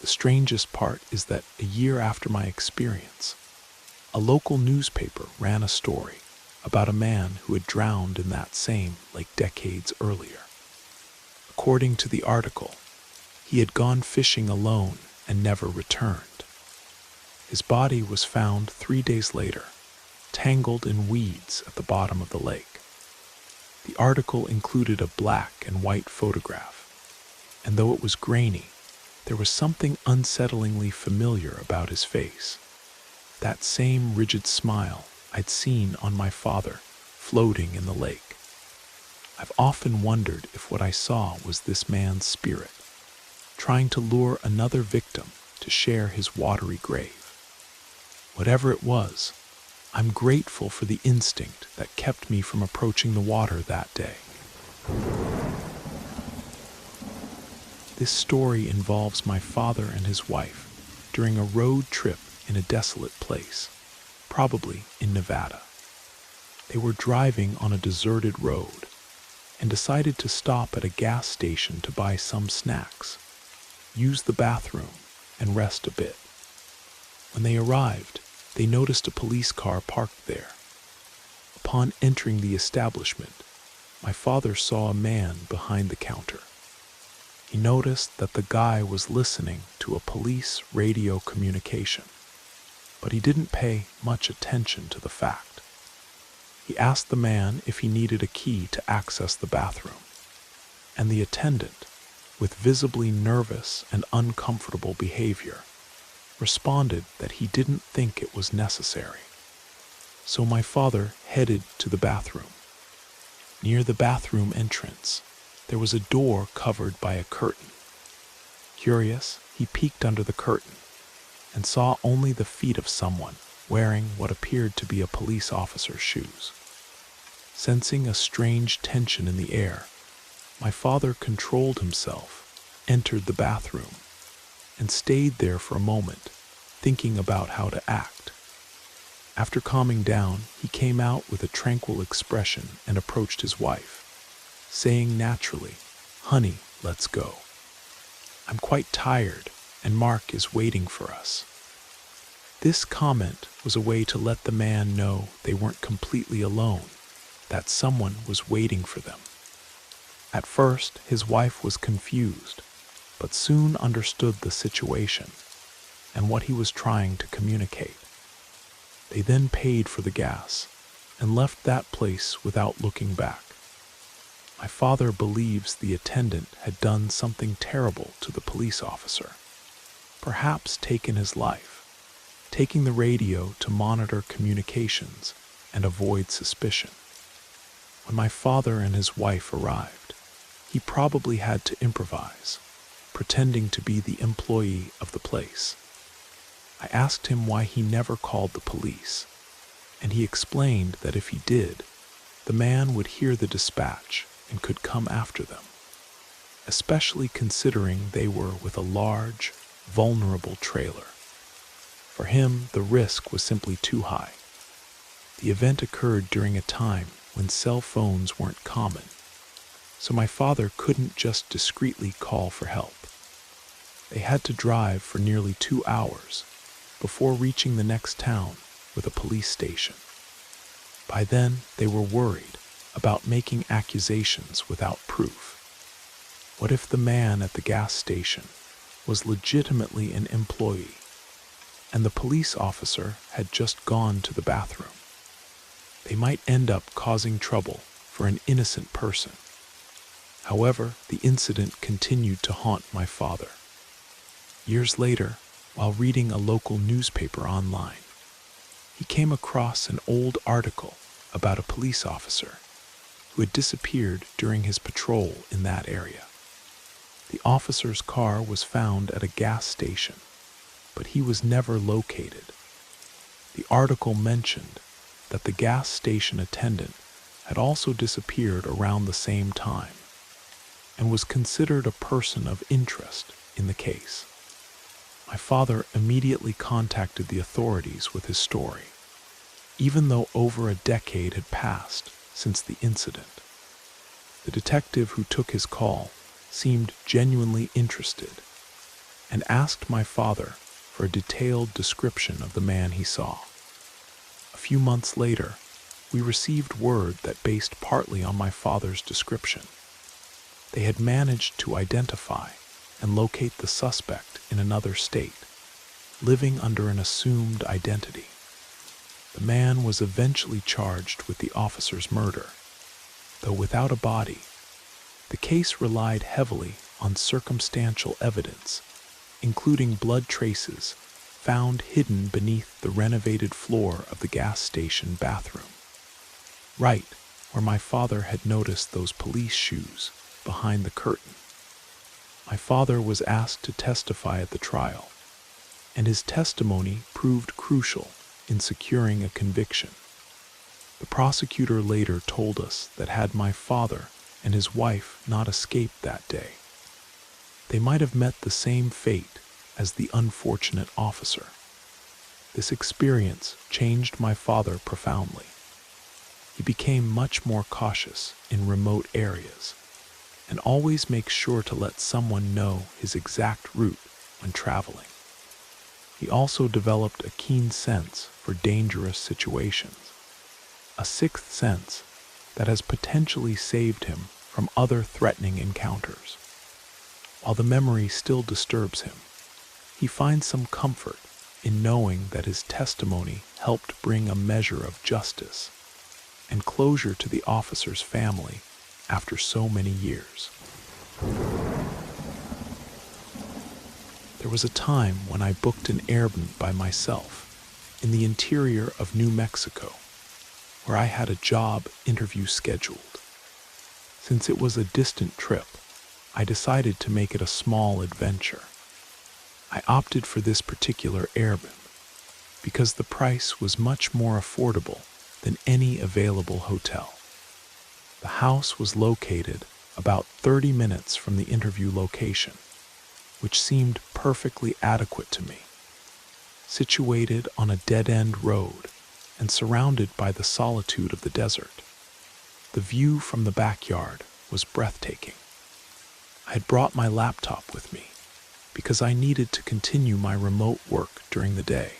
The strangest part is that a year after my experience, a local newspaper ran a story about a man who had drowned in that same lake decades earlier. According to the article, he had gone fishing alone and never returned. His body was found 3 days later, tangled in weeds at the bottom of the lake. The article included a black and white photograph, and though it was grainy, there was something unsettlingly familiar about his face. That same rigid smile I'd seen on my father floating in the lake. I've often wondered if what I saw was this man's spirit, trying to lure another victim to share his watery grave. Whatever it was, I'm grateful for the instinct that kept me from approaching the water that day. This story involves my father and his wife during a road trip in a desolate place, probably in Nevada. They were driving on a deserted road and decided to stop at a gas station to buy some snacks, use the bathroom, and rest a bit. When they arrived, they noticed a police car parked there. Upon entering the establishment, my father saw a man behind the counter. He noticed that the guy was listening to a police radio communication, but he didn't pay much attention to the fact. He asked the man if he needed a key to access the bathroom, and the attendant, with visibly nervous and uncomfortable behavior, responded that he didn't think it was necessary. So my father headed to the bathroom. Near the bathroom entrance, there was a door covered by a curtain. Curious, he peeked under the curtain and saw only the feet of someone wearing what appeared to be a police officer's shoes. Sensing a strange tension in the air, my father controlled himself, entered the bathroom, and stayed there for a moment, thinking about how to act. After calming down, he came out with a tranquil expression and approached his wife, saying naturally, "Honey, let's go. I'm quite tired, and Mark is waiting for us." This comment was a way to let the man know they weren't completely alone, that someone was waiting for them. At first, his wife was confused, but soon understood the situation and what he was trying to communicate. They then paid for the gas and left that place without looking back. My father believes the attendant had done something terrible to the police officer, perhaps taken his life, taking the radio to monitor communications and avoid suspicion. When my father and his wife arrived, he probably had to improvise, pretending to be the employee of the place. I asked him why he never called the police, and he explained that if he did, the man would hear the dispatch and could come after them, especially considering they were with a large, vulnerable trailer. For him, the risk was simply too high. The event occurred during a time when cell phones weren't common, so my father couldn't just discreetly call for help. They had to drive for nearly 2 hours before reaching the next town with a police station. By then, they were worried about making accusations without proof. What if the man at the gas station was legitimately an employee, and the police officer had just gone to the bathroom? They might end up causing trouble for an innocent person. However, the incident continued to haunt my father. Years later, while reading a local newspaper online, he came across an old article about a police officer who had disappeared during his patrol in that area. The officer's car was found at a gas station, but he was never located. The article mentioned that the gas station attendant had also disappeared around the same time and was considered a person of interest in the case. My father immediately contacted the authorities with his story, even though over a decade had passed since the incident. The detective who took his call seemed genuinely interested and asked my father for a detailed description of the man he saw. A few months later, we received word that based partly on my father's description, they had managed to identify and locate the suspect in another state, living under an assumed identity. The man was eventually charged with the officer's murder, though without a body. The case relied heavily on circumstantial evidence, including blood traces found hidden beneath the renovated floor of the gas station bathroom, right where my father had noticed those police shoes behind the curtain. My father was asked to testify at the trial, and his testimony proved crucial in securing a conviction. The prosecutor later told us that had my father and his wife not escaped that day, they might have met the same fate as the unfortunate officer. This experience changed my father profoundly. He became much more cautious in remote areas and always makes sure to let someone know his exact route when traveling. He also developed a keen sense for dangerous situations, a sixth sense that has potentially saved him from other threatening encounters. While the memory still disturbs him, he finds some comfort in knowing that his testimony helped bring a measure of justice and closure to the officer's family after so many years. There was a time when I booked an Airbnb by myself in the interior of New Mexico, where I had a job interview scheduled. Since it was a distant trip, I decided to make it a small adventure. I opted for this particular Airbnb because the price was much more affordable than any available hotel. The house was located about 30 minutes from the interview location, which seemed perfectly adequate to me. Situated on a dead-end road and surrounded by the solitude of the desert, the view from the backyard was breathtaking. I had brought my laptop with me because I needed to continue my remote work during the day,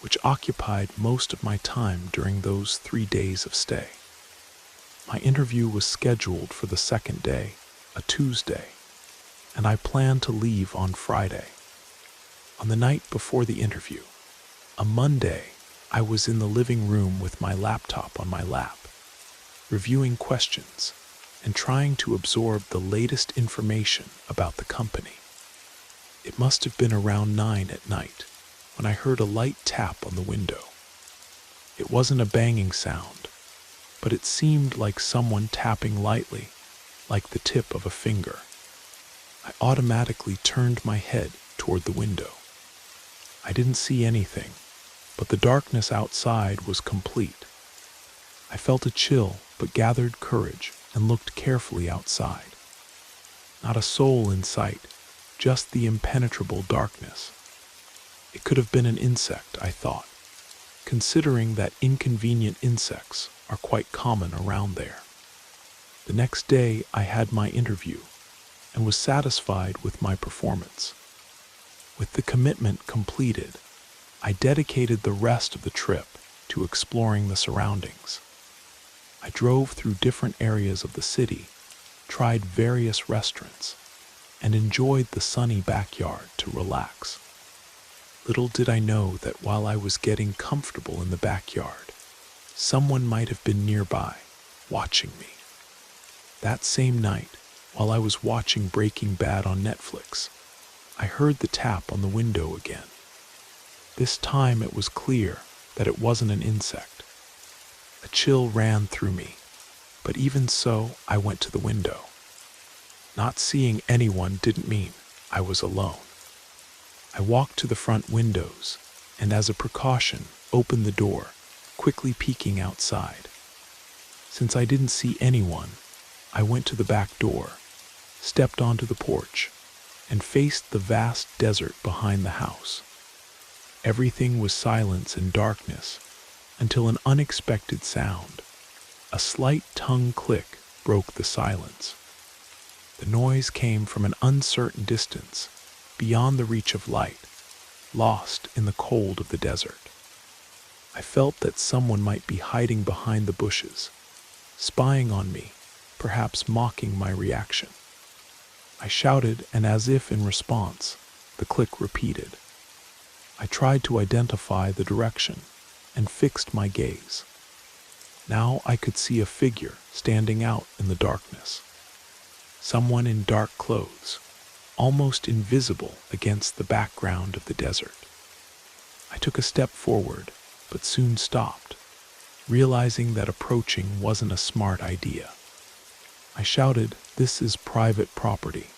which occupied most of my time during those 3 days of stay. My interview was scheduled for the second day, a Tuesday, and I planned to leave on Friday. On the night before the interview, a Monday, I was in the living room with my laptop on my lap, reviewing questions and trying to absorb the latest information about the company. It must have been around 9 at night when I heard a light tap on the window. It wasn't a banging sound, but it seemed like someone tapping lightly, like the tip of a finger. I automatically turned my head toward the window. I didn't see anything, but the darkness outside was complete. I felt a chill, but gathered courage and looked carefully outside. Not a soul in sight, just the impenetrable darkness. It could have been an insect, I thought, considering that inconvenient insects are quite common around there. The next day I had my interview and was satisfied with my performance. With the commitment completed, I dedicated the rest of the trip to exploring the surroundings. I drove through different areas of the city, tried various restaurants, and enjoyed the sunny backyard to relax. Little did I know that while I was getting comfortable in the backyard, someone might have been nearby, watching me. That same night, while I was watching Breaking Bad on Netflix, I heard the tap on the window again. This time it was clear that it wasn't an insect. A chill ran through me, but even so, I went to the window. Not seeing anyone didn't mean I was alone. I walked to the front windows and, as a precaution, opened the door, quickly peeking outside. Since I didn't see anyone, I went to the back door, stepped onto the porch, and faced the vast desert behind the house. Everything was silence and darkness until an unexpected sound, a slight tongue click, broke the silence. The noise came from an uncertain distance, beyond the reach of light, lost in the cold of the desert. I felt that someone might be hiding behind the bushes, spying on me, perhaps mocking my reaction. I shouted, and as if in response, the click repeated. I tried to identify the direction and fixed my gaze. Now I could see a figure standing out in the darkness. Someone in dark clothes, almost invisible against the background of the desert. I took a step forward, but soon stopped, realizing that approaching wasn't a smart idea. I shouted, "This is private property.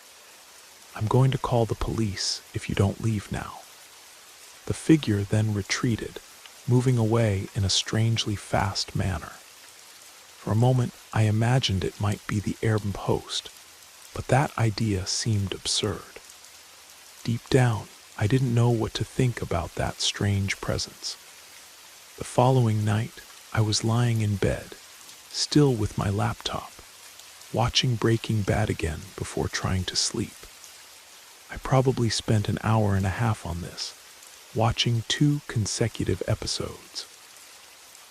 I'm going to call the police if you don't leave now." The figure then retreated, moving away in a strangely fast manner. For a moment, I imagined it might be the Arab host, but that idea seemed absurd. Deep down, I didn't know what to think about that strange presence. The following night, I was lying in bed, still with my laptop, watching Breaking Bad again before trying to sleep. I probably spent an hour and a half on this, watching 2 consecutive episodes.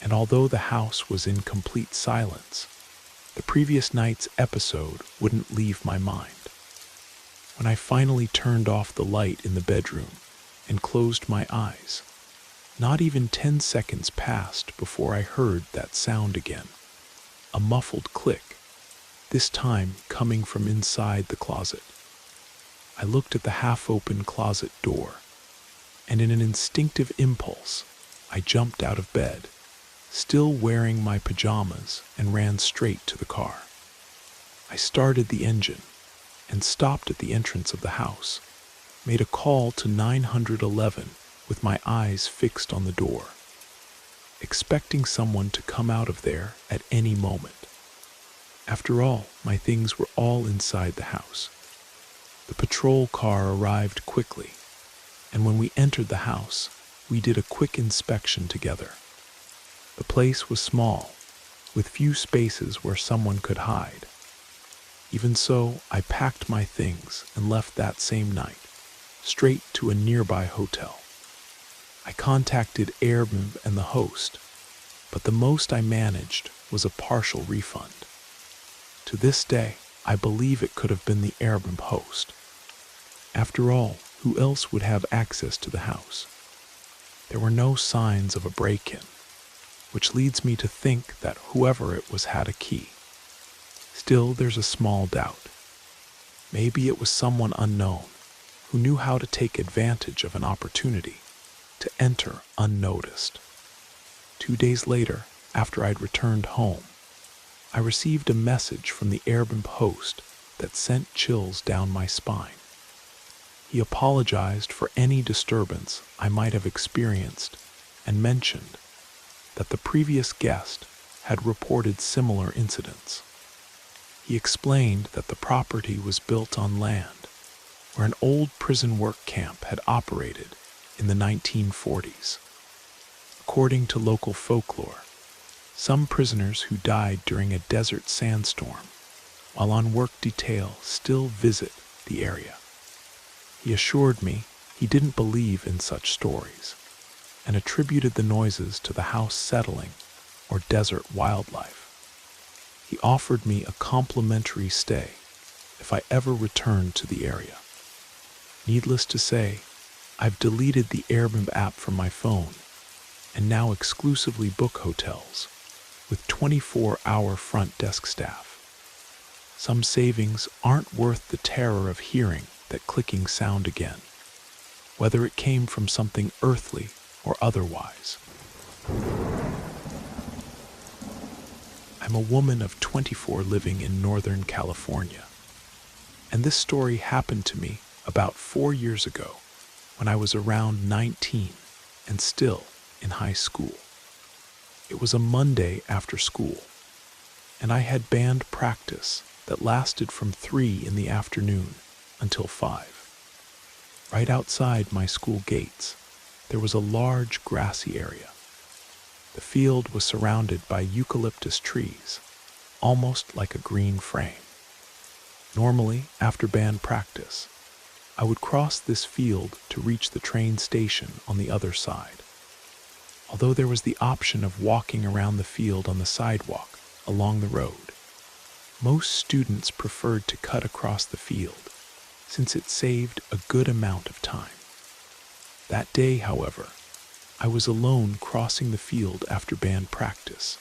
And although the house was in complete silence, the previous night's episode wouldn't leave my mind. When I finally turned off the light in the bedroom and closed my eyes, not even 10 seconds passed before I heard that sound again, a muffled click, this time coming from inside the closet. I looked at the half-open closet door, and in an instinctive impulse, I jumped out of bed, still wearing my pajamas, and ran straight to the car. I started the engine and stopped at the entrance of the house, made a call to 911 with my eyes fixed on the door, expecting someone to come out of there at any moment. After all, my things were all inside the house. The patrol car arrived quickly, and when we entered the house, we did a quick inspection together. The place was small, with few spaces where someone could hide. Even so, I packed my things and left that same night, straight to a nearby hotel. I contacted Airbnb and the host, but the most I managed was a partial refund. To this day, I believe it could have been the Airbnb host. After all, who else would have access to the house? There were no signs of a break-in, which leads me to think that whoever it was had a key. Still, there's a small doubt. Maybe it was someone unknown who knew how to take advantage of an opportunity to enter unnoticed. 2 days later, after I'd returned home, I received a message from the Airbnb host that sent chills down my spine. He apologized for any disturbance I might have experienced and mentioned that the previous guest had reported similar incidents. He explained that the property was built on land, where an old prison work camp had operated in the 1940s. According to local folklore, some prisoners who died during a desert sandstorm while on work detail still visit the area. He assured me he didn't believe in such stories and attributed the noises to the house settling or desert wildlife. He offered me a complimentary stay if I ever returned to the area. Needless to say, I've deleted the Airbnb app from my phone and now exclusively book hotels with 24-hour front desk staff. Some savings aren't worth the terror of hearing that clicking sound again, whether it came from something earthly or otherwise. I'm a woman of 24 living in Northern California, and this story happened to me about 4 years ago when I was around 19 and still in high school. It was a Monday after school, and I had band practice that lasted from 3 in the afternoon until 5. Right outside my school gates, there was a large grassy area. The field was surrounded by eucalyptus trees, almost like a green frame. Normally, after band practice, I would cross this field to reach the train station on the other side. Although there was the option of walking around the field on the sidewalk along the road, most students preferred to cut across the field since it saved a good amount of time. That day, however, I was alone crossing the field after band practice.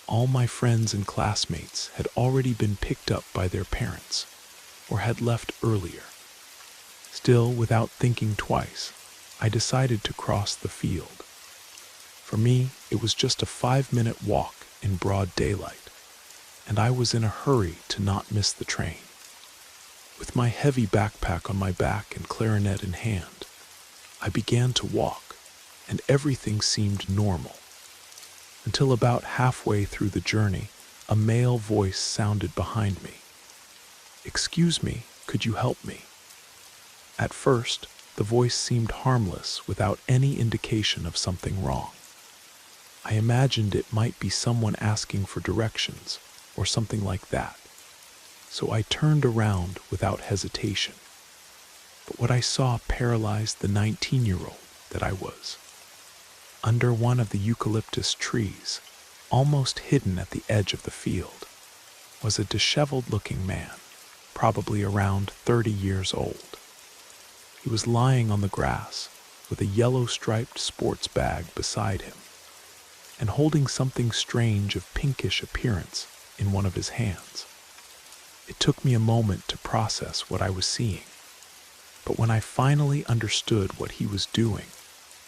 All my friends and classmates had already been picked up by their parents or had left earlier. Still, without thinking twice, I decided to cross the field. For me, it was just a 5-minute walk in broad daylight, and I was in a hurry to not miss the train. With my heavy backpack on my back and clarinet in hand, I began to walk, and everything seemed normal. Until about halfway through the journey, a male voice sounded behind me. "Excuse me, could you help me?" At first, the voice seemed harmless without any indication of something wrong. I imagined it might be someone asking for directions or something like that, so I turned around without hesitation. But what I saw paralyzed the 19-year-old that I was. Under one of the eucalyptus trees, almost hidden at the edge of the field, was a disheveled-looking man, probably around 30 years old. He was lying on the grass with a yellow-striped sports bag beside him and holding something strange of pinkish appearance in one of his hands. It took me a moment to process what I was seeing, but when I finally understood what he was doing,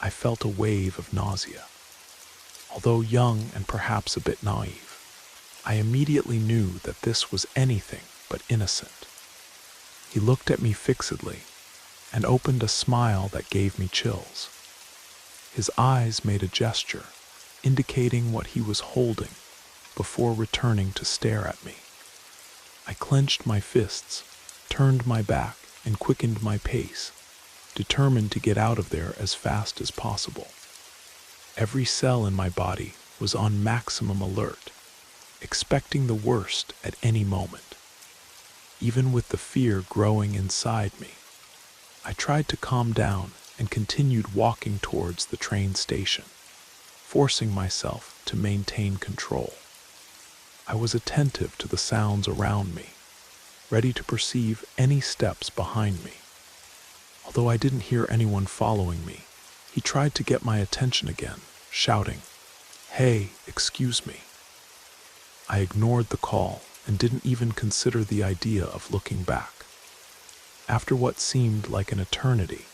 I felt a wave of nausea. Although young and perhaps a bit naive, I immediately knew that this was anything but innocent. He looked at me fixedly and opened a smile that gave me chills. His eyes made a gesture, indicating what he was holding, before returning to stare at me. I clenched my fists, turned my back, and quickened my pace, determined to get out of there as fast as possible. Every cell in my body was on maximum alert, expecting the worst at any moment. Even with the fear growing inside me, I tried to calm down and continued walking towards the train station, forcing myself to maintain control. I was attentive to the sounds around me, ready to perceive any steps behind me. Although I didn't hear anyone following me, he tried to get my attention again, shouting, "Hey, excuse me." I ignored the call and didn't even consider the idea of looking back. After what seemed like an eternity,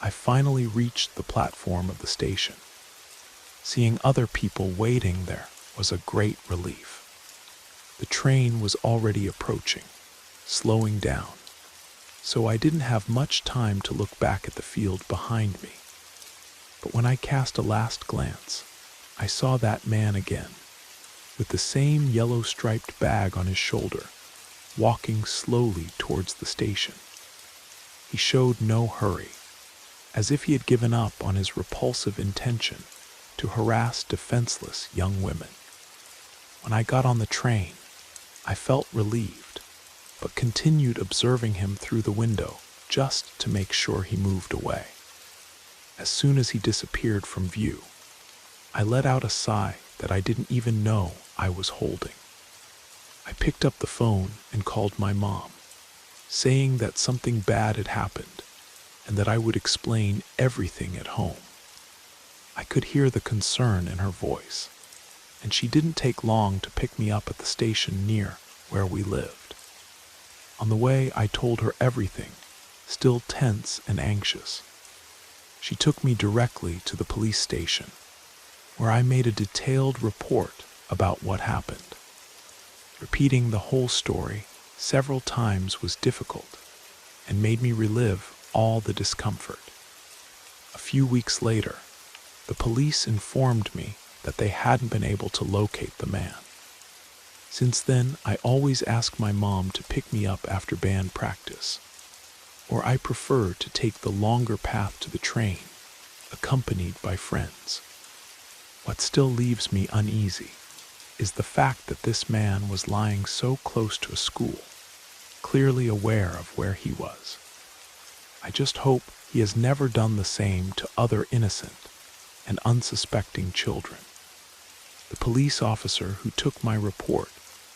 I finally reached the platform of the station. Seeing other people waiting there was a great relief. The train was already approaching, slowing down, so I didn't have much time to look back at the field behind me. But when I cast a last glance, I saw that man again, with the same yellow-striped bag on his shoulder, walking slowly towards the station. He showed no hurry, as if he had given up on his repulsive intention to harass defenseless young women. When I got on the train, I felt relieved, but continued observing him through the window just to make sure he moved away. As soon as he disappeared from view, I let out a sigh that I didn't even know I was holding. I picked up the phone and called my mom, saying that something bad had happened and that I would explain everything at home. I could hear the concern in her voice, and she didn't take long to pick me up at the station near where we lived. On the way, I told her everything, still tense and anxious. She took me directly to the police station, where I made a detailed report about what happened. Repeating the whole story several times was difficult and made me relive all the discomfort. A few weeks later, the police informed me that they hadn't been able to locate the man. Since then, I always ask my mom to pick me up after band practice, or I prefer to take the longer path to the train, accompanied by friends. What still leaves me uneasy is the fact that this man was lying so close to a school, clearly aware of where he was. I just hope he has never done the same to other innocent and unsuspecting children. The police officer who took my report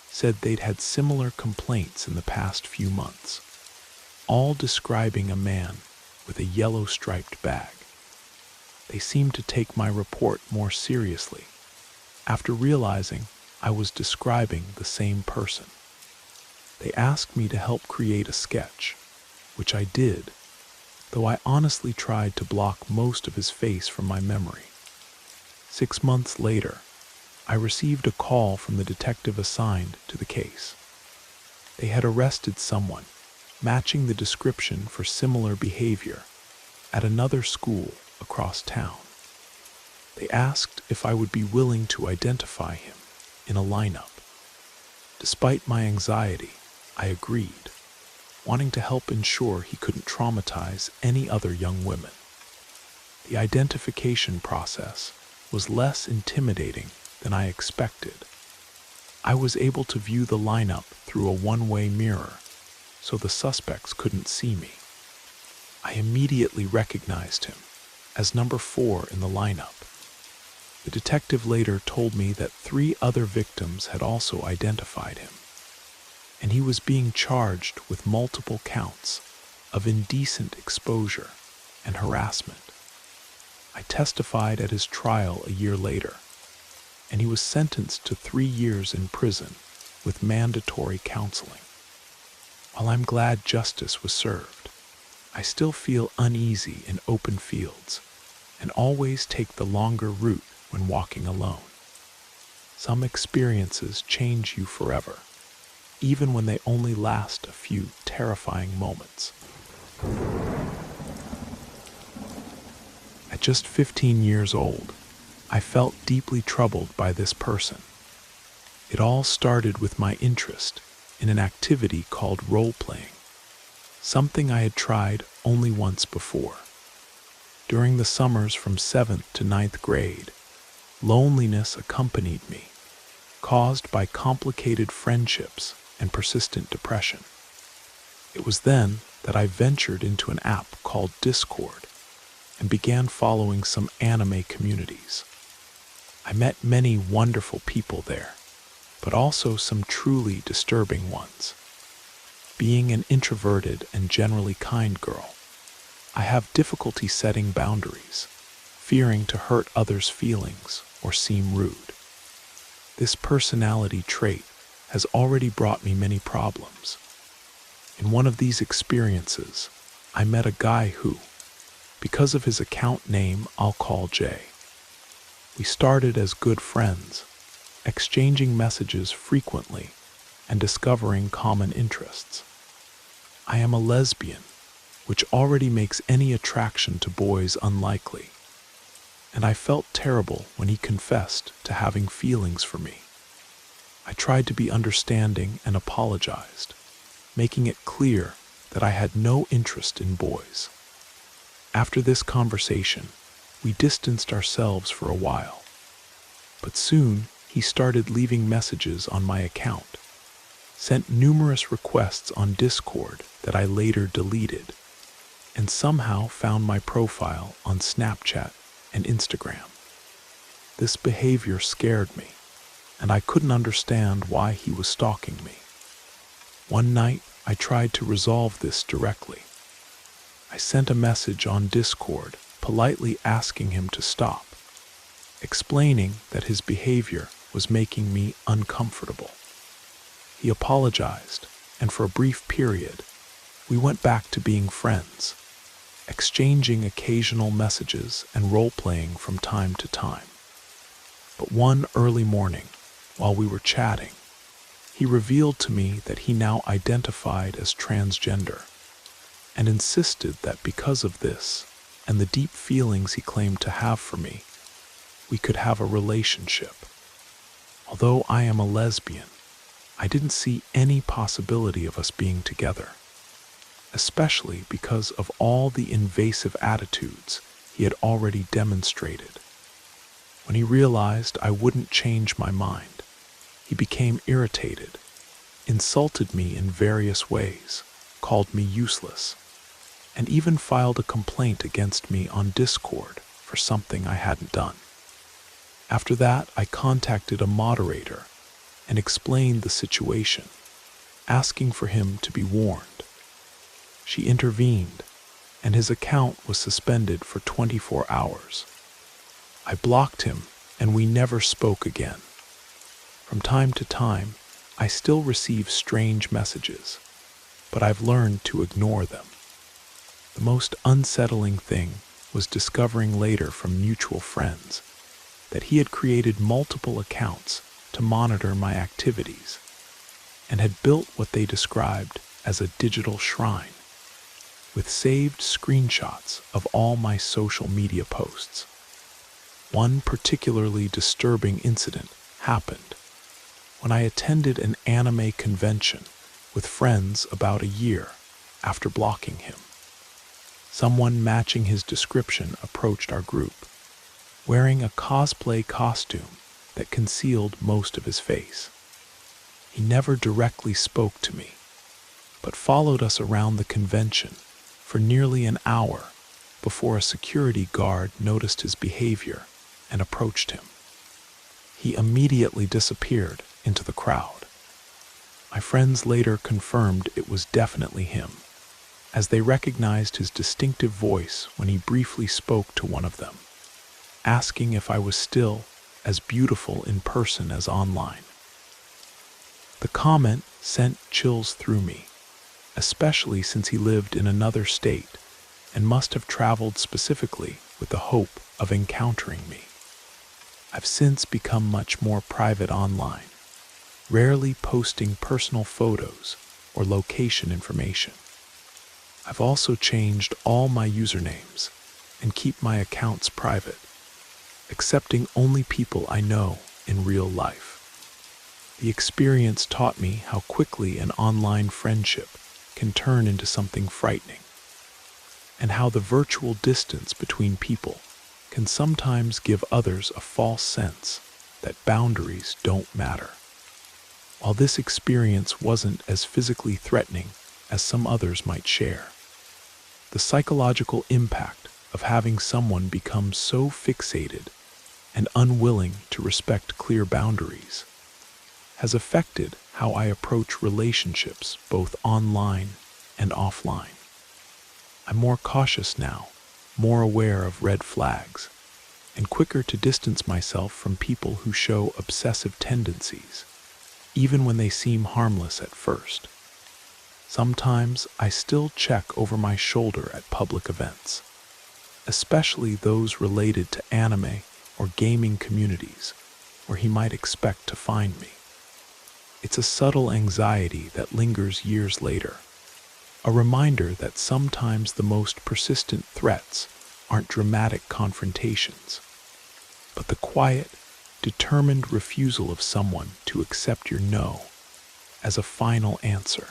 said they'd had similar complaints in the past few months, all describing a man with a yellow striped bag. They seemed to take my report more seriously after realizing I was describing the same person. They asked me to help create a sketch, which I did, though I honestly tried to block most of his face from my memory. 6 months later, I received a call from the detective assigned to the case. They had arrested someone matching the description for similar behavior at another school across town. They asked if I would be willing to identify him in a lineup. Despite my anxiety, I agreed, wanting to help ensure he couldn't traumatize any other young women. The identification process was less intimidating than I expected. I was able to view the lineup through a one-way mirror, so the suspects couldn't see me. I immediately recognized him as number 4 in the lineup. The detective later told me that 3 other victims had also identified him, and he was being charged with multiple counts of indecent exposure and harassment. I testified at his trial a year later, and he was sentenced to 3 years in prison with mandatory counseling. While I'm glad justice was served, I still feel uneasy in open fields and always take the longer route when walking alone. Some experiences change you forever, even when they only last a few terrifying moments. At just 15 years old, I felt deeply troubled by this person. It all started with my interest in an activity called role-playing, something I had tried only once before. During the summers from 7th to 9th grade, loneliness accompanied me, caused by complicated friendships and persistent depression. It was then that I ventured into an app called Discord and began following some anime communities. I met many wonderful people there, but also some truly disturbing ones. Being an introverted and generally kind girl, I have difficulty setting boundaries, fearing to hurt others' feelings or seem rude. This personality trait has already brought me many problems. In one of these experiences, I met a guy who, because of his account name I'll call Jay, we started as good friends, exchanging messages frequently and discovering common interests. I am a lesbian, which already makes any attraction to boys unlikely, and I felt terrible when he confessed to having feelings for me. I tried to be understanding and apologized, making it clear that I had no interest in boys. After this conversation, we distanced ourselves for a while. But soon, he started leaving messages on my account, sent numerous requests on Discord that I later deleted, and somehow found my profile on Snapchat and Instagram. This behavior scared me, and I couldn't understand why he was stalking me. One night, I tried to resolve this directly. I sent a message on Discord politely asking him to stop, explaining that his behavior was making me uncomfortable. He apologized, and for a brief period, we went back to being friends, exchanging occasional messages and role-playing from time to time. But one early morning, while we were chatting, he revealed to me that he now identified as transgender, and insisted that because of this, and the deep feelings he claimed to have for me, we could have a relationship. Although I am a lesbian, I didn't see any possibility of us being together, especially because of all the invasive attitudes he had already demonstrated. When he realized I wouldn't change my mind, he became irritated, insulted me in various ways, called me useless, and even filed a complaint against me on Discord for something I hadn't done. After that, I contacted a moderator and explained the situation, asking for him to be warned. She intervened, and his account was suspended for 24 hours. I blocked him, and we never spoke again. From time to time, I still receive strange messages, but I've learned to ignore them. The most unsettling thing was discovering later from mutual friends that he had created multiple accounts to monitor my activities and had built what they described as a digital shrine with saved screenshots of all my social media posts. One particularly disturbing incident happened when I attended an anime convention with friends about a year after blocking him. Someone matching his description approached our group, wearing a cosplay costume that concealed most of his face. He never directly spoke to me, but followed us around the convention for nearly an hour before a security guard noticed his behavior and approached him. He immediately disappeared into the crowd. My friends later confirmed it was definitely him, as they recognized his distinctive voice when he briefly spoke to one of them, asking if I was still as beautiful in person as online. The comment sent chills through me, especially since he lived in another state and must have traveled specifically with the hope of encountering me. I've since become much more private online, rarely posting personal photos or location information. I've also changed all my usernames and keep my accounts private, accepting only people I know in real life. The experience taught me how quickly an online friendship can turn into something frightening, and how the virtual distance between people can sometimes give others a false sense that boundaries don't matter. While this experience wasn't as physically threatening as some others might share, the psychological impact of having someone become so fixated and unwilling to respect clear boundaries has affected how I approach relationships both online and offline. I'm more cautious now, more aware of red flags, and quicker to distance myself from people who show obsessive tendencies, even when they seem harmless at first. Sometimes I still check over my shoulder at public events, especially those related to anime or gaming communities where he might expect to find me. It's a subtle anxiety that lingers years later, a reminder that sometimes the most persistent threats aren't dramatic confrontations, but the quiet, determined refusal of someone to accept your no as a final answer.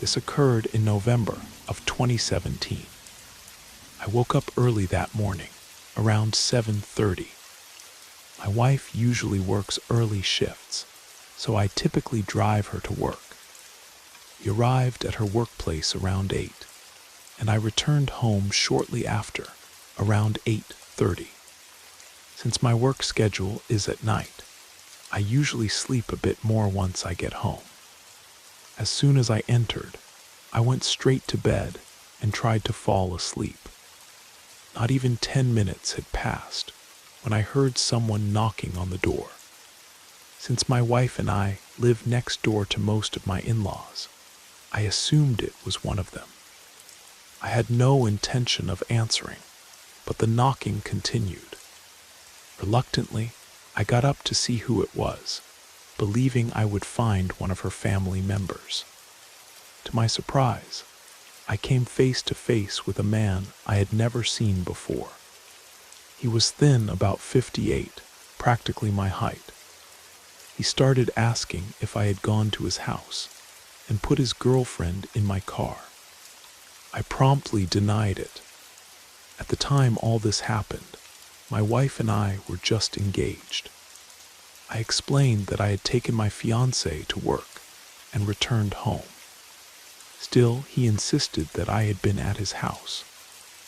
This occurred in November of 2017. I woke up early that morning, around 7:30. My wife usually works early shifts, so I typically drive her to work. We arrived at her workplace around 8, and I returned home shortly after, around 8:30. Since my work schedule is at night, I usually sleep a bit more once I get home. As soon as I entered, I went straight to bed and tried to fall asleep. Not even 10 minutes had passed when I heard someone knocking on the door. Since my wife and I live next door to most of my in-laws, I assumed it was one of them. I had no intention of answering, but the knocking continued. Reluctantly, I got up to see who it was, believing I would find one of her family members. To my surprise, I came face to face with a man I had never seen before. He was thin, about 58, practically my height. He started asking if I had gone to his house and put his girlfriend in my car. I promptly denied it. At the time all this happened, my wife and I were just engaged. I explained that I had taken my fiancée to work and returned home. Still, he insisted that I had been at his house,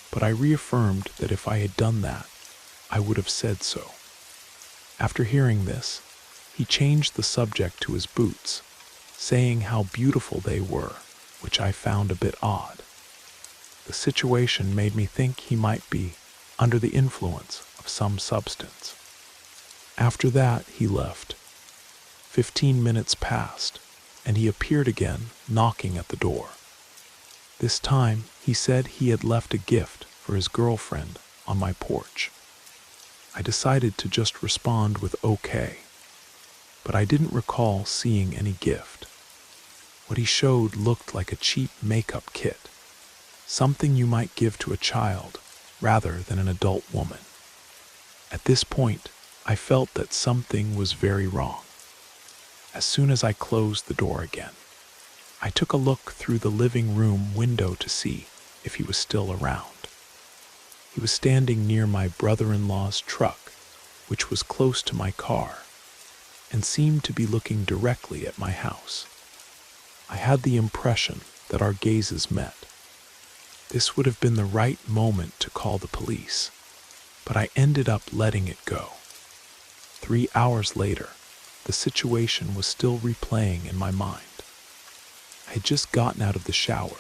but I reaffirmed that if I had done that, I would have said so. After hearing this, he changed the subject to his boots, saying how beautiful they were, which I found a bit odd. The situation made me think he might be under the influence of some substance. After that, he left. 15 minutes passed, and he appeared again, knocking at the door. This time, he said he had left a gift for his girlfriend on my porch. I decided to just respond with okay, but I didn't recall seeing any gift. What he showed looked like a cheap makeup kit, something you might give to a child rather than an adult woman. At this point, I felt that something was very wrong. As soon as I closed the door again, I took a look through the living room window to see if he was still around. He was standing near my brother-in-law's truck, which was close to my car, and seemed to be looking directly at my house. I had the impression that our gazes met. This would have been the right moment to call the police, but I ended up letting it go. 3 hours later, the situation was still replaying in my mind. I had just gotten out of the shower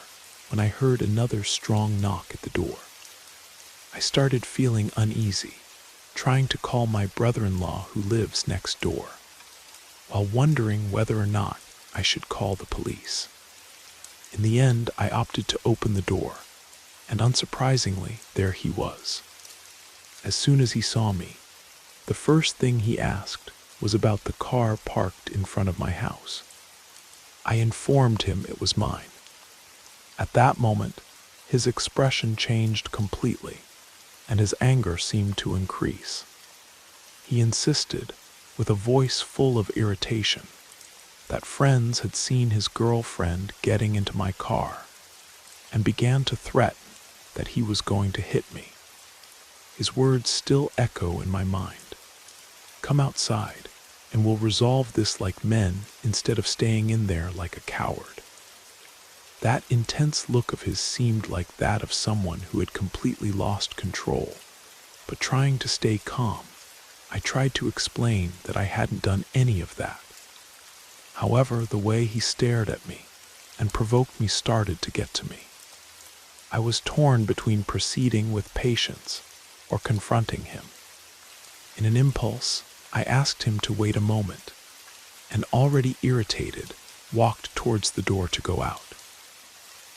when I heard another strong knock at the door. I started feeling uneasy, trying to call my brother-in-law who lives next door, while wondering whether or not I should call the police. In the end, I opted to open the door, and unsurprisingly, there he was. As soon as he saw me, the first thing he asked was about the car parked in front of my house. I informed him it was mine. At that moment, his expression changed completely, and his anger seemed to increase. He insisted, with a voice full of irritation, that friends had seen his girlfriend getting into my car, and began to threaten that he was going to hit me. His words still echo in my mind. "Come outside, and we'll resolve this like men instead of staying in there like a coward." That intense look of his seemed like that of someone who had completely lost control. But trying to stay calm, I tried to explain that I hadn't done any of that. However, the way he stared at me and provoked me started to get to me. I was torn between proceeding with patience or confronting him. In an impulse, I asked him to wait a moment, and already irritated, walked towards the door to go out.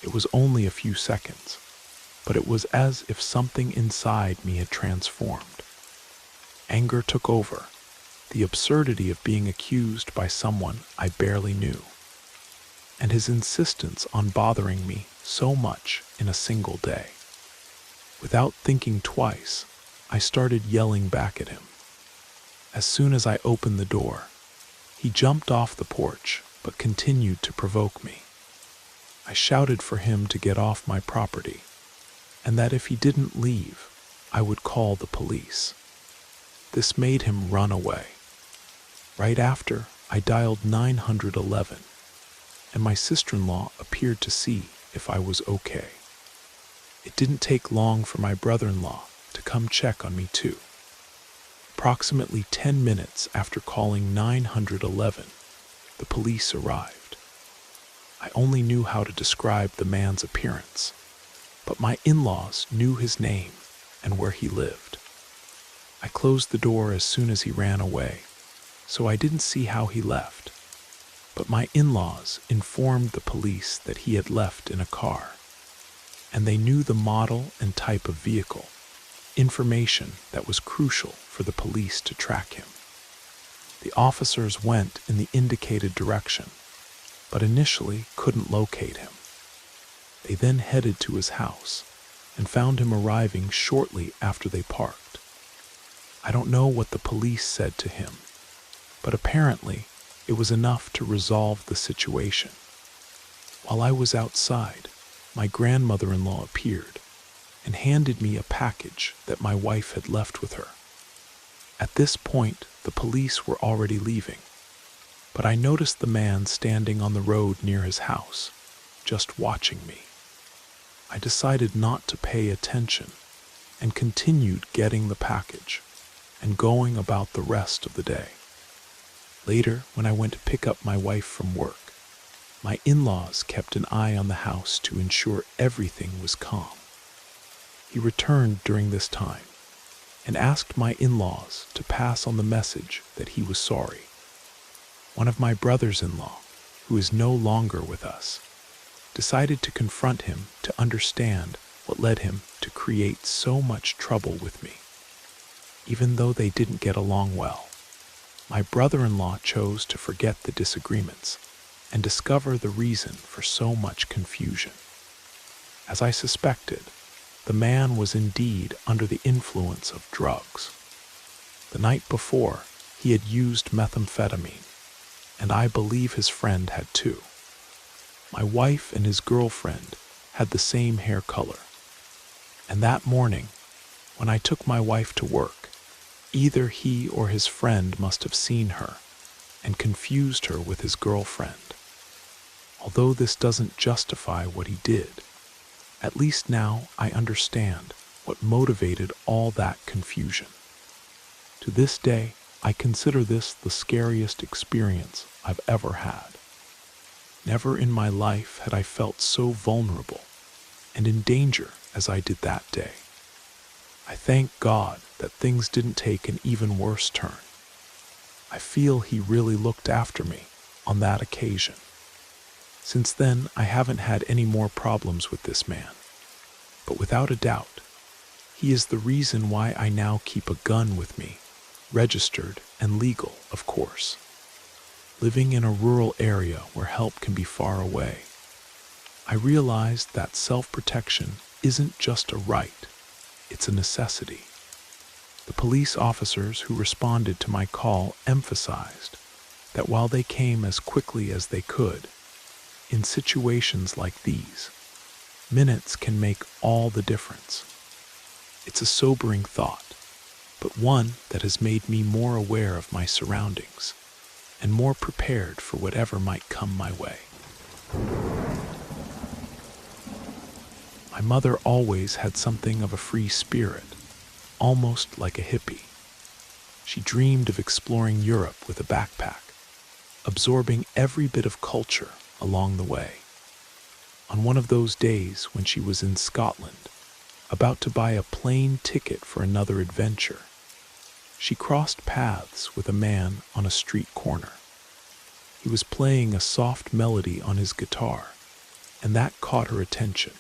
It was only a few seconds, but it was as if something inside me had transformed. Anger took over, the absurdity of being accused by someone I barely knew, and his insistence on bothering me so much in a single day. Without thinking twice, I started yelling back at him. As soon as I opened the door, he jumped off the porch but continued to provoke me. I shouted for him to get off my property, and that if he didn't leave, I would call the police. This made him run away. Right after, I dialed 911, and my sister-in-law appeared to see if I was okay. It didn't take long for my brother-in-law to come check on me too. Approximately 10 minutes after calling 911, the police arrived. I only knew how to describe the man's appearance, but my in-laws knew his name and where he lived. I closed the door as soon as he ran away, so I didn't see how he left, but my in-laws informed the police that he had left in a car, and they knew the model and type of vehicle, information that was crucial for the police to track him. The officers went in the indicated direction, but initially couldn't locate him. They then headed to his house and found him arriving shortly after they parked. I don't know what the police said to him, but apparently it was enough to resolve the situation. While I was outside, my grandmother-in-law appeared and handed me a package that my wife had left with her. At this point, the police were already leaving, but I noticed the man standing on the road near his house, just watching me. I decided not to pay attention and continued getting the package and going about the rest of the day. Later, when I went to pick up my wife from work, my in-laws kept an eye on the house to ensure everything was calm. He returned during this time and asked my in-laws to pass on the message that he was sorry. One of my brothers-in-law, who is no longer with us, decided to confront him to understand what led him to create so much trouble with me. Even though they didn't get along well, my brother-in-law chose to forget the disagreements and discover the reason for so much confusion. As I suspected, the man was indeed under the influence of drugs. The night before, he had used methamphetamine, and I believe his friend had too. My wife and his girlfriend had the same hair color, and that morning, when I took my wife to work, either he or his friend must have seen her and confused her with his girlfriend. Although this doesn't justify what he did, at least now I understand what motivated all that confusion. To this day, I consider this the scariest experience I've ever had. Never in my life had I felt so vulnerable and in danger as I did that day. I thank God that things didn't take an even worse turn. I feel he really looked after me on that occasion. Since then, I haven't had any more problems with this man. But without a doubt, he is the reason why I now keep a gun with me, registered and legal, of course. Living in a rural area where help can be far away, I realized that self-protection isn't just a right, it's a necessity. The police officers who responded to my call emphasized that while they came as quickly as they could, in situations like these, minutes can make all the difference. It's a sobering thought, but one that has made me more aware of my surroundings and more prepared for whatever might come my way. My mother always had something of a free spirit, almost like a hippie. She dreamed of exploring Europe with a backpack, absorbing every bit of culture along the way. On one of those days when she was in Scotland, about to buy a plane ticket for another adventure, she crossed paths with a man on a street corner. He was playing a soft melody on his guitar, and that caught her attention.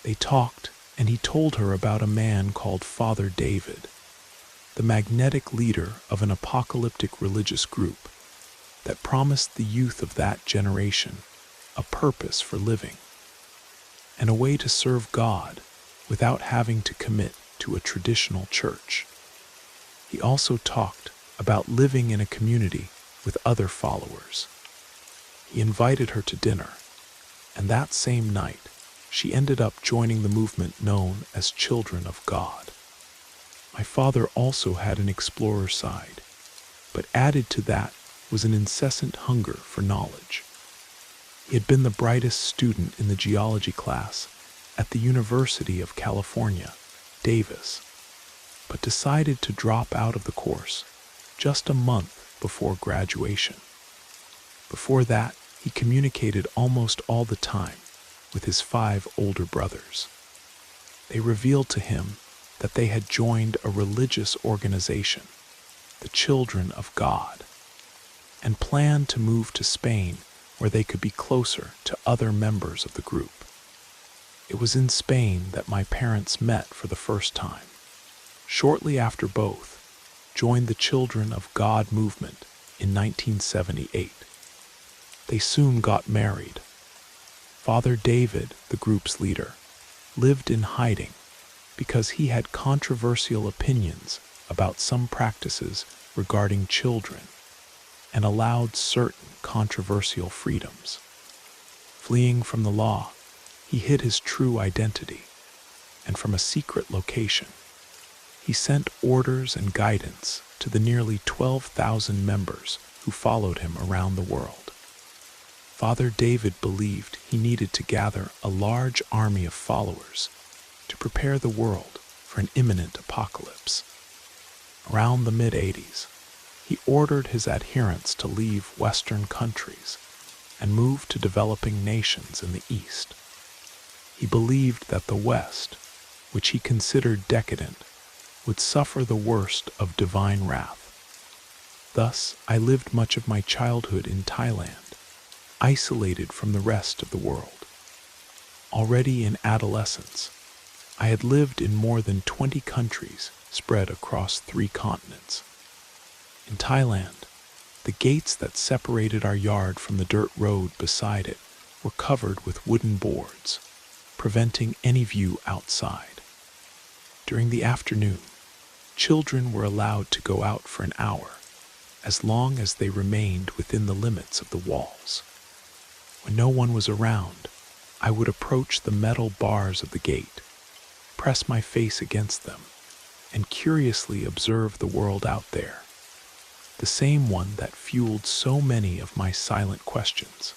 They talked, and he told her about a man called Father David, the magnetic leader of an apocalyptic religious group that promised the youth of that generation a purpose for living and a way to serve God without having to commit to a traditional church. He also talked about living in a community with other followers. He invited her to dinner, And that same night, she ended up joining the movement known as Children of God. My father also had an explorer side, but added to that was an incessant hunger for knowledge. He had been the brightest student in the geology class at the University of California, Davis, but decided to drop out of the course just a month before graduation. Before that, he communicated almost all the time with his 5 older brothers. They revealed to him that they had joined a religious organization, the Children of God, and planned to move to Spain where they could be closer to other members of the group. It was in Spain that my parents met for the first time. Shortly after both joined the Children of God movement in 1978. They soon got married. Father David, the group's leader, lived in hiding because he had controversial opinions about some practices regarding children and allowed certain controversial freedoms. Fleeing from the law, he hid his true identity, and from a secret location, he sent orders and guidance to the nearly 12,000 members who followed him around the world. Father David believed he needed to gather a large army of followers to prepare the world for an imminent apocalypse. Around the mid-80s, he ordered his adherents to leave Western countries and move to developing nations in the East. He believed that the West, which he considered decadent, would suffer the worst of divine wrath. Thus, I lived much of my childhood in Thailand, isolated from the rest of the world. Already in adolescence, I had lived in more than 20 countries spread across 3 continents. In Thailand, the gates that separated our yard from the dirt road beside it were covered with wooden boards, preventing any view outside. During the afternoon, children were allowed to go out for an hour, as long as they remained within the limits of the walls. When no one was around, I would approach the metal bars of the gate, press my face against them, and curiously observe the world out there, the same one that fueled so many of my silent questions.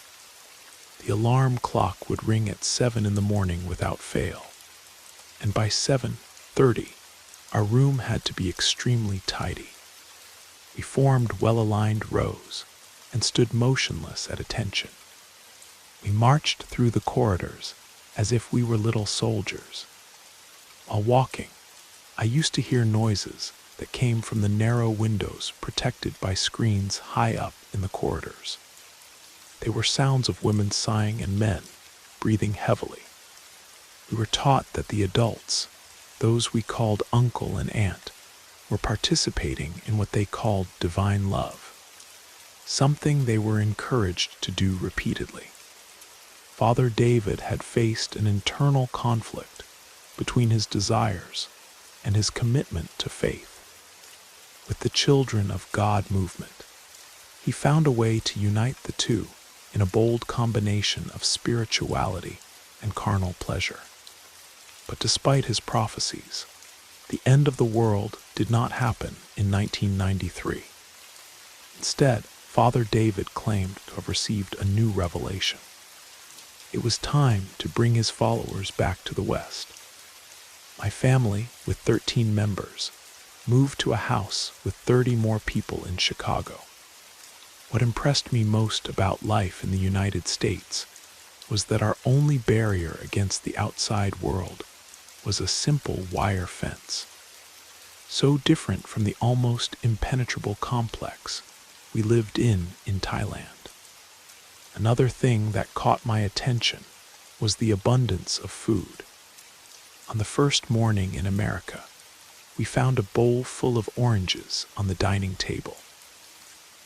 The alarm clock would ring at 7 in the morning without fail, and by 7:30, our room had to be extremely tidy. We formed well-aligned rows and stood motionless at attention. We marched through the corridors as if we were little soldiers. While walking, I used to hear noises that came from the narrow windows protected by screens high up in the corridors. They were sounds of women sighing and men breathing heavily. We were taught that the adults, those we called uncle and aunt, were participating in what they called divine love, something they were encouraged to do repeatedly. Father David had faced an internal conflict between his desires and his commitment to faith. With the Children of God movement, he found a way to unite the two in a bold combination of spirituality and carnal pleasure. But despite his prophecies, the end of the world did not happen in 1993. Instead, Father David claimed to have received a new revelation. It was time to bring his followers back to the West. My family, with 13 members, moved to a house with 30 more people in Chicago. What impressed me most about life in the United States was that our only barrier against the outside world was a simple wire fence, so different from the almost impenetrable complex we lived in Thailand. Another thing that caught my attention was the abundance of food. On the first morning in America, we found a bowl full of oranges on the dining table.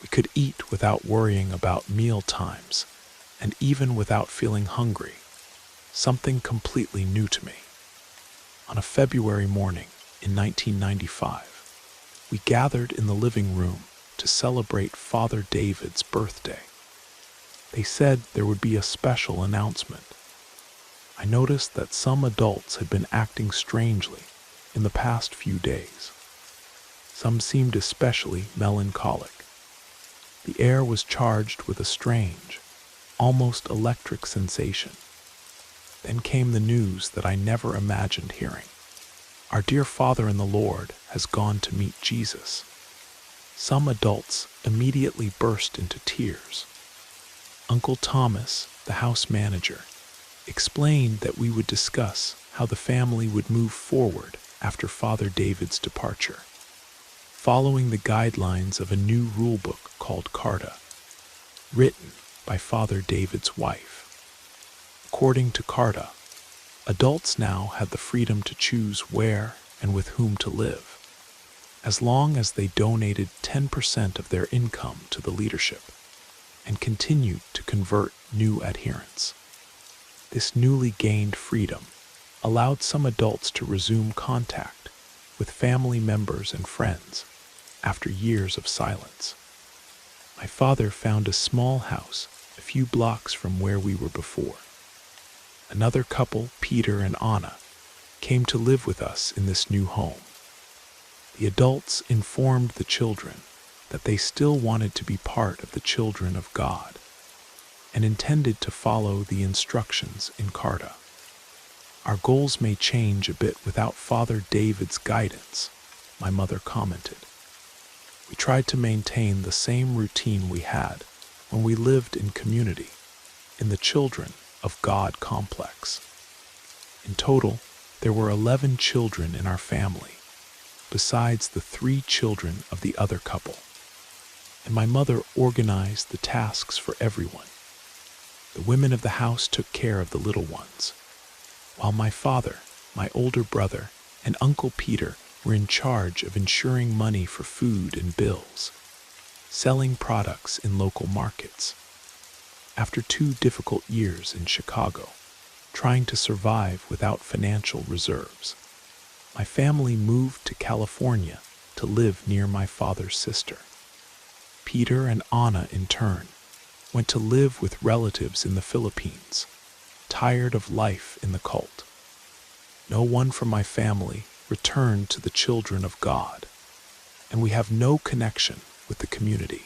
We could eat without worrying about meal times, and even without feeling hungry, something completely new to me. On a February morning in 1995, we gathered in the living room to celebrate Father David's birthday. They said there would be a special announcement. I noticed that some adults had been acting strangely in the past few days. Some seemed especially melancholic. The air was charged with a strange, almost electric sensation. Then came the news that I never imagined hearing. Our dear Father in the Lord has gone to meet Jesus. Some adults immediately burst into tears. Uncle Thomas, the house manager, explained that we would discuss how the family would move forward after Father David's departure, following the guidelines of a new rulebook called Carta, written by Father David's wife. According to Carta, adults now had the freedom to choose where and with whom to live, as long as they donated 10% of their income to the leadership and continued to convert new adherents. This newly gained freedom allowed some adults to resume contact with family members and friends after years of silence. My father found a small house a few blocks from where we were before. Another couple, Peter and Anna, came to live with us in this new home. The adults informed the children that they still wanted to be part of the children of God and intended to follow the instructions in Carta. Our goals may change a bit without Father David's guidance, my mother commented. We tried to maintain the same routine we had when we lived in community, in the Children of God complex. In total, there were 11 children in our family, besides the 3 children of the other couple, and my mother organized the tasks for everyone. The women of the house took care of the little ones, while my father, my older brother, and Uncle Peter were in charge of ensuring money for food and bills, selling products in local markets. After 2 difficult years in Chicago, trying to survive without financial reserves, my family moved to California to live near my father's sister. Peter and Anna, in turn, went to live with relatives in the Philippines, tired of life in the cult. No one from my family returned to the children of God, and we have no connection with the community.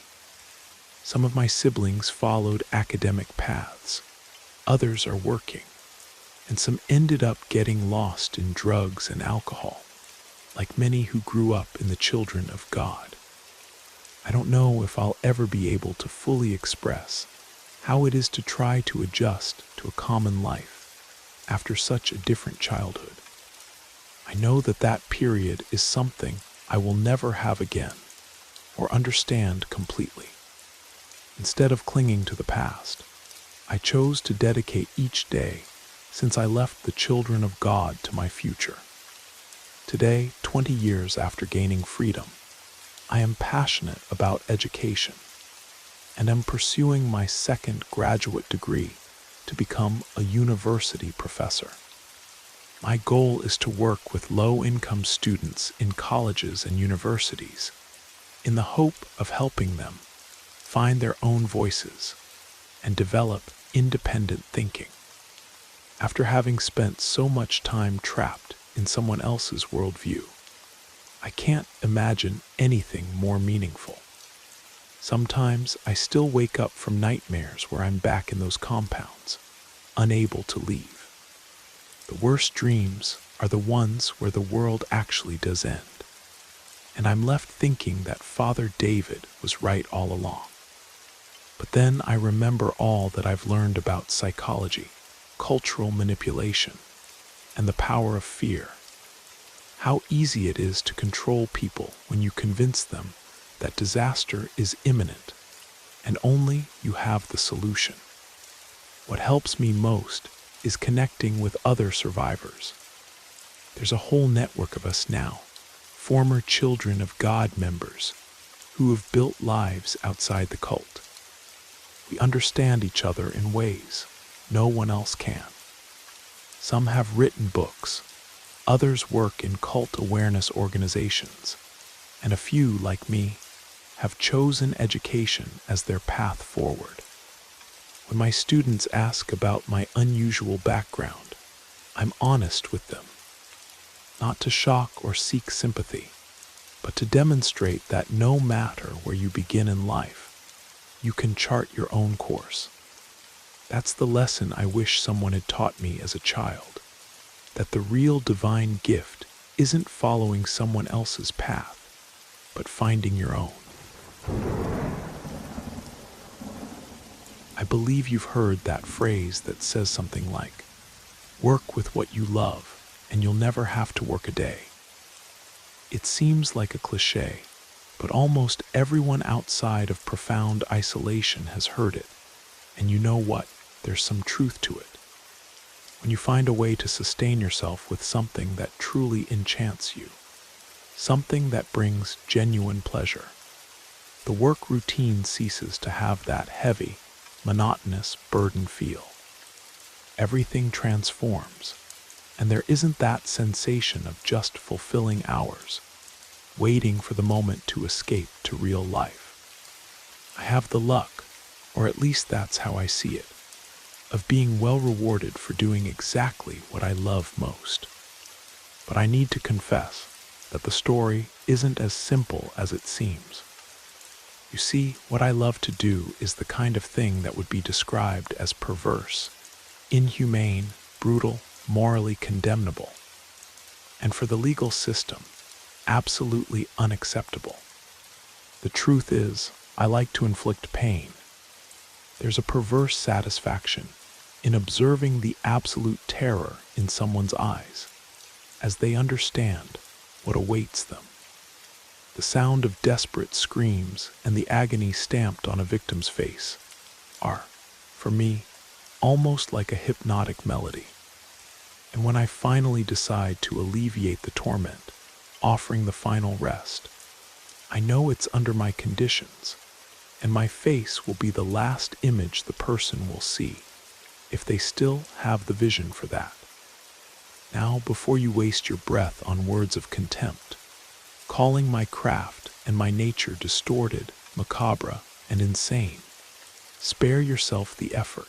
Some of my siblings followed academic paths, others are working, and some ended up getting lost in drugs and alcohol, like many who grew up in the children of God. I don't know if I'll ever be able to fully express how it is to try to adjust to a common life after such a different childhood. I know that that period is something I will never have again or understand completely. Instead of clinging to the past, I chose to dedicate each day since I left the children of God to my future. Today, 20 years after gaining freedom, I am passionate about education and am pursuing my 2nd graduate degree to become a university professor. My goal is to work with low-income students in colleges and universities in the hope of helping them find their own voices and develop independent thinking. After having spent so much time trapped in someone else's worldview, I can't imagine anything more meaningful. Sometimes I still wake up from nightmares where I'm back in those compounds, unable to leave. The worst dreams are the ones where the world actually does end, and I'm left thinking that Father David was right all along. But then I remember all that I've learned about psychology, cultural manipulation, and the power of fear. How easy it is to control people when you convince them that disaster is imminent and only you have the solution. What helps me most is connecting with other survivors. There's a whole network of us now, former Children of God members, who have built lives outside the cult. We understand each other in ways no one else can. Some have written books, others work in cult awareness organizations, and a few, like me, have chosen education as their path forward. When my students ask about my unusual background, I'm honest with them, not to shock or seek sympathy, but to demonstrate that no matter where you begin in life, you can chart your own course. That's the lesson I wish someone had taught me as a child, that the real divine gift isn't following someone else's path, but finding your own. I believe you've heard that phrase that says something like, "Work with what you love, and you'll never have to work a day." It seems like a cliché, but almost everyone outside of profound isolation has heard it. And you know what? There's some truth to it. When you find a way to sustain yourself with something that truly enchants you, something that brings genuine pleasure, the work routine ceases to have that heavy, monotonous burden feel. Everything transforms, and there isn't that sensation of just fulfilling hours, waiting for the moment to escape to real life. I have the luck, or at least that's how I see it, of being well rewarded for doing exactly what I love most. But I need to confess that the story isn't as simple as it seems. You see, what I love to do is the kind of thing that would be described as perverse, inhumane, brutal, morally condemnable, and for the legal system, absolutely unacceptable. The truth is, I like to inflict pain. There's a perverse satisfaction in observing the absolute terror in someone's eyes as they understand what awaits them. The sound of desperate screams and the agony stamped on a victim's face are, for me, almost like a hypnotic melody. And when I finally decide to alleviate the torment, offering the final rest, I know it's under my conditions, and my face will be the last image the person will see, if they still have the vision for that. Now, before you waste your breath on words of contempt, calling my craft and my nature distorted, macabre, and insane, spare yourself the effort.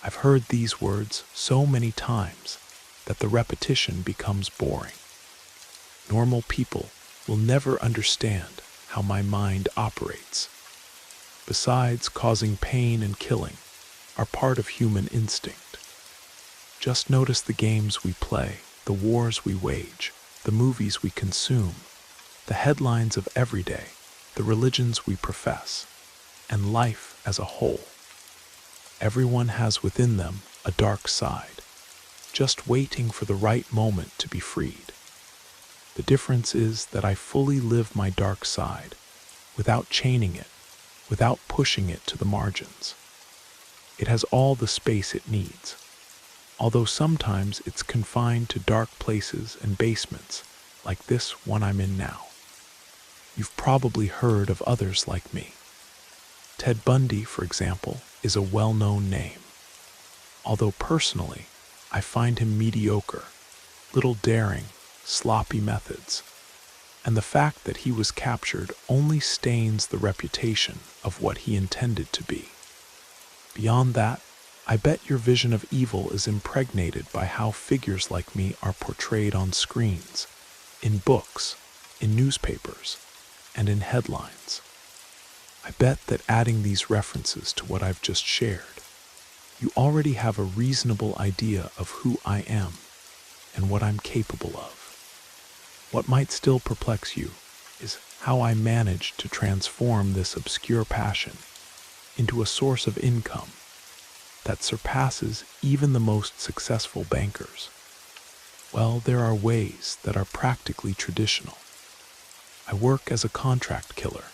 I've heard these words so many times that the repetition becomes boring. Normal people will never understand how my mind operates. Besides, causing pain and killing are part of human instinct. Just notice the games we play, the wars we wage, the movies we consume, the headlines of every day, the religions we profess, and life as a whole. Everyone has within them a dark side, just waiting for the right moment to be freed. The difference is that I fully live my dark side, without chaining it, without pushing it to the margins. It has all the space it needs, although sometimes it's confined to dark places and basements, like this one I'm in now. You've probably heard of others like me. Ted Bundy, for example, is a well-known name. Although personally, I find him mediocre, little daring, sloppy methods, and the fact that he was captured only stains the reputation of what he intended to be. Beyond that, I bet your vision of evil is impregnated by how figures like me are portrayed on screens, in books, in newspapers, and in headlines. I bet that adding these references to what I've just shared, you already have a reasonable idea of who I am and what I'm capable of. What might still perplex you is how I managed to transform this obscure passion into a source of income that surpasses even the most successful bankers. Well, there are ways that are practically traditional. I work as a contract killer,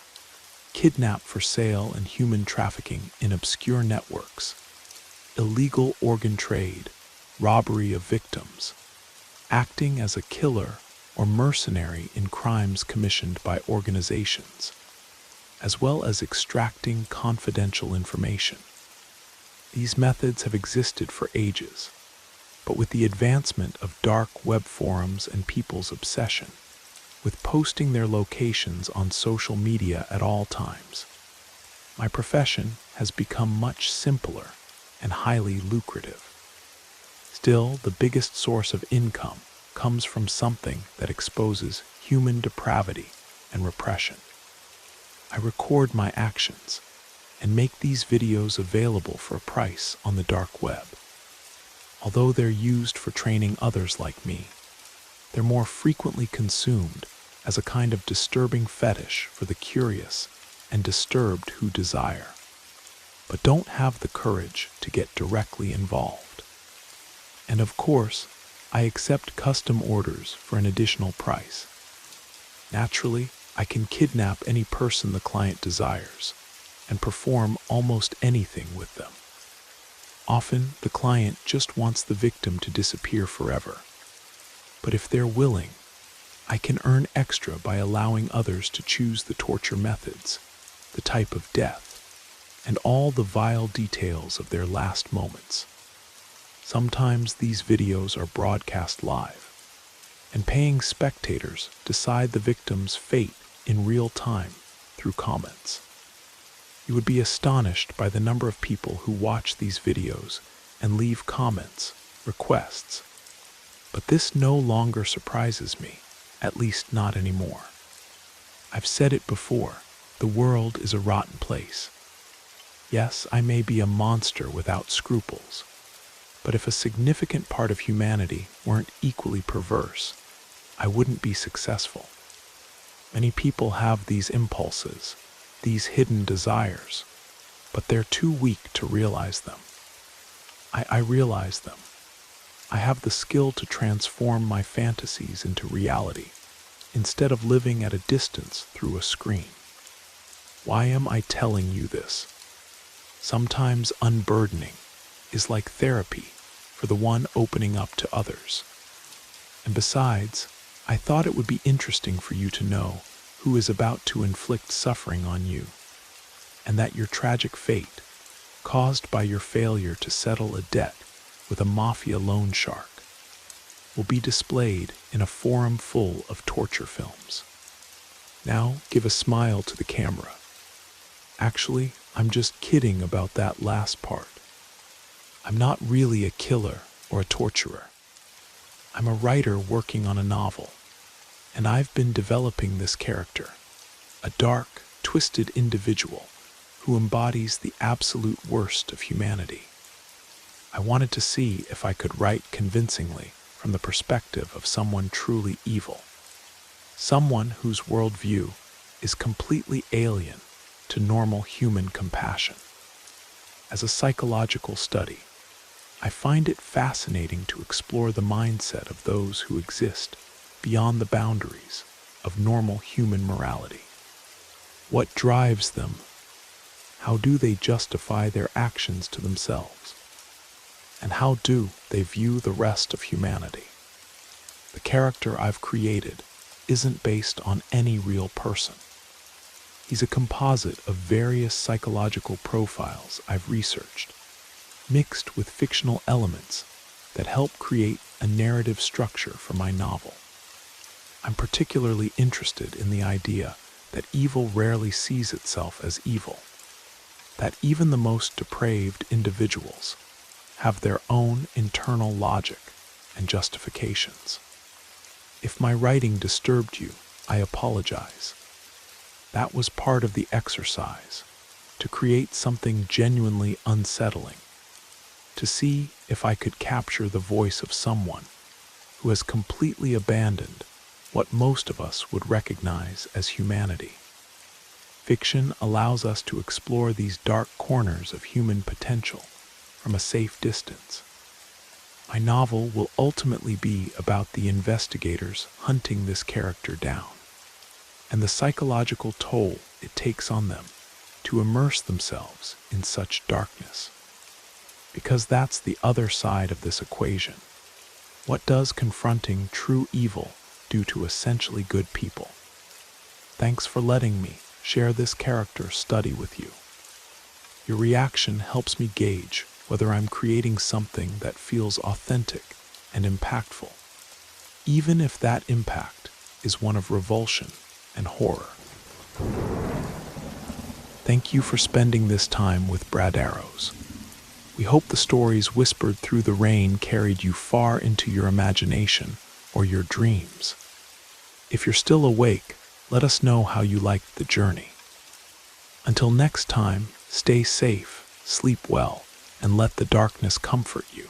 kidnap for sale and human trafficking in obscure networks, illegal organ trade, robbery of victims, acting as a killer or mercenary in crimes commissioned by organizations, as well as extracting confidential information. These methods have existed for ages, but with the advancement of dark web forums and people's obsession with posting their locations on social media at all times, my profession has become much simpler and highly lucrative. Still, the biggest source of income comes from something that exposes human depravity and repression. I record my actions and make these videos available for a price on the dark web. Although they're used for training others like me, they're more frequently consumed as a kind of disturbing fetish for the curious and disturbed who desire, but don't have the courage to get directly involved. And of course, I accept custom orders for an additional price. Naturally, I can kidnap any person the client desires and perform almost anything with them. Often, the client just wants the victim to disappear forever. But if they're willing, I can earn extra by allowing others to choose the torture methods, the type of death, and all the vile details of their last moments. Sometimes these videos are broadcast live, and paying spectators decide the victim's fate in real time through comments. You would be astonished by the number of people who watch these videos and leave comments, requests. But this no longer surprises me, at least not anymore. I've said it before, the world is a rotten place. Yes, I may be a monster without scruples, but if a significant part of humanity weren't equally perverse, I wouldn't be successful. Many people have these impulses, these hidden desires, but they're too weak to realize them. I realize them. I have the skill to transform my fantasies into reality, instead of living at a distance through a screen. Why am I telling you this? Sometimes unburdening is like therapy for the one opening up to others. And besides, I thought it would be interesting for you to know who is about to inflict suffering on you, and that your tragic fate, caused by your failure to settle a debt with a mafia loan shark, will be displayed in a forum full of torture films. Now give a smile to the camera. Actually, I'm just kidding about that last part. I'm not really a killer or a torturer. I'm a writer working on a novel, and I've been developing this character, a dark, twisted individual who embodies the absolute worst of humanity. I wanted to see if I could write convincingly from the perspective of someone truly evil, someone whose worldview is completely alien to normal human compassion. As a psychological study, I find it fascinating to explore the mindset of those who exist beyond the boundaries of normal human morality. What drives them? How do they justify their actions to themselves? And how do they view the rest of humanity? The character I've created isn't based on any real person. He's a composite of various psychological profiles I've researched, mixed with fictional elements that help create a narrative structure for my novel. I'm particularly interested in the idea that evil rarely sees itself as evil, that even the most depraved individuals have their own internal logic and justifications. If my writing disturbed you, I apologize. That was part of the exercise, to create something genuinely unsettling, to see if I could capture the voice of someone who has completely abandoned what most of us would recognize as humanity. Fiction allows us to explore these dark corners of human potential from a safe distance. My novel will ultimately be about the investigators hunting this character down, and the psychological toll it takes on them to immerse themselves in such darkness. Because that's the other side of this equation. What does confronting true evil do to essentially good people? Thanks for letting me share this character study with you. Your reaction helps me gauge whether I'm creating something that feels authentic and impactful, even if that impact is one of revulsion and horror. Thank you for spending this time with Brad Arrows. We hope the stories whispered through the rain carried you far into your imagination or your dreams. If you're still awake, let us know how you liked the journey. Until next time, stay safe, sleep well, and let the darkness comfort you.